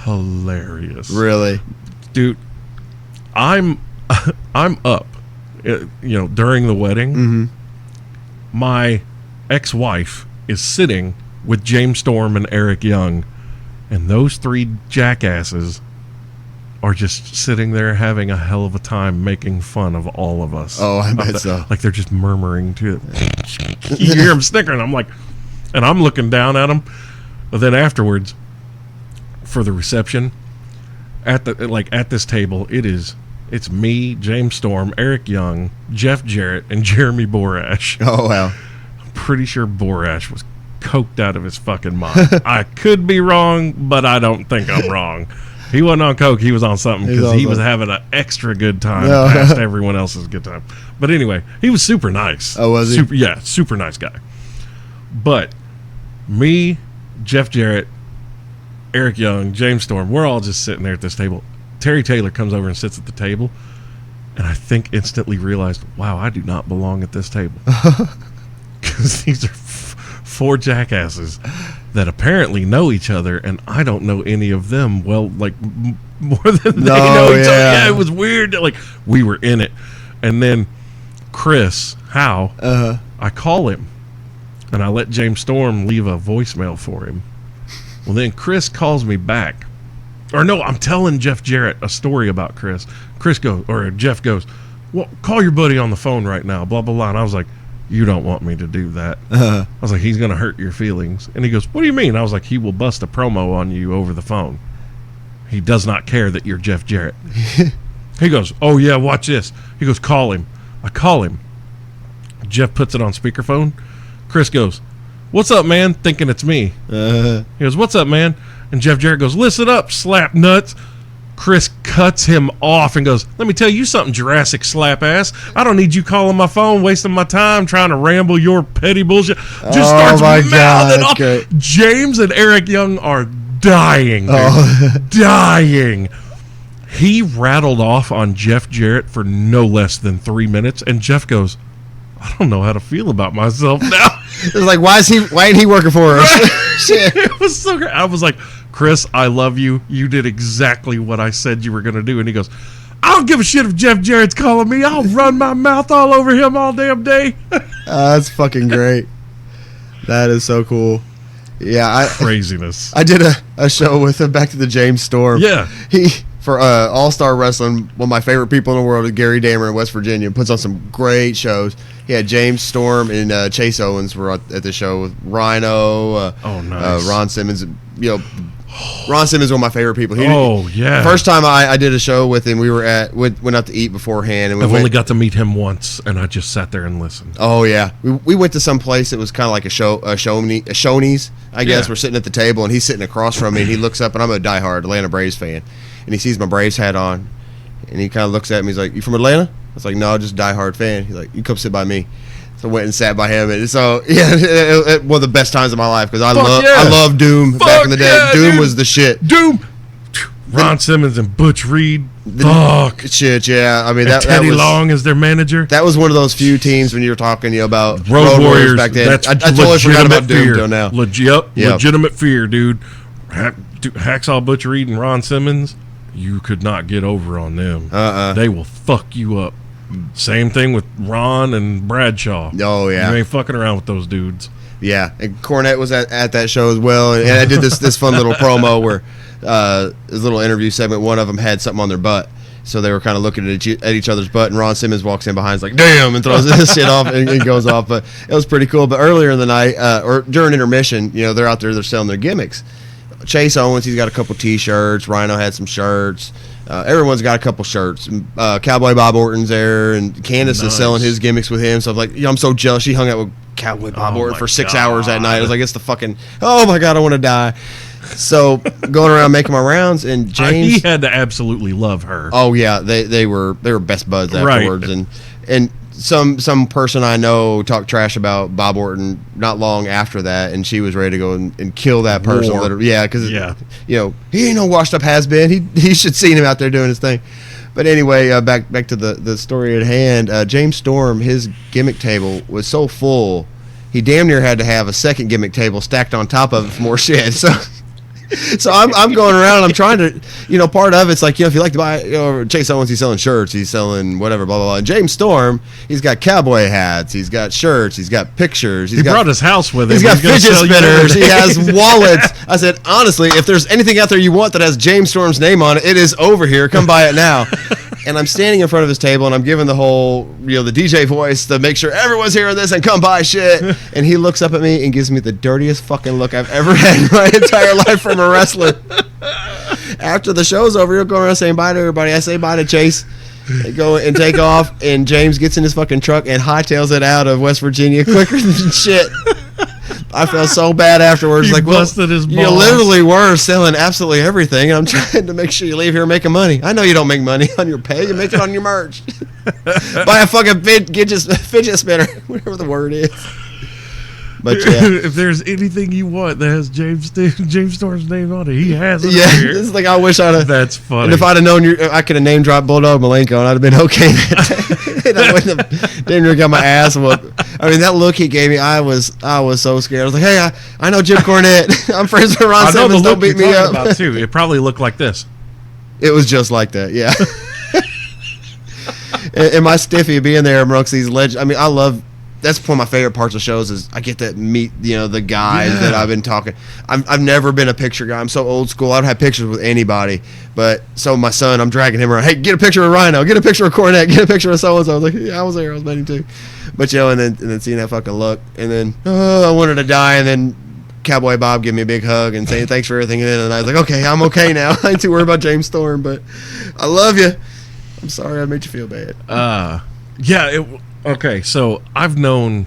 Hilarious. Really? Dude, I'm up, during the wedding. Mm-hmm. My ex-wife is sitting with James Storm and Eric Young, and those three jackasses are just sitting there having a hell of a time making fun of all of us. Oh, I bet so. Like, they're just murmuring to it. You hear them snickering. I'm like, and I'm looking down at them. But then afterwards, for the reception, at this table, it's me, James Storm, Eric Young, Jeff Jarrett, and Jeremy Borash. Oh, wow. I'm pretty sure Borash was coked out of his fucking mind. I could be wrong, but I don't think I'm wrong. He wasn't on coke. He was on something because he was having an extra good time past everyone else's good time. But anyway, he was super nice. Oh, was he? Super nice guy. But me, Jeff Jarrett, Eric Young, James Storm, we're all just sitting there at this table. Terry Taylor comes over and sits at the table, and I think instantly realized, wow, I do not belong at this table. Because these are four jackasses that apparently know each other, and I don't know any of them well, like, more than they know each other. Yeah, it was weird. Like, we were in it. And then Chris Howe, I call him, and I let James Storm leave a voicemail for him. Well, then Chris calls me back. Or no, I'm telling Jeff Jarrett a story about Chris. Jeff goes, "Well, call your buddy on the phone right now, blah, blah, blah." And I was like, "You don't want me to do that." I was like, "He's going to hurt your feelings." And he goes, "What do you mean?" I was like, "He will bust a promo on you over the phone. He does not care that you're Jeff Jarrett." He goes, "Oh, yeah, watch this." He goes, "Call him." I call him. Jeff puts it on speakerphone. Chris goes, "What's up, man?" Thinking it's me. He goes, "What's up, man?" And Jeff Jarrett goes, "Listen up, slap nuts." Chris cuts him off and goes, "Let me tell you something, Jurassic slap ass. I don't need you calling my phone, wasting my time trying to ramble your petty bullshit." Just starts mouthing off. Great. James and Eric Young are dying, dude. Dying. He rattled off on Jeff Jarrett for no less than 3 minutes, and Jeff goes, "I don't know how to feel about myself now." It was like, why ain't he working for us? Shit. It was so great. I was like, "Chris, I love you. You did exactly what I said you were going to do." And he goes, "I don't give a shit if Jeff Jarrett's calling me. I'll run my mouth all over him all damn day." That's fucking great. That is so cool. Yeah, Craziness. I did a show with him, back to the James Storm. Yeah. For All-Star Wrestling, one of my favorite people in the world, Gary Damer in West Virginia, puts on some great shows. He had James Storm and Chase Owens were at the show with Rhino. Nice. Ron Simmons. Ron Simmons is one of my favorite people. Yeah. First time I did a show with him, we went out to eat beforehand. And I've only got to meet him once, and I just sat there and listened. Oh, yeah. We went to some place that was kind of like a Shoney's, I guess. Yeah. We're sitting at the table, and he's sitting across from me, and he looks up, and I'm a diehard Atlanta Braves fan. And he sees my Braves hat on, and he kind of looks at me. He's like, "You from Atlanta?" I was like, "No, just a diehard fan." He's like, "You come sit by me." So I went and sat by him, and so one of the best times of my life, because I love Doom back in the day. Yeah, Doom dude. was the shit. Doom. Ron Simmons and Butch Reed. Fuck. Shit, yeah. I mean, and Teddy Long is their manager. That was one of those few teams when you were talking about Road Warriors back then. That's I totally forgot about Doom fear. till now. Legitimate fear, dude. Hacksaw Butch Reed and Ron Simmons. you could not get over on them. Uh-uh. They will fuck you up. Same thing with Ron and Bradshaw. Oh, yeah. You ain't fucking around with those dudes. Yeah, and Cornette was at that show as well, and I did this fun little promo where this little interview segment. One of them had something on their butt, so they were kind of looking at each other's butt, and Ron Simmons walks in behind, is like, "Damn!" and throws this shit off and goes off. But it was pretty cool. But earlier in the night, or during intermission, they're out there, they're selling their gimmicks. Chase Owens, he's got a couple T-shirts. Rhino had some shirts. Everyone's got a couple shirts. Cowboy Bob Orton's there, and Candace is selling his gimmicks with him. So I'm like, I'm so jealous. She hung out with Cowboy Bob Orton for 6 hours that night. I was like, it's the fucking, oh my God, I want to die. So going around making my rounds, and James, he had to absolutely love her. Oh yeah, they were best buds afterwards, right. and some person I know talked trash about Bob Orton not long after that, and she was ready to go and kill that person. Because he ain't no washed up has been. He should seen him out there doing his thing. But anyway, back to the story at hand. James Storm, his gimmick table was so full, he damn near had to have a second gimmick table stacked on top of it for more shit. So I'm going around. I'm trying to, part of it's like, if you like to buy, Chase Owens, he's selling shirts, he's selling whatever, blah blah blah. And James Storm, he's got cowboy hats, he's got shirts, he's got pictures. He brought his house with him. He's got fidget spinners. He has wallets. I said, honestly, if there's anything out there you want that has James Storm's name on it, it is over here. Come buy it now. And I'm standing in front of his table, and I'm giving the whole, the DJ voice to make sure everyone's hearing this and come buy shit. And he looks up at me and gives me the dirtiest fucking look I've ever had in my entire life from a wrestler. After the show's over, he'll go around saying bye to everybody. I say bye to Chase. They go and take off, and James gets in his fucking truck and hightails it out of West Virginia quicker than shit. I felt so bad afterwards. You busted his balls. You literally were selling absolutely everything, and I'm trying to make sure you leave here making money. I know you don't make money on your pay. You make it on your merch. Buy a fucking fidget spinner, whatever the word is. But yeah, if there's anything you want that has James Storm's name on it, he has it. Yeah, here. it's like I wish I'd have. That's funny. And if I'd have known I could have name dropped Bulldog Malenko, and I'd have been okay. And I wouldn't have damn near got my ass whooped. I mean, that look he gave me, I was so scared. I was like, hey, I know Jim Cornette. I'm friends with Ron Simmons. Don't beat me up. About too. It probably looked like this. It was just like that, yeah. and my stiffy being there amongst these legends. I mean, I love. That's one of my favorite parts of shows is I get to meet the guys that I've been talking. I've never been a picture guy. I'm so old school. I don't have pictures with anybody. But so my son, I'm dragging him around. Hey, get a picture of Rhino. Get a picture of Cornette. Get a picture of so and so. I was like, yeah, I was there. I was meeting too. But and then seeing that fucking look, and then I wanted to die, and then Cowboy Bob gave me a big hug and saying thanks for everything. And I was like, okay, I'm okay now. I ain't too worried about James Storm, but I love you. I'm sorry I made you feel bad. Okay, so I've known,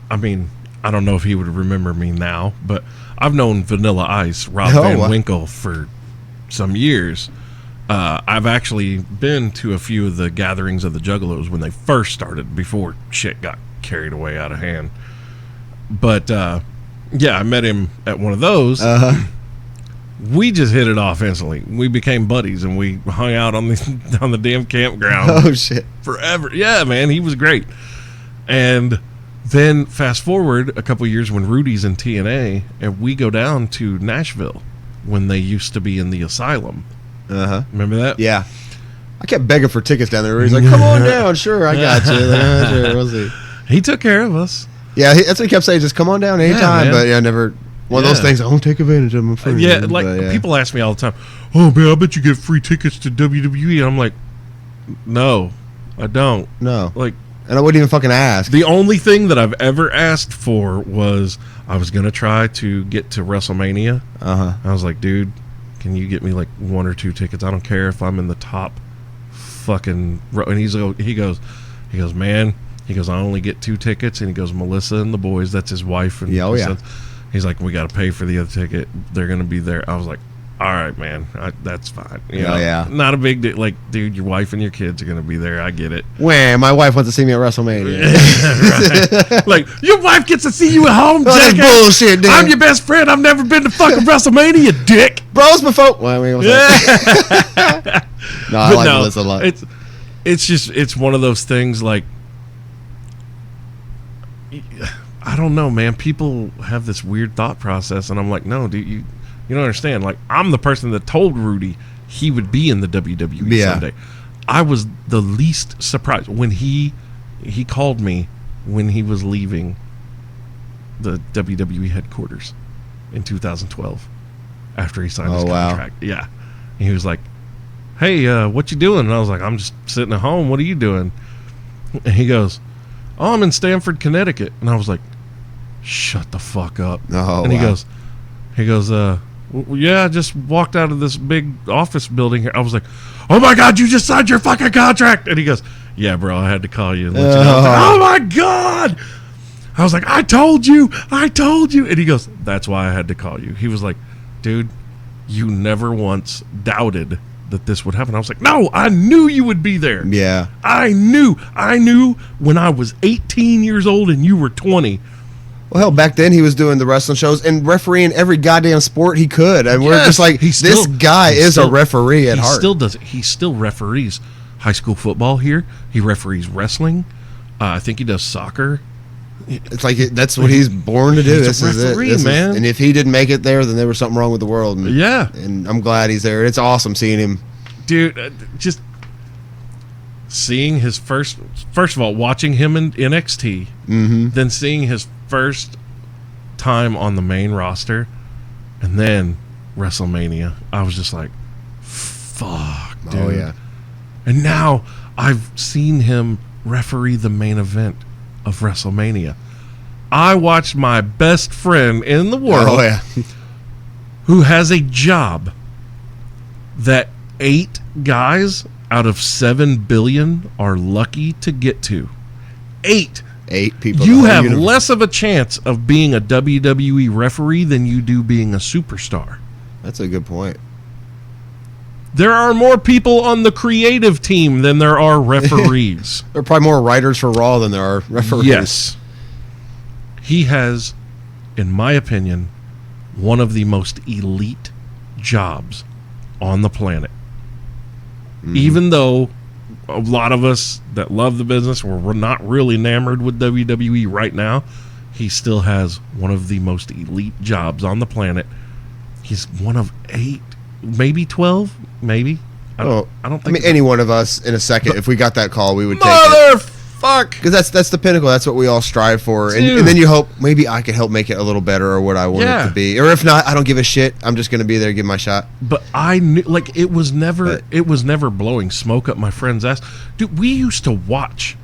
I don't know if he would remember me now, but I've known Vanilla Ice, Rob Van Winkle, for some years. I've actually been to a few of the gatherings of the Juggalos when they first started, before shit got carried away out of hand. But, I met him at one of those. We just hit it off instantly. We became buddies, and we hung out on the damn campground. Oh shit! Forever. Yeah, man, he was great. And then fast forward a couple years when Rudy's in TNA, and we go down to Nashville when they used to be in the Asylum. Remember that? Yeah. I kept begging for tickets down there. He's like, "Come on down, sure, I got you." Like, sure, we'll see. He took care of us. Yeah, that's what he kept saying. Just come on down anytime. But never. One of those things, I won't take advantage of them. People ask me all the time, oh, man, I bet you get free tickets to WWE. I'm like, no, I don't. No. And I wouldn't even fucking ask. The only thing that I've ever asked for was I was going to try to get to WrestleMania. I was like, dude, can you get me 1 or 2 tickets? I don't care if I'm in the top fucking... And he goes, man, I only get 2 tickets. And he goes, Melissa and the boys, that's his wife. And he's like, we got to pay for the other ticket. They're going to be there. I was like, all right, man, that's fine. Not a big deal. Dude, your wife and your kids are going to be there. I get it. When my wife wants to see me at WrestleMania. Right. Your wife gets to see you at home, That's bullshit, dude. I'm your best friend. I've never been to fucking WrestleMania, dick. Bros before. Well, I like Melissa a lot. It's one of those things I don't know, man. People have this weird thought process, and I'm like, no, dude, you don't understand. I'm the person that told Rudy he would be in the WWE Yeah. someday. I was the least surprised when he called me when he was leaving the WWE headquarters in 2012 after he signed his contract. Yeah. And he was like, "Hey, what you doing?" And I was like, "I'm just sitting at home. What are you doing?" And he goes, "Oh, I'm in Stamford, Connecticut." And I was like, "Shut the fuck up." Oh, and he wow. goes, "Yeah, I just walked out of this big office building here." I was like, "Oh my God, you just signed your fucking contract." And he goes, "Yeah, bro, I had to call you and let you know." I was like, "Oh my God." I was like, I told you. And he goes, "That's why I had to call you." He was like, "Dude, you never once doubted that this would happen." I was like, "No, I knew you would be there. Yeah. I knew when I was 18 years old and you were 20. Well, hell, back then he was doing the wrestling shows and refereeing every goddamn sport he could. And we're Yes, just like, he's this still- guy he's is still- a referee at he heart. still does it. He still referees high school football here. He referees wrestling. I think he does soccer. It's like that's what he's born to do. He's a This is it. referee, This is- man. and if he didn't make it there, then there was something wrong with the world. And, Yeah. and I'm glad he's there. It's awesome seeing him. Dude, just seeing his first of all, watching him in NXT, then seeing his first time on the main roster, and then WrestleMania, I was just like, fuck, dude. Oh, yeah. And now I've seen him referee the main event of WrestleMania. I watched my best friend in the world, Oh, yeah. who has a job that 8 guys out of 7 billion are lucky to get to. 8. 8 people. You in the have universe. less of a chance of being a WWE referee than you do being a superstar. That's a good point. There are more people on the creative team than there are referees. There are probably more writers for Raw than there are referees. Yes. He has, in my opinion, one of the most elite jobs on the planet. Even though a lot of us that love the business, we're not really enamored with WWE right now, he still has one of the most elite jobs on the planet. He's one of 8, maybe 12, maybe. I don't I think mean, any one of us in a second, if we got that call, we would take it. Motherfuck! Because that's the pinnacle. That's what we all strive for. And Dude. then you hope maybe I can help make it a little better or what I want it to be. Or if not, I don't give a shit. I'm just going to be there, give my shot. But I knew, like, it was never But- blowing smoke up my friend's ass. Dude, we used to watch,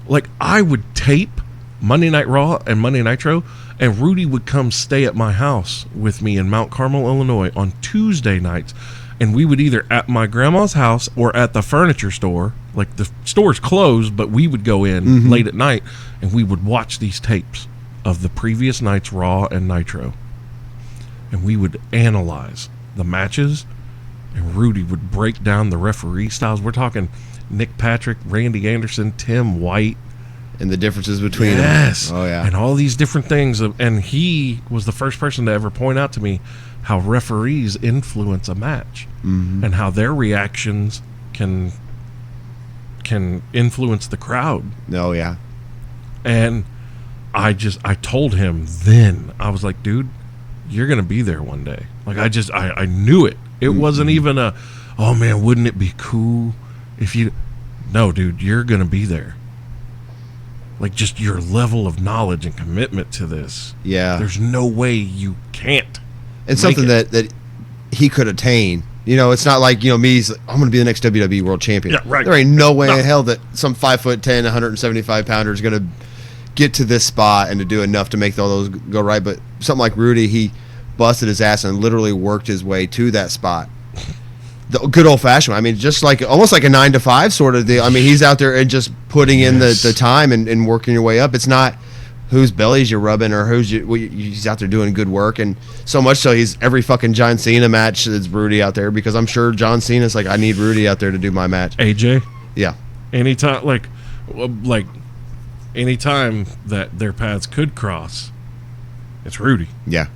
like, I would tape Monday Night Raw and Monday Nitro, and Rudy would come stay at my house with me in Mount Carmel, Illinois on Tuesday nights. And we would either at my grandma's house or at the furniture store. Like, the store's closed, but we would go in late at night, and we would watch these tapes of the previous night's Raw and Nitro. And we would analyze the matches, and Rudy would break down the referee styles. We're talking Nick Patrick, Randy Anderson, Tim White. And the differences between Yes. them. Oh, yeah. And all these different things. And he was the first person to ever point out to me how referees influence a match and how their reactions can influence the crowd. Oh, yeah. And I told him then, I was like, dude, you're going to be there one day. Like, I knew it. It wasn't even a, oh man, wouldn't it be cool if you, no, dude, you're going to be there. Like, just your level of knowledge and commitment to this. Yeah. There's no way you can't. And something make it. that he could attain. You know, it's not like, you know, me, I'm going to be the next WWE World Champion. Yeah, right. There ain't no way No. in hell that some 5'10", 175-pounder is going to get to this spot and to do enough to make all those go right. But something like Rudy, he busted his ass and literally worked his way to that spot. The good old-fashioned way. I mean, just like almost like a 9-to-5 sort of deal. I mean, he's out there and just putting in the time and working your way up. It's not whose bellies you're rubbing or he's out there doing good work. And so much so, he's every fucking John Cena match is Rudy out there, because I'm sure John Cena's like, I need Rudy out there to do my match. AJ, Yeah. anytime, like anytime that their paths could cross, it's Rudy. Yeah.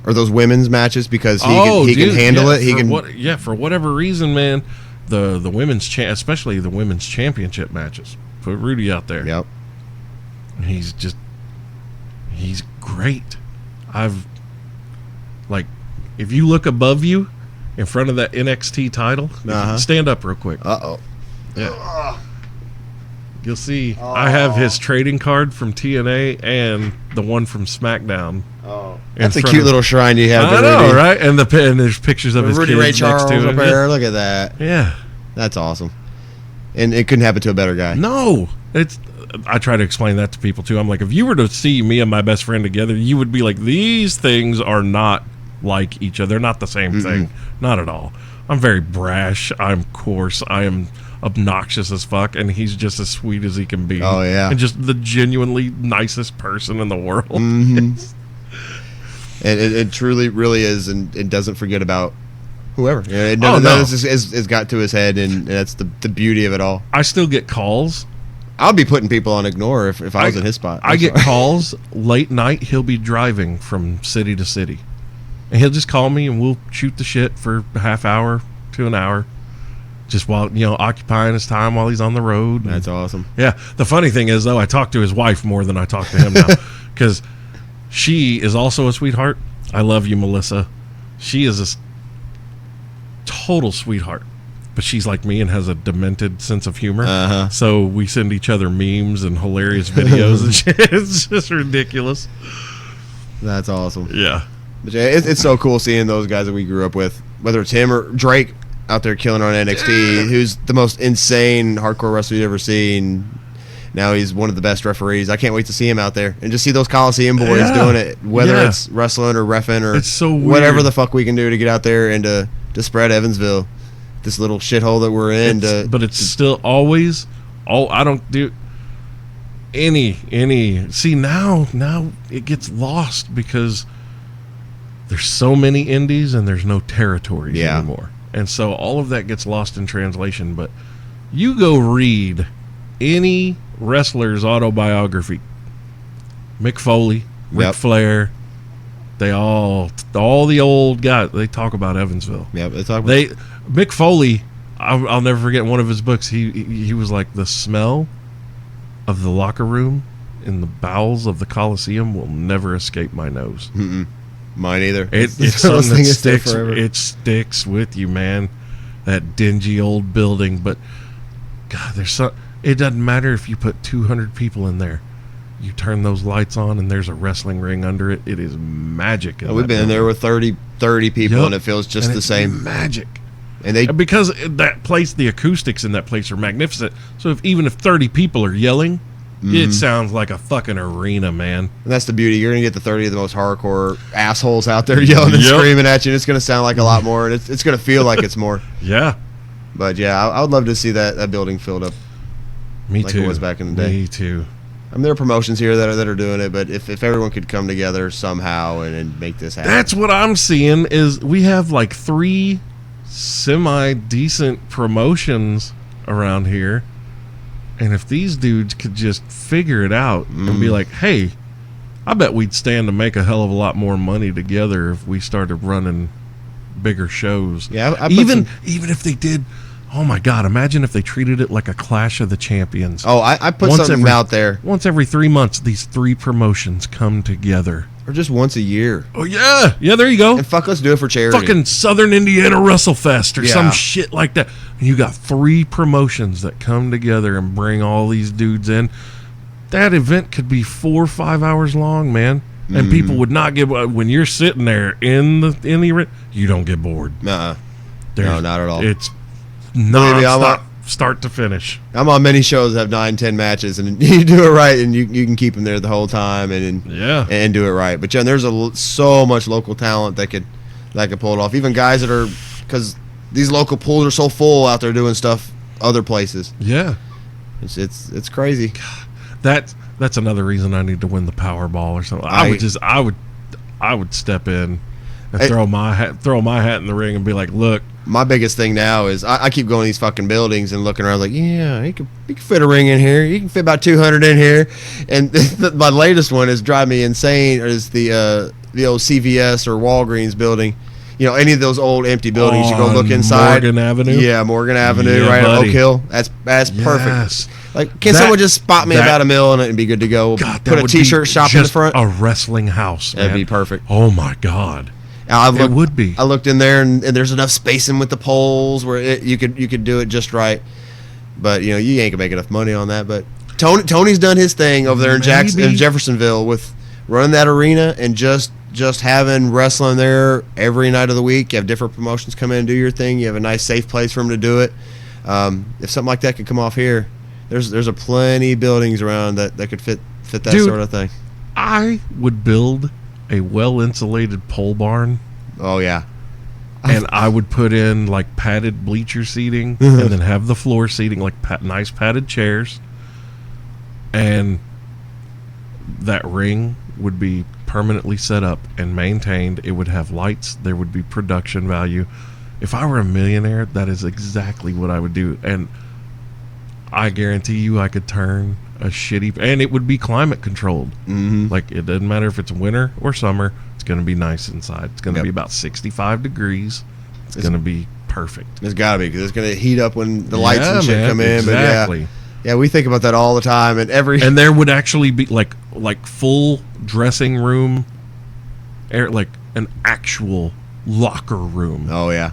Or those women's matches, because he can handle it. He can. For whatever reason, man, the women's especially the women's championship matches, put Rudy out there. Yep. He's great. If you look above you in front of that NXT title. Stand up real quick. Uh-oh. Yeah. You'll see. I have his trading card from TNA and the one from SmackDown. Oh, that's a cute little shrine you have. I know, right? And there's pictures of his Rudy kids Ray Charles next to up it. there. Look at that. Yeah, that's awesome. And it couldn't happen to a better guy. No, I try to explain that to people too. I'm like, if you were to see me and my best friend together, you would be like, these things are not like each other. They're not the same thing. Not at all. I'm very brash. I'm coarse. I am obnoxious as fuck, and he's just as sweet as he can be. Oh yeah, and just the genuinely nicest person in the world. And it truly, really is, and it doesn't forget about whoever. It's got to his head, and that's the beauty of it all. I still get calls. I'll be putting people on ignore if I was in his spot. I get calls late night. He'll be driving from city to city, and he'll just call me, and we'll shoot the shit for a half hour to an hour. Just while, occupying his time while he's on the road. That's awesome. Yeah. The funny thing is, though, I talk to his wife more than I talk to him now. Because she is also a sweetheart. I love you, Melissa. She is a total sweetheart. But she's like me and has a demented sense of humor. So we send each other memes and hilarious videos and shit. It's just ridiculous. That's awesome. Yeah. But yeah, it's so cool seeing those guys that we grew up with. Whether it's him or Drake, out there killing on NXT, who's the most insane hardcore wrestler you've ever seen. Now he's one of the best referees. I can't wait to see him out there and just see those Coliseum boys doing it, whether it's wrestling or reffing or it's so weird. Whatever the fuck we can do to get out there and to spread Evansville, this little shithole that we're in. But it's still always, I don't do any. See, now it gets lost because there's so many indies and there's no territories anymore. And so all of that gets lost in translation. But you go read any wrestler's autobiography. Mick Foley, Ric Flair, they all the old guys, they talk about Evansville. Yeah, they talk about Mick Foley, I'll never forget one of his books. He was like, the smell of the locker room in the bowels of the Coliseum will never escape my nose. Mine either. It's something that sticks. It sticks with you, man. That dingy old building, but God, it doesn't matter if you put 200 people in there. You turn those lights on, and there's a wrestling ring under it. It is magic. We've been in there with 30 people, and it feels just the same. Magic. And because that place, the acoustics in that place are magnificent. So even if 30 people are yelling, it sounds like a fucking arena, man. And that's the beauty. You're going to get the 30 of the most hardcore assholes out there yelling and screaming at you. And it's going to sound like a lot more, and it's going to feel like it's more. Yeah. But yeah, I would love to see that building filled up. Me like too. It was back in the day. Me too. I mean, there are promotions here that are doing it, but if everyone could come together somehow and make this happen. That's what I'm seeing is we have like 3 semi-decent promotions around here. And if these dudes could just figure it out and be like, hey, I bet we'd stand to make a hell of a lot more money together if we started running bigger shows. Yeah, even if they did, oh my God, imagine if they treated it like a Clash of the Champions. Oh, I put something out there. Once every 3 months, these 3 promotions come together. Or just once a year. Oh, yeah. Yeah, there you go. And fuck, let's do it for charity. Fucking Southern Indiana WrestleFest or some shit like that. And you got 3 promotions that come together and bring all these dudes in. That event could be 4 or 5 hours long, man. And people would not get, when you're sitting there in the event, you don't get bored. No, not at all. It's non-stop, start to finish. I'm on many shows that have 9-10 matches, and you do it right, and you can keep them there the whole time, and do it right. But yeah, there's so much local talent that could pull it off. Even guys that are, because these local pools are so full out there doing stuff other places. Yeah, it's crazy. God, that's another reason I need to win the Powerball or something. I would step in and throw my hat in the ring and be like, look. My biggest thing now is I keep going to these fucking buildings and looking around like, yeah, you can fit a ring in here. You can fit about 200 in here. And my latest one is drive me insane is the old CVS or Walgreens building. You know, any of those old empty buildings, you go look inside. Morgan Avenue? Yeah, Morgan Avenue, right at Oak Hill. That's perfect. Like, can someone just spot me about $1 million and be good to go? God, put a T-shirt shop in the front. A wrestling house, man. That'd be perfect. Oh, my God. It would be. I looked in there, and there's enough spacing with the poles where you could do it just right. But you ain't gonna make enough money on that. But Tony's done his thing over there in Jeffersonville with running that arena and just having wrestling there every night of the week. You have different promotions come in and do your thing. You have a nice safe place for them to do it. If something like that could come off here, there's a plenty of buildings around that could fit that sort of thing. I would build a well-insulated pole barn. Oh yeah. And I would put in like padded bleacher seating and then have the floor seating, like nice padded chairs. And that ring would be permanently set up and maintained. It would have lights. There would be production value. If I were a millionaire, that is exactly what I would do. And I guarantee you I could turn a shitty... And it would be climate controlled. Mm-hmm. Like, it doesn't matter if it's winter or summer. It's going to be nice inside. It's going to be about 65 degrees. It's going to be perfect. It's got to be, because it's going to heat up when the lights and shit come in. Exactly. But yeah, we think about that all the time. And there would actually be like full dressing room, like an actual locker room. Oh, yeah.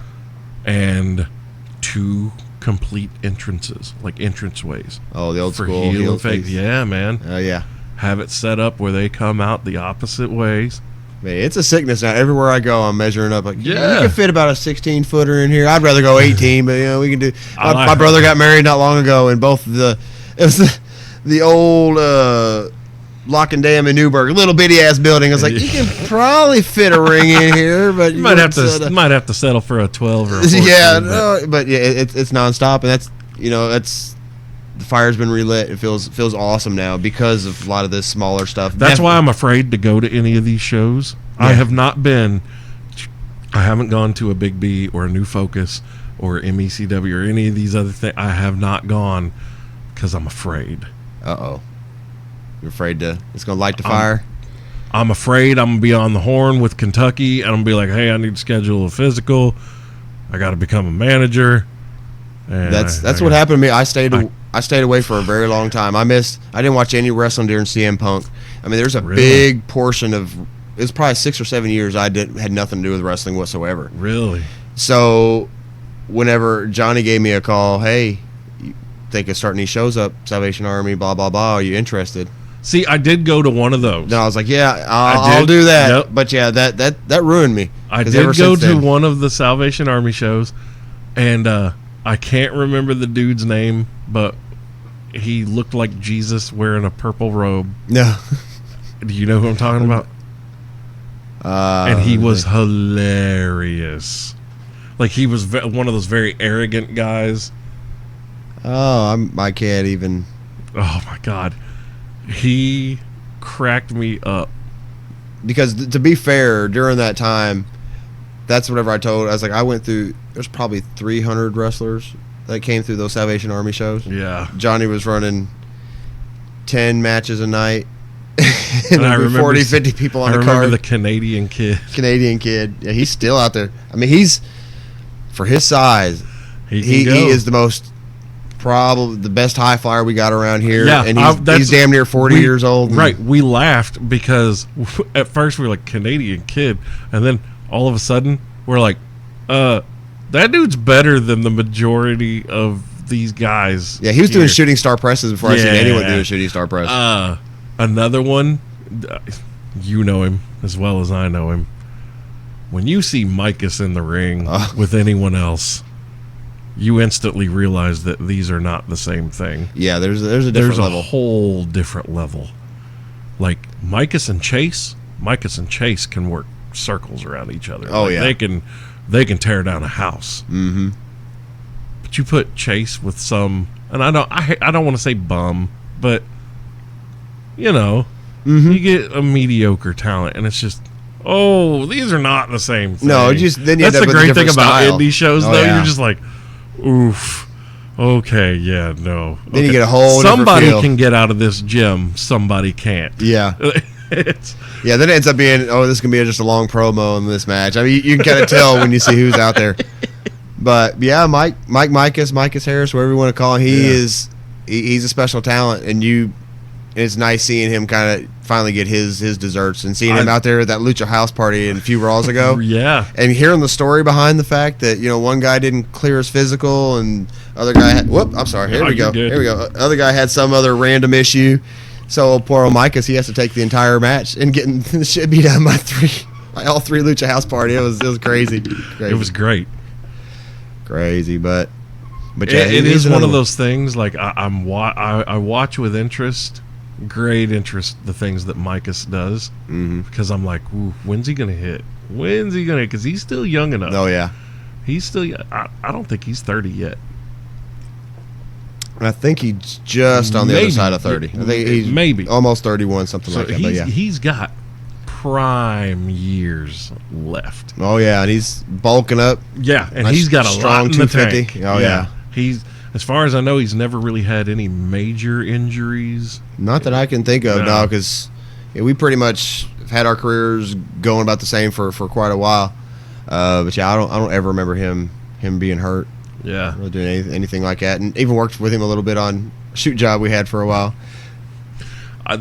And 2 complete entrances, like entranceways. Oh, the old for school heel and face. Yeah, man. Oh, yeah. Have it set up where they come out the opposite ways. Man, it's a sickness now. Everywhere I go, I'm measuring up. Like, yeah, you can fit about a 16-footer in here. I'd rather go 18, but we can do. My brother got married not long ago, and it was the old Lock and Dam in Newburgh, little bitty ass building. I was like, you can probably fit a ring in here, but you might have to settle for a 12 or a 14. Yeah, but yeah, it's nonstop, and that's the fire's been relit. It feels awesome now because of a lot of this smaller stuff. That's why I'm afraid to go to any of these shows. Yeah. I haven't gone to a Big B or a New Focus or MECW or any of these other things. I have not gone because I'm afraid. Uh-oh. You're afraid it's going to light the fire? I'm afraid I'm going to be on the horn with Kentucky, and I'm going to be like, hey, I need to schedule a physical. I got to become a manager. And that's what happened to me. I stayed away for a very long time. I didn't watch any wrestling during CM Punk. I mean, there's a big portion of, it was probably 6 or 7 years had nothing to do with wrestling whatsoever. Really? So whenever Johnny gave me a call, hey, you think of starting these shows up, Salvation Army, blah, blah, blah, are you interested? See, I did go to one of those. No, I was like, yeah, I'll do that. Yep. But yeah, that ruined me. I did go to one of the Salvation Army shows, and I can't remember the dude's name, but he looked like Jesus wearing a purple robe. No. Do you know who I'm talking about? And he was hilarious. Like, he was one of those very arrogant guys. Oh, I can't even. Oh, my God. He cracked me up. Because to be fair, during that time, that's whatever I told. I was like, I went through, there's probably 300 wrestlers that came through those Salvation Army shows. Yeah. Johnny was running 10 matches a night. And I remember 40, 50 people on the card. I remember the Canadian kid. Yeah, he's still out there. I mean, he's, for his size, he is the most, probably the best high flyer we got around here. Yeah, and he's damn near 40 years old. Right. We laughed because at first we were like, Canadian kid. And then all of a sudden we're like, that dude's better than the majority of these guys. Yeah, he was doing shooting star presses before I seen anyone do a shooting star press. Another one, you know him as well as I know him. When you see Micus in the ring with anyone else, you instantly realize that these are not the same thing. Yeah, there's a different level. There's a whole different level. Like Micus and Chase can work circles around each other. Oh, like, yeah. They can tear down a house. Mm-hmm. But you put Chase with some, and I don't want to say bum, but you know, you get a mediocre talent, and it's just, these are not the same thing. No, then you that's end up the with great a thing about style. indie shows, though. Yeah. You're just like, oof. Okay, yeah, no. Then you get a whole somebody different feel. Can get out of this gym, somebody can't. Yeah. Yeah, then it ends up being, this is going to be just a long promo in this match. I mean, you can kind of tell when you see who's out there. But, yeah, Micus Harris, whatever you want to call him, he's a special talent, and it's nice seeing him kind of finally get his desserts, and seeing him out there at that Lucha House party a few Raws ago. Yeah. And hearing the story behind the fact that, one guy didn't clear his physical and other guy had, I'm sorry. Here we go. Good. Here we go. Other guy had some other random issue. So poor old Micus, he has to take the entire match and getting the shit beat out by all three Lucha House party. It was crazy. It was great. Crazy, but yeah, it is one of those things. Like I watch with interest, great interest, the things that Micus does, because I'm like, ooh, when's he gonna hit? When's he gonna? Because he's still young enough. Oh yeah, he's still. I don't think he's 30 yet. I think he's just on the other side of 30. I think he's maybe almost 31, something like that. But yeah, he's got prime years left. Oh yeah, and he's bulking up. Yeah, and Nice, he's got a strong lot in the 250. tank. Oh yeah. He's, as far as I know, he's never really had any major injuries. Not that I can think of, No. no, because we pretty much have had our careers going about the same for quite a while. But yeah, I don't ever remember him being hurt. Yeah, Really doing anything like that, and even worked with him a little bit on a shoot job we had for a while.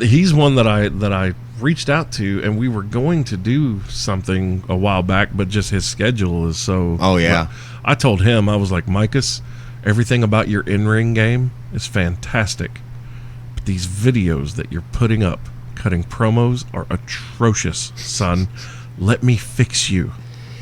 he's one that I reached out to, and we were going to do something a while back, but just his schedule is so. Oh, yeah. I told him, I was like, Micus, everything about your in-ring game is fantastic, but these videos that you're putting up, cutting promos, are atrocious, son. Let me fix you.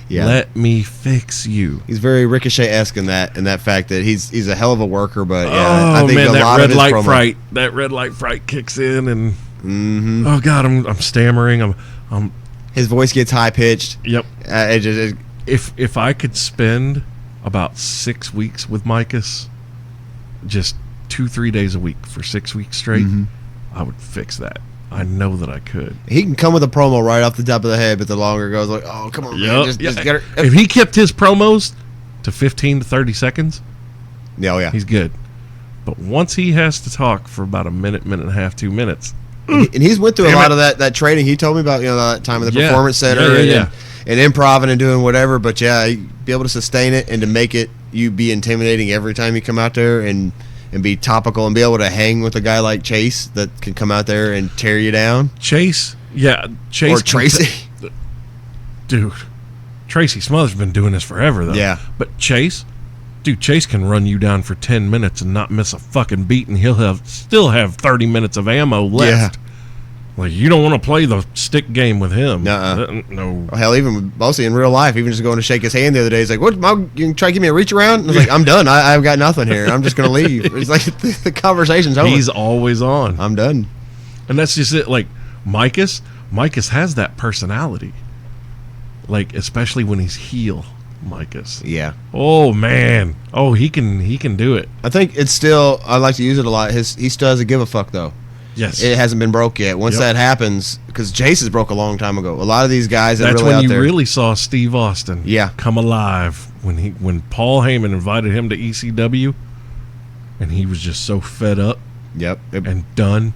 Yeah. Let me fix you. He's very Ricochet-esque in that fact that he's a hell of a worker, but yeah, I think man, a that lot red of his light promo. fright. That red light fright kicks in, and oh god, I'm stammering. I'm. His voice gets high pitched. Yep. It If I could spend about 6 weeks with Micus, just 2-3 days a week for 6 weeks straight, I would fix that. I know that I could. he can come with a promo right off the top of the head, but the longer it goes, like, oh come on, man, just get her. If he kept his promos to 15 to 30 seconds, Yeah, oh yeah. he's good. But once he has to talk for about a minute and a half, 2 minutes, And he's went through Damn a lot it. of that training. He told me about that time in the Yeah. performance center Yeah. and improv and doing whatever. But yeah, be able to sustain it and to make it you be intimidating every time you come out there and be topical and be able to hang with a guy like Chase that can come out there and tear you down. Chase Or Tracy. Dude, Tracy Smothers been doing this forever though. Yeah. But Chase can run you down for 10 minutes and not miss a fucking beat, and he'll still have 30 minutes of ammo left. Like, you don't want to play the stick game with him. Nuh-uh. No. Hell, even mostly in real life, even just going to shake his hand the other day, he's like, "What? You can try to give me a reach around?" I was like, "I'm done. I've got nothing here. I'm just going to leave." It's like the conversation's over. He's always on. I'm done. And that's just it. Like, Micus has that personality. Like, especially when he's heel, Micus. Yeah. Oh, man. Oh, he can do it. I think it's still, I like to use it a lot. He still doesn't give a fuck, though. Yes. It hasn't been broke yet. Once Yep. that happens, because Jace is broke a long time ago. A lot of these guys that That's are really when out you there. really saw Steve Austin come alive, when Paul Heyman invited him to ECW, and he was just so fed up Yep. and done.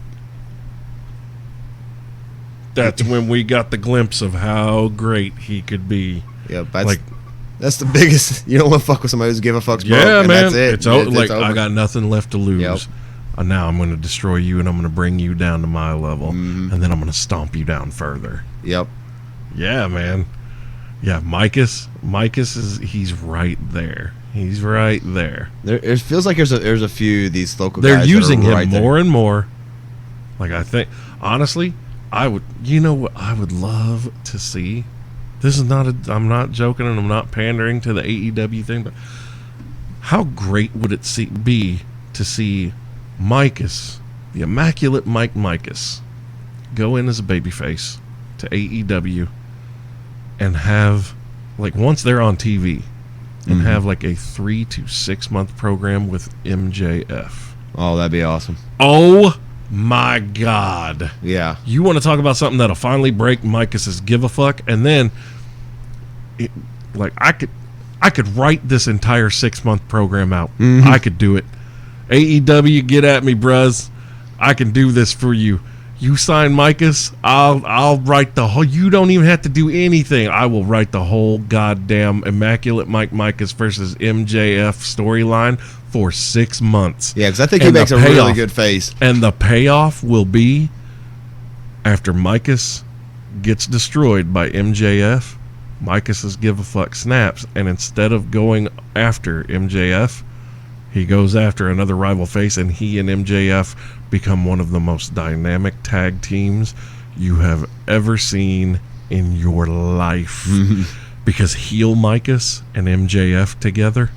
That's when we got the glimpse of how great he could be. Yep. That's the biggest. You don't want to fuck with somebody who's give a fuck's broke. Yeah, and man. That's it. It's over. over. I got nothing left to lose. Yep. Now I'm going to destroy you, and I'm going to bring you down to my level, and then I'm going to stomp you down further. Yep. Yeah, man. Yeah, Micus he's right there. He's right there. It feels like there's a few of these local They're guys using that are him right there. more and more. Like, I think, honestly, you know what I would love to see? This is I'm not joking, and I'm not pandering to the AEW thing, but how great would it be to see Micus, the immaculate Mike Micus, go in as a babyface to AEW and have, like, once they're on TV, and have like a 3 to 6 month program with MJF. Oh, that'd be awesome. Oh my God. Yeah. You want to talk about something that'll finally break Micus's give a fuck, and then I could write this entire 6 month program out. I could do it. AEW, get at me, bruz. I can do this for you. You sign Micus, I'll write the whole. You don't even have to do anything. I will write the whole goddamn immaculate Mike Micus versus MJF storyline for 6 months. Yeah, because I think And he makes the a really payoff- good face. And the payoff will be After Micus gets destroyed by MJF, Micus's give a fuck snaps, and instead of going after MJF, he goes after another rival face, and he and MJF become one of the most dynamic tag teams you have ever seen in your life. Because heel Micus and MJF together,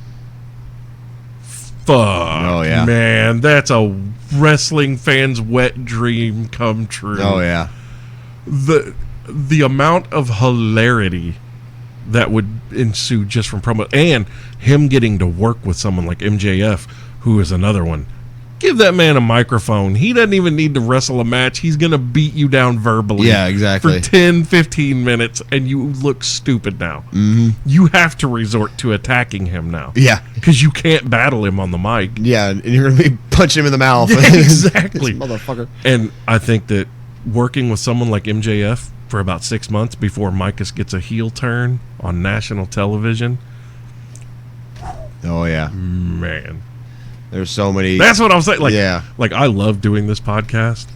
fuck, Oh, yeah. man, that's a wrestling fan's wet dream come true. Oh yeah. The amount of hilarity that would ensue just from promo, and him getting to work with someone like MJF, who is another one. Give that man a microphone. He doesn't even need to wrestle a match. He's going to beat you down verbally. Yeah, exactly. For 10, 15 minutes, and you look stupid now. Mm-hmm. You have to resort to attacking him now. Yeah. Because you can't battle him on the mic. Yeah, and you're going to be punching him in the mouth. Yeah, exactly. This motherfucker. And I think that working with someone like MJF for about 6 months before Micus gets a heel turn on national television. Oh, yeah. Man. There's so many. That's what I'm saying. Like, Yeah. like I love doing this podcast.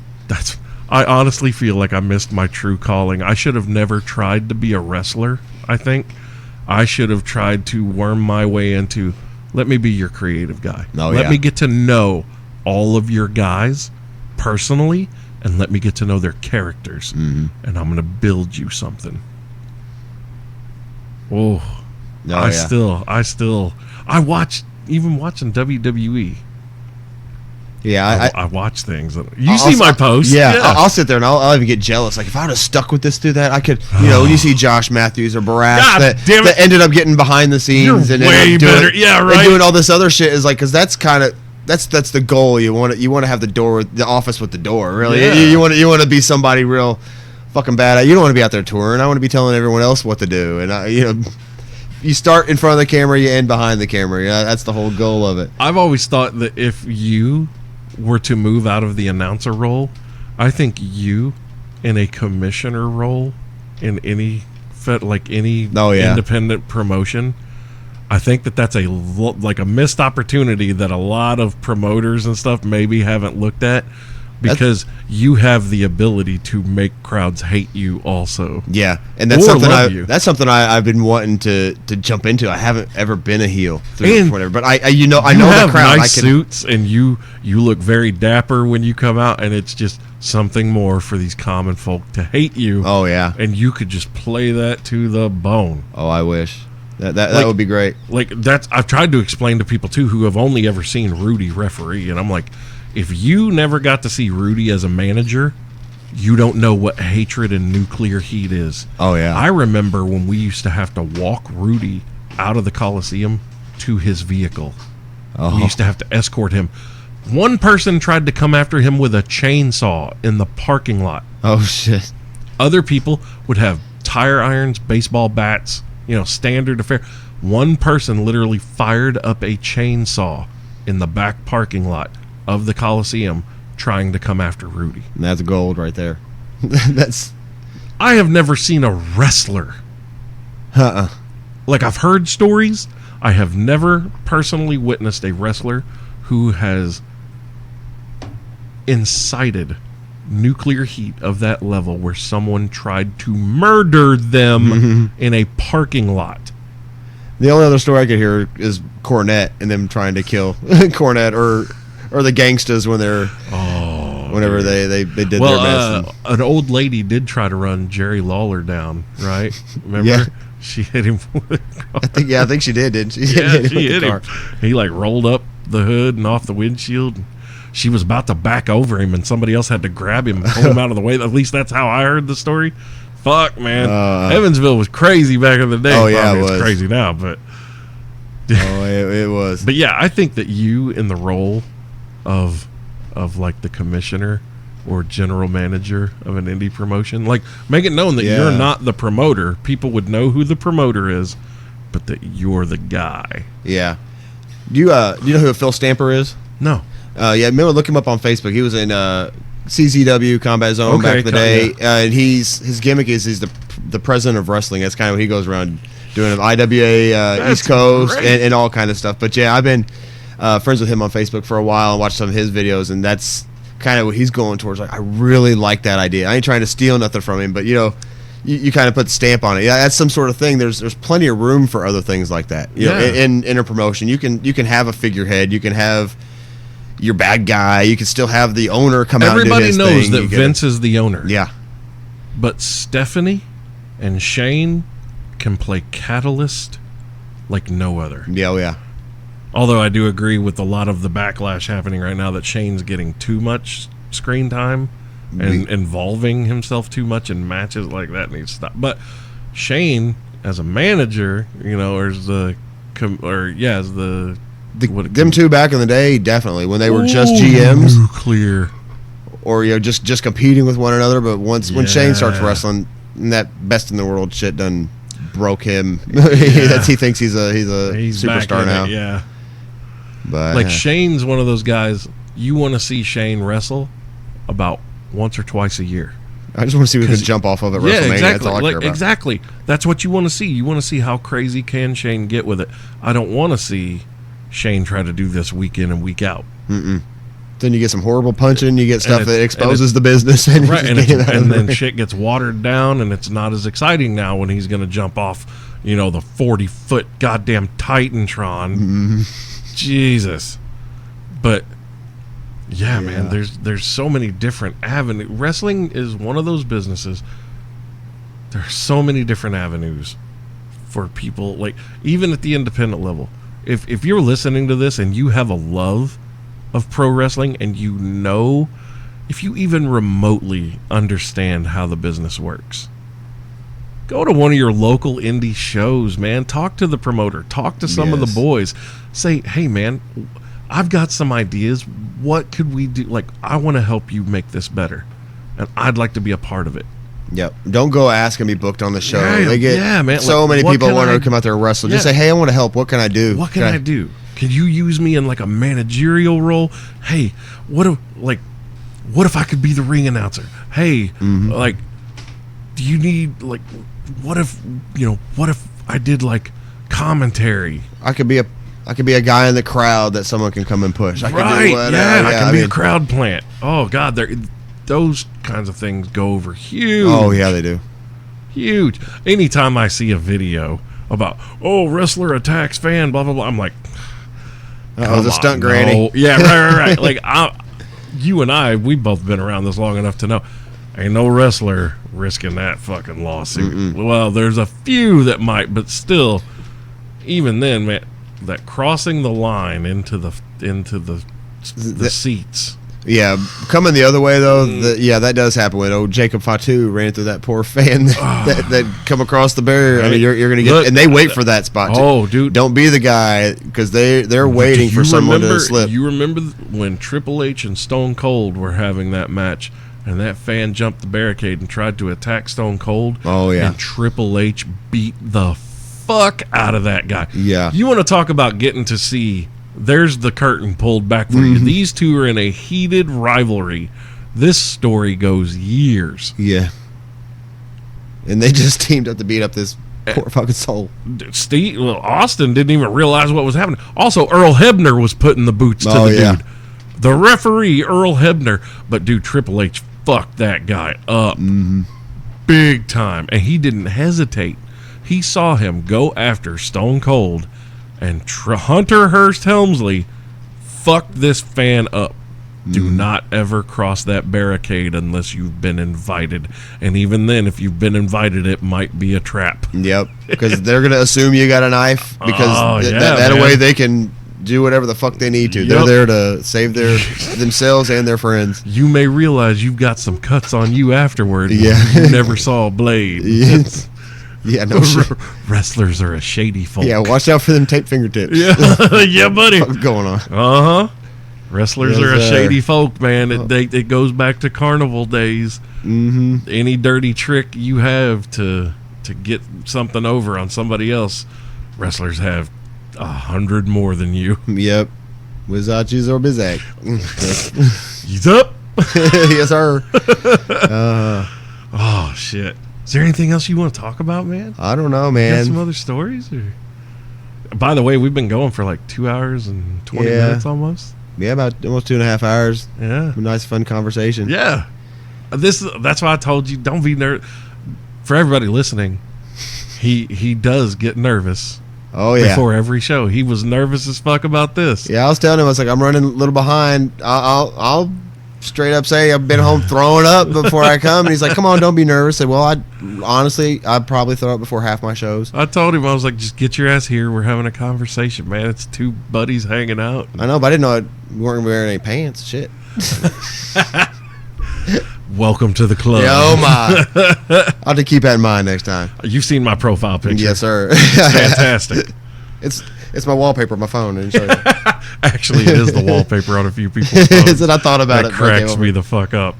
I honestly feel like I missed my true calling. I should have never tried to be a wrestler, I think. I should have tried to worm my way into, let me be your creative guy. Oh, let yeah. me get to know all of your guys personally, and let me get to know their characters. Mm-hmm. And I'm going to build you something. Oh, I watched, even watching WWE. Yeah, I watch things. You see my posts. Yeah, I'll sit there and I'll even get jealous. Like, if I would have stuck with this through that, I could, when you see Josh Matthews or Barack that ended up getting behind the scenes You're and way better. Yeah, right. And doing all this other shit is like, because that's kind of that's the goal. You want to have the office with the door. Really, Yeah. you want to be somebody real fucking bad. You don't want to be out there touring. I want to be telling everyone else what to do. And you start in front of the camera, you end behind the camera. Yeah, that's the whole goal of it. I've always thought that if you were to move out of the announcer role, I think you in a commissioner role in any independent promotion, I think that's a missed opportunity that a lot of promoters and stuff maybe haven't looked at, because you have the ability to make crowds hate you also. Yeah, and that's Or something love you. that's something I've been wanting to jump into. I haven't ever been a heel through And whatever, but I know you the have crowd. nice suits, and you look very dapper when you come out, and it's just something more for these common folk to hate you. Oh yeah, And you could just play that to the bone. oh I wish that would be great. Like, that's, I've tried to explain to people too who have only ever seen Rudy referee, and I'm like, if you never got to see Rudy as a manager, you don't know what hatred and nuclear heat is. Oh yeah, I remember when we used to have to walk Rudy out of the Coliseum to his vehicle. Oh. We used to have to escort him. One person tried to come after him with a chainsaw in the parking lot. Oh shit. Other people would have tire irons, baseball bats, standard affair. One person literally fired up a chainsaw in the back parking lot of the Coliseum trying to come after Rudy. And that's gold right there. I have never seen a wrestler. Like, I've heard stories. I have never personally witnessed a wrestler who has incited nuclear heat of that level where someone tried to murder them in a parking lot. The only other story I could hear is Cornette and them trying to kill Cornette or the gangsters when whenever they did their best. An old lady did try to run Jerry Lawler down, right? Remember? Yeah. She hit him with a car. I think she did, didn't she? Yeah, she hit him. He rolled up the hood and off the windshield. She was about to back over him, and somebody else had to grab him and pull him out of the way. At least that's how I heard the story. Fuck, man. Evansville was crazy back in the day. Oh, yeah, it was. It's crazy now, but... it was. But yeah, I think that you in the role of like the commissioner or general manager of an indie promotion, like, make it known that you're not the promoter. People would know who the promoter is, but that you're the guy. Yeah. Do you know who Phil Stamper is? No. Yeah, remember, look him up on Facebook. He was in CZW Combat Zone back in the day, and his gimmick is he's the president of wrestling. That's kind of what he goes around doing, IWA East Coast and all kind of stuff. But yeah, I've been friends with him on Facebook for a while and watched some of his videos, and that's kind of what he's going towards. Like, I really like that idea. I ain't trying to steal nothing from him, but you kind of put the stamp on it. Yeah, that's some sort of thing. There's plenty of room for other things like that. You know, in a promotion, you can have a figurehead. You can have your bad guy. You can still have the owner come out and do his thing. Everybody knows that Vince is the owner. Yeah. But Stephanie and Shane can play catalyst like no other. Yeah, oh yeah. Although I do agree with a lot of the backlash happening right now that Shane's getting too much screen time and involving himself too much in matches like that needs to stop. But Shane, as a manager, or as them two back in the day, definitely when they were just GMs, nuclear, or just competing with one another. But when Shane starts wrestling, that best in the world shit done broke him. He thinks he's a superstar now. Yeah. But like Shane's one of those guys you want to see Shane wrestle about once or twice a year. I just want to see if we can jump off of it. WrestleMania. Yeah, exactly. That's all I care about. Exactly. That's what you want to see. You want to see how crazy can Shane get with it. I don't want to see Shane try to do this week in and week out. Then you get some horrible punching. You get stuff that exposes the business, and then shit gets watered down, and it's not as exciting now when he's going to jump off, the 40-foot goddamn Titantron. Jesus. But yeah, man, there's so many different avenues. Wrestling is one of those businesses. There are so many different avenues for people, like even at the independent level. If you're listening to this and you have a love of pro wrestling, and if you even remotely understand how the business works, go to one of your local indie shows, man. Talk to the promoter. Talk to some of the boys. Say, hey, man, I've got some ideas. What could we do? Like, I want to help you make this better, and I'd like to be a part of it. Yep. Don't go ask and be booked on the show. Yeah, they get man. So many people want to come out there and wrestle. Just say, hey, I want to help. What can I do? What can I do? Can you use me in like a managerial role? Hey, what if I could be the ring announcer? Hey, like, do you need like, what if I did like commentary? I could be a guy in the crowd that someone can come and push. I can be a crowd plant. Oh God, those kinds of things go over huge. Oh yeah, they do. Huge. Anytime I see a video about wrestler attacks fan, blah blah blah, I'm like, the stunt granny. No. Yeah, right. Like you and I, we've both been around this long enough to know, ain't no wrestler risking that fucking lawsuit. Well, there's a few that might, but still, even then, man, that crossing the line into the seats. Yeah, coming the other way though, that does happen. When Jacob Fatu ran through that poor fan that come across the barrier. Right. I mean, you're gonna get, and they wait for that spot. Dude, don't be the guy, because they're waiting for someone to slip. You remember when Triple H and Stone Cold were having that match, and that fan jumped the barricade and tried to attack Stone Cold? Oh yeah, and Triple H beat the fuck out of that guy. Yeah, you want to talk about getting to see. There's the curtain pulled back for you. These two are in a heated rivalry. This story goes years. Yeah. And they just teamed up to beat up this poor fucking soul. Austin didn't even realize what was happening. Also, Earl Hebner was putting the boots to the dude. The referee, Earl Hebner. But, dude, Triple H fucked that guy up. Big time. And he didn't hesitate. He saw him go after Stone Cold. And Hunter Hearst Helmsley fucked this fan up. Do not ever cross that barricade unless you've been invited. And even then, if you've been invited, it might be a trap. Yep, because they're going to assume you got a knife, because that way they can do whatever the fuck they need to. They're there to save themselves and their friends. You may realize you've got some cuts on you afterward. Yeah. You never saw a blade. Yes. Yeah, no shit. Wrestlers are a shady folk. Yeah, watch out for them tape fingertips. Yeah, buddy. What's going on? Wrestlers are a shady folk, man. It goes back to carnival days. Any dirty trick you have to get something over on somebody else, wrestlers have 100 more than you. Yep. Wizachi's or Bizak. He's up. Yes, sir. Oh, shit. Is there anything else you want to talk about, man? I don't know, man. Got some other stories? Or? By the way, we've been going for like 2 hours and 20 minutes almost. Yeah, about almost 2.5 hours. Yeah. A nice, fun conversation. Yeah. That's why I told you, don't be nervous. For everybody listening, he does get nervous. Oh, yeah. Before every show. He was nervous as fuck about this. Yeah, I was telling him, I was like, I'm running a little behind. I'll straight up say I've been home throwing up before I come. And he's like, come on, don't be nervous. I said, well, I'd probably throw up before half my shows. I told him, I was like, just get your ass here. We're having a conversation, man. It's two buddies hanging out. I know, but I didn't know we weren't wearing any pants. Shit. Welcome to the club. Oh my. I'll have to keep that in mind next time. You've seen my profile picture. Yes, sir. It's fantastic. It's my wallpaper on my phone. And show you. Actually, it is the wallpaper on a few people's phones. Is it? I thought about that it. cracks me the fuck up.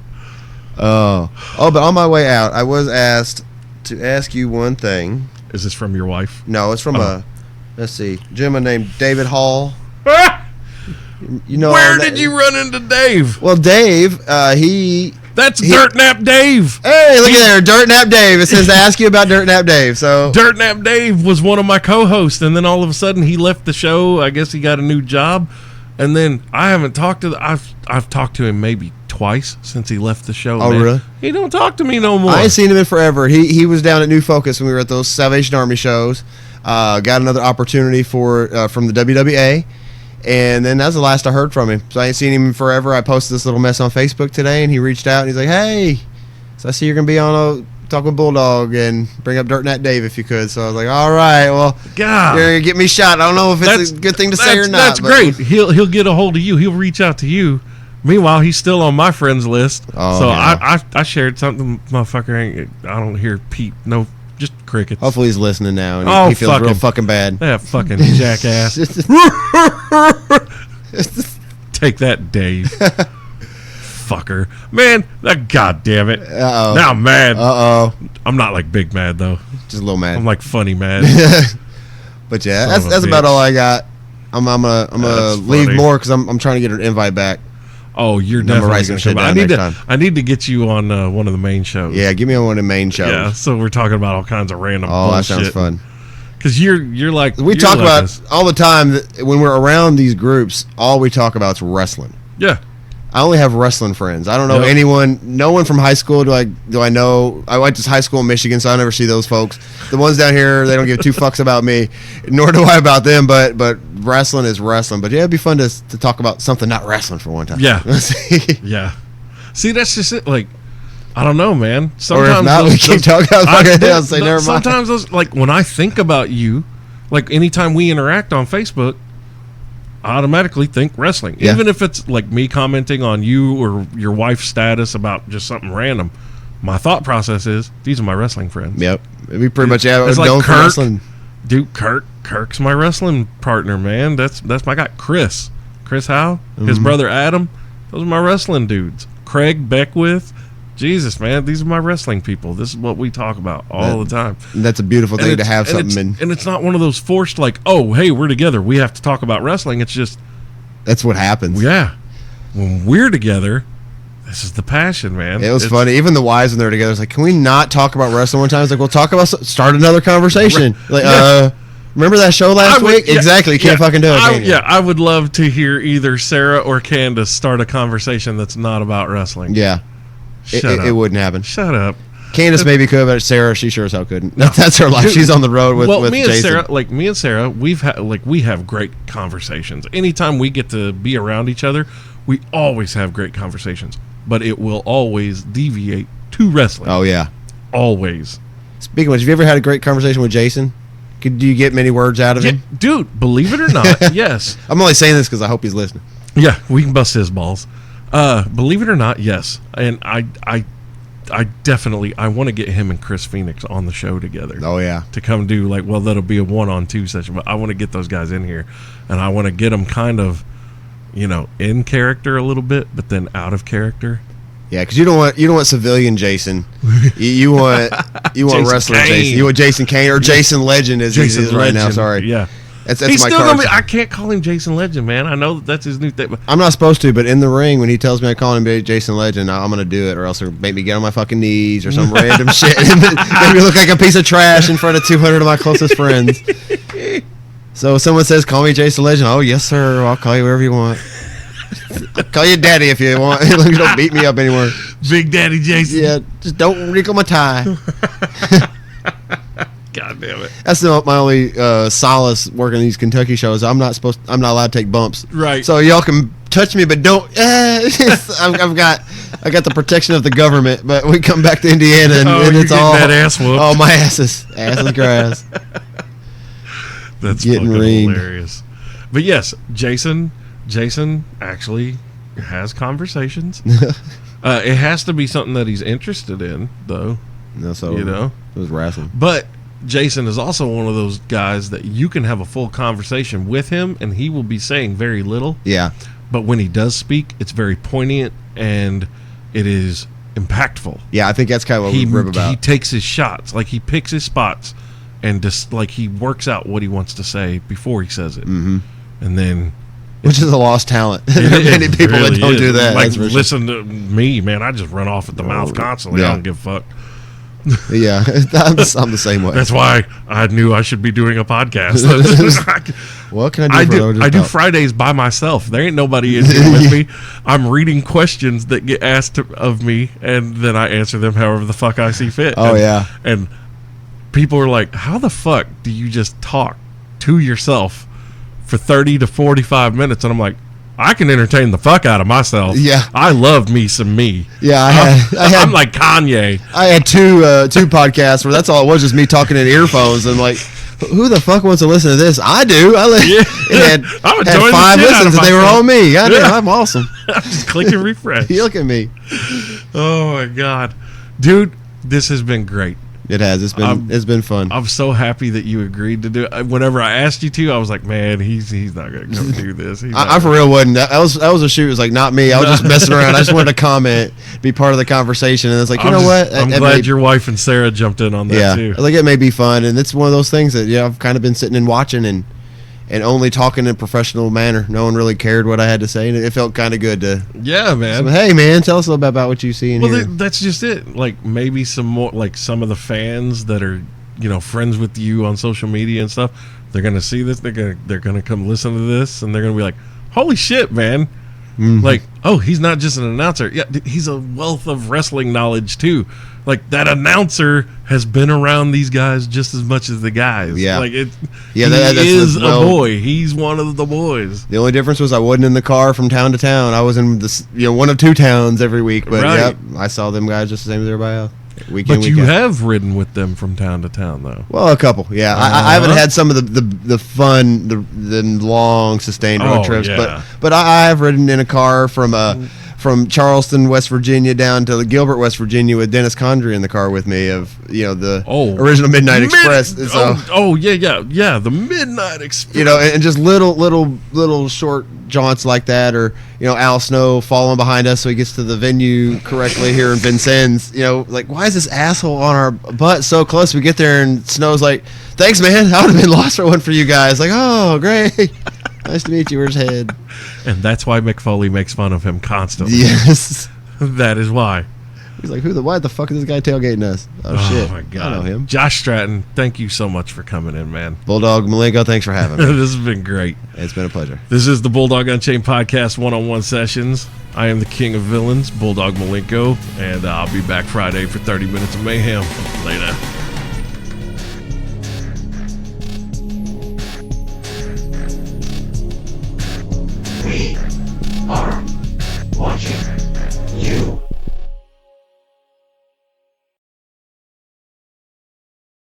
Oh, but on my way out, I was asked to ask you one thing. Is this from your wife? No, it's from let's see, a gentleman named David Hall. You know, where did you run into Dave? Well, Dave, That's Dirt Nap Dave. Hey, look at there, Dirt Nap Dave. It says to ask you about Dirt Nap Dave. So Dirt Nap Dave was one of my co-hosts, and then all of a sudden he left the show. I guess he got a new job, and then I haven't talked to. I've talked to him maybe twice since he left the show. Oh, man. really? He don't talk to me no more. I ain't seen him in forever. He was down at New Focus when we were at those Salvation Army shows. Got another opportunity from the WWA. And then that's the last I heard from him. So I ain't seen him in forever. I posted this little mess on Facebook today, and he reached out, and he's like, hey, so I see you're going to be on Talk with Bulldog and bring up Dirt Nat Dave if you could. So I was like, all right, well, God, you're going to get me shot. I don't know if it's a good thing to say or not. That's great. He'll get a hold of you. He'll reach out to you. Meanwhile, he's still on my friends list. Oh, so yeah. I shared something, motherfucker. I don't hear peep. No, just crickets. Hopefully he's listening now, and he feels real fucking bad. That fucking jackass. Take that, Dave. Fucker. Man, God damn it. Uh-oh. Now I'm mad. Uh-oh. I'm not like big mad, though. Just a little mad. I'm like funny mad. But yeah, Son of a that's about bitch. all I got. I'm gonna That's leave funny. more because I'm trying to get an invite back. Oh, you're I'm gonna definitely write some gonna shit come. down next time. I need to get you on one of the main shows. Yeah, give me on one of the main shows. Yeah, so we're talking about all kinds of random Oh, that bullshit. sounds fun. Because you're like We you're talk like about us. all the time that when we're around these groups, all we talk about is wrestling. Yeah. I only have wrestling friends. I don't know Yep. anyone. No one from high school do I know. I went to high school in Michigan, so I never see those folks. The ones down here, they don't give two fucks about me, nor do I about them. But wrestling is wrestling. But yeah, it'd be fun to talk about something not wrestling for one time. Yeah. Yeah. See, that's just it. Like, I don't know, man. Or if Sometimes not, we keep talking about fucking else. Say never mind. sometimes those, like when I think about you, like anytime we interact on Facebook, I automatically think wrestling. Yeah. Even if it's like me commenting on you or your wife's status about just something random, my thought process is these are my wrestling friends. Yep. We pretty much have It's like known for Kirk. wrestling. Dude, Kirk's my wrestling partner, man. That's my guy. Chris Howe, his brother Adam, those are my wrestling dudes. Craig Beckwith, Jesus, man, these are my wrestling people. This is what we talk about all the time. And that's a beautiful thing to have something in. And it's not one of those forced like, oh, hey, we're together. We have to talk about wrestling. It's just, That's what happens. yeah, when we're together, this is the passion, man. It was It's- funny. Even the wives when they're together, it's like, can we not talk about wrestling one time? It's like, we'll talk about start another conversation. Like, remember that show last week? Yeah, exactly. You can't yeah, fucking do it. Can you? Yeah, I would love to hear either Sarah or Candace start a conversation that's not about wrestling. Yeah. Shut up. It wouldn't happen. Shut up. Candace maybe could, but Sarah, she sure as hell couldn't. That's her life. She's on the road with me Jason. and Sarah, we have great conversations. Anytime we get to be around each other, we always have great conversations. But it will always deviate to wrestling. Oh, yeah. Always. Speaking of which, have you ever had a great conversation with Jason? Do you get many words out of Yeah, him? dude, believe it or not, yes. I'm only saying this because I hope he's listening. Yeah, we can bust his balls. Believe it or not, yes. And I definitely want to get him and Chris Phoenix on the show together. Oh, yeah. To come do that'll be a 1-on-2 session, but I want to get those guys in here, and I want to get them kind of, in character a little bit, but then out of character. Yeah, because you don't want civilian Jason. You want Jason wrestler Kane. Jason. You want Jason Kane or Jason Legend as he is right now. Legend. Sorry. Yeah. That's He's my still card. gonna be. I can't call him Jason Legend, man. I know that's his new thing. But I'm not supposed to, but in the ring, when he tells me I call him Jason Legend, I'm going to do it, or else he'll make me get on my fucking knees or some random shit. And make me look like a piece of trash in front of 200 of my closest friends. So if someone says, call me Jason Legend, oh, yes, sir. I'll call you wherever you want. I'll call you daddy if you want. You don't beat me up anymore. Big Daddy Jason. Yeah, just don't wrinkle my tie. God damn it. That's my only solace working these Kentucky shows. I'm not allowed to take bumps. Right. So y'all can touch me, but don't. I got the protection of the government. But we come back to Indiana and you're it's all that ass whooped. Oh, my ass is grass. That's getting fucking reamed. hilarious. But yes, Jason actually has conversations. It has to be something that he's interested in, though. No, so You know? it was wrestling. But Jason is also one of those guys that you can have a full conversation with him, and he will be saying very little. Yeah. But when he does speak, it's very poignant and it is impactful. Yeah, I think that's kind of what we rib about. He takes his shots, like he picks his spots, and just like he works out what he wants to say before he says it, and then. Which is a lost talent. There are many people that don't do that. Like, that's for sure. listen to me, man. I just run off at the mouth constantly. yeah. I don't give a fuck. Yeah, I'm the same way. That's why I knew I should be doing a podcast. What can I do? I do Fridays by myself. There ain't nobody in here with me. I'm reading questions that get asked of me, and then I answer them however the fuck I see fit. Oh, yeah. And people are like, how the fuck do you just talk to yourself for 30 to 45 minutes? And I'm like, I can entertain the fuck out of myself. Yeah. I love me some me. Yeah, I'm like Kanye. I had two podcasts where that's all it was, just me talking in earphones. And like, who the fuck wants to listen to this? I do. Had 5 listens and they were all me. I know, I'm awesome. Just click and refresh. You look at me. Oh my god, dude, this has been great. It has. It's been fun. I'm so happy that you agreed to do it. Whenever I asked you to, I was like, man, he's not gonna come do this. I for real wasn't. That was a shoot. It was like not me. I was just messing around. I just wanted to comment, be part of the conversation, and it's like, what? I'm glad your wife and Sarah jumped in on that too. Like it may be fun, and it's one of those things that I've kind of been sitting and watching and only talking in a professional manner. No one really cared what I had to say, and it felt kind of good to. Yeah, man. Hey, man, tell us a little bit about what you see in here. That's just it. Like maybe some more, like some of the fans that are friends with you on social media and stuff. They're gonna see this. They're gonna come listen to this, and they're gonna be like, "Holy shit, man!" Like, oh, he's not just an announcer. Yeah, he's a wealth of wrestling knowledge too. Like that announcer has been around these guys just as much as the guys. Yeah, like it. Yeah, he is a boy. He's one of the boys. The only difference was I wasn't in the car from town to town. I was in this, one of two towns every week. But right. I saw them guys just the same as everybody else. But you have ridden with them from town to town, though. Well, a couple, yeah. I haven't had some of the fun, the long sustained road trips, yeah. but I have ridden in a car from Charleston, West Virginia, down to Gilbert, West Virginia, with Dennis Condrey in the car with me the original Midnight Express. And so, yeah, the Midnight Express. And just little short jaunts like that, or Al Snow following behind us so he gets to the venue correctly here in Vincennes. Like, why is this asshole on our butt so close? We get there and Snow's like, "Thanks, man. I would have been lost for one for you guys." Like, "Oh, great." Nice to meet you. Where's Head? And that's why Mick Foley makes fun of him constantly. Yes. That is why. He's like, why the fuck is this guy tailgating us? Oh, shit. Oh, my God. I know him. Josh Stratton, thank you so much for coming in, man. Bulldog Malenko, thanks for having me. This has been great. It's been a pleasure. This is the Bulldog Unchained podcast one-on-one sessions. I am the king of villains, Bulldog Malenko, and I'll be back Friday for 30 minutes of mayhem. Later.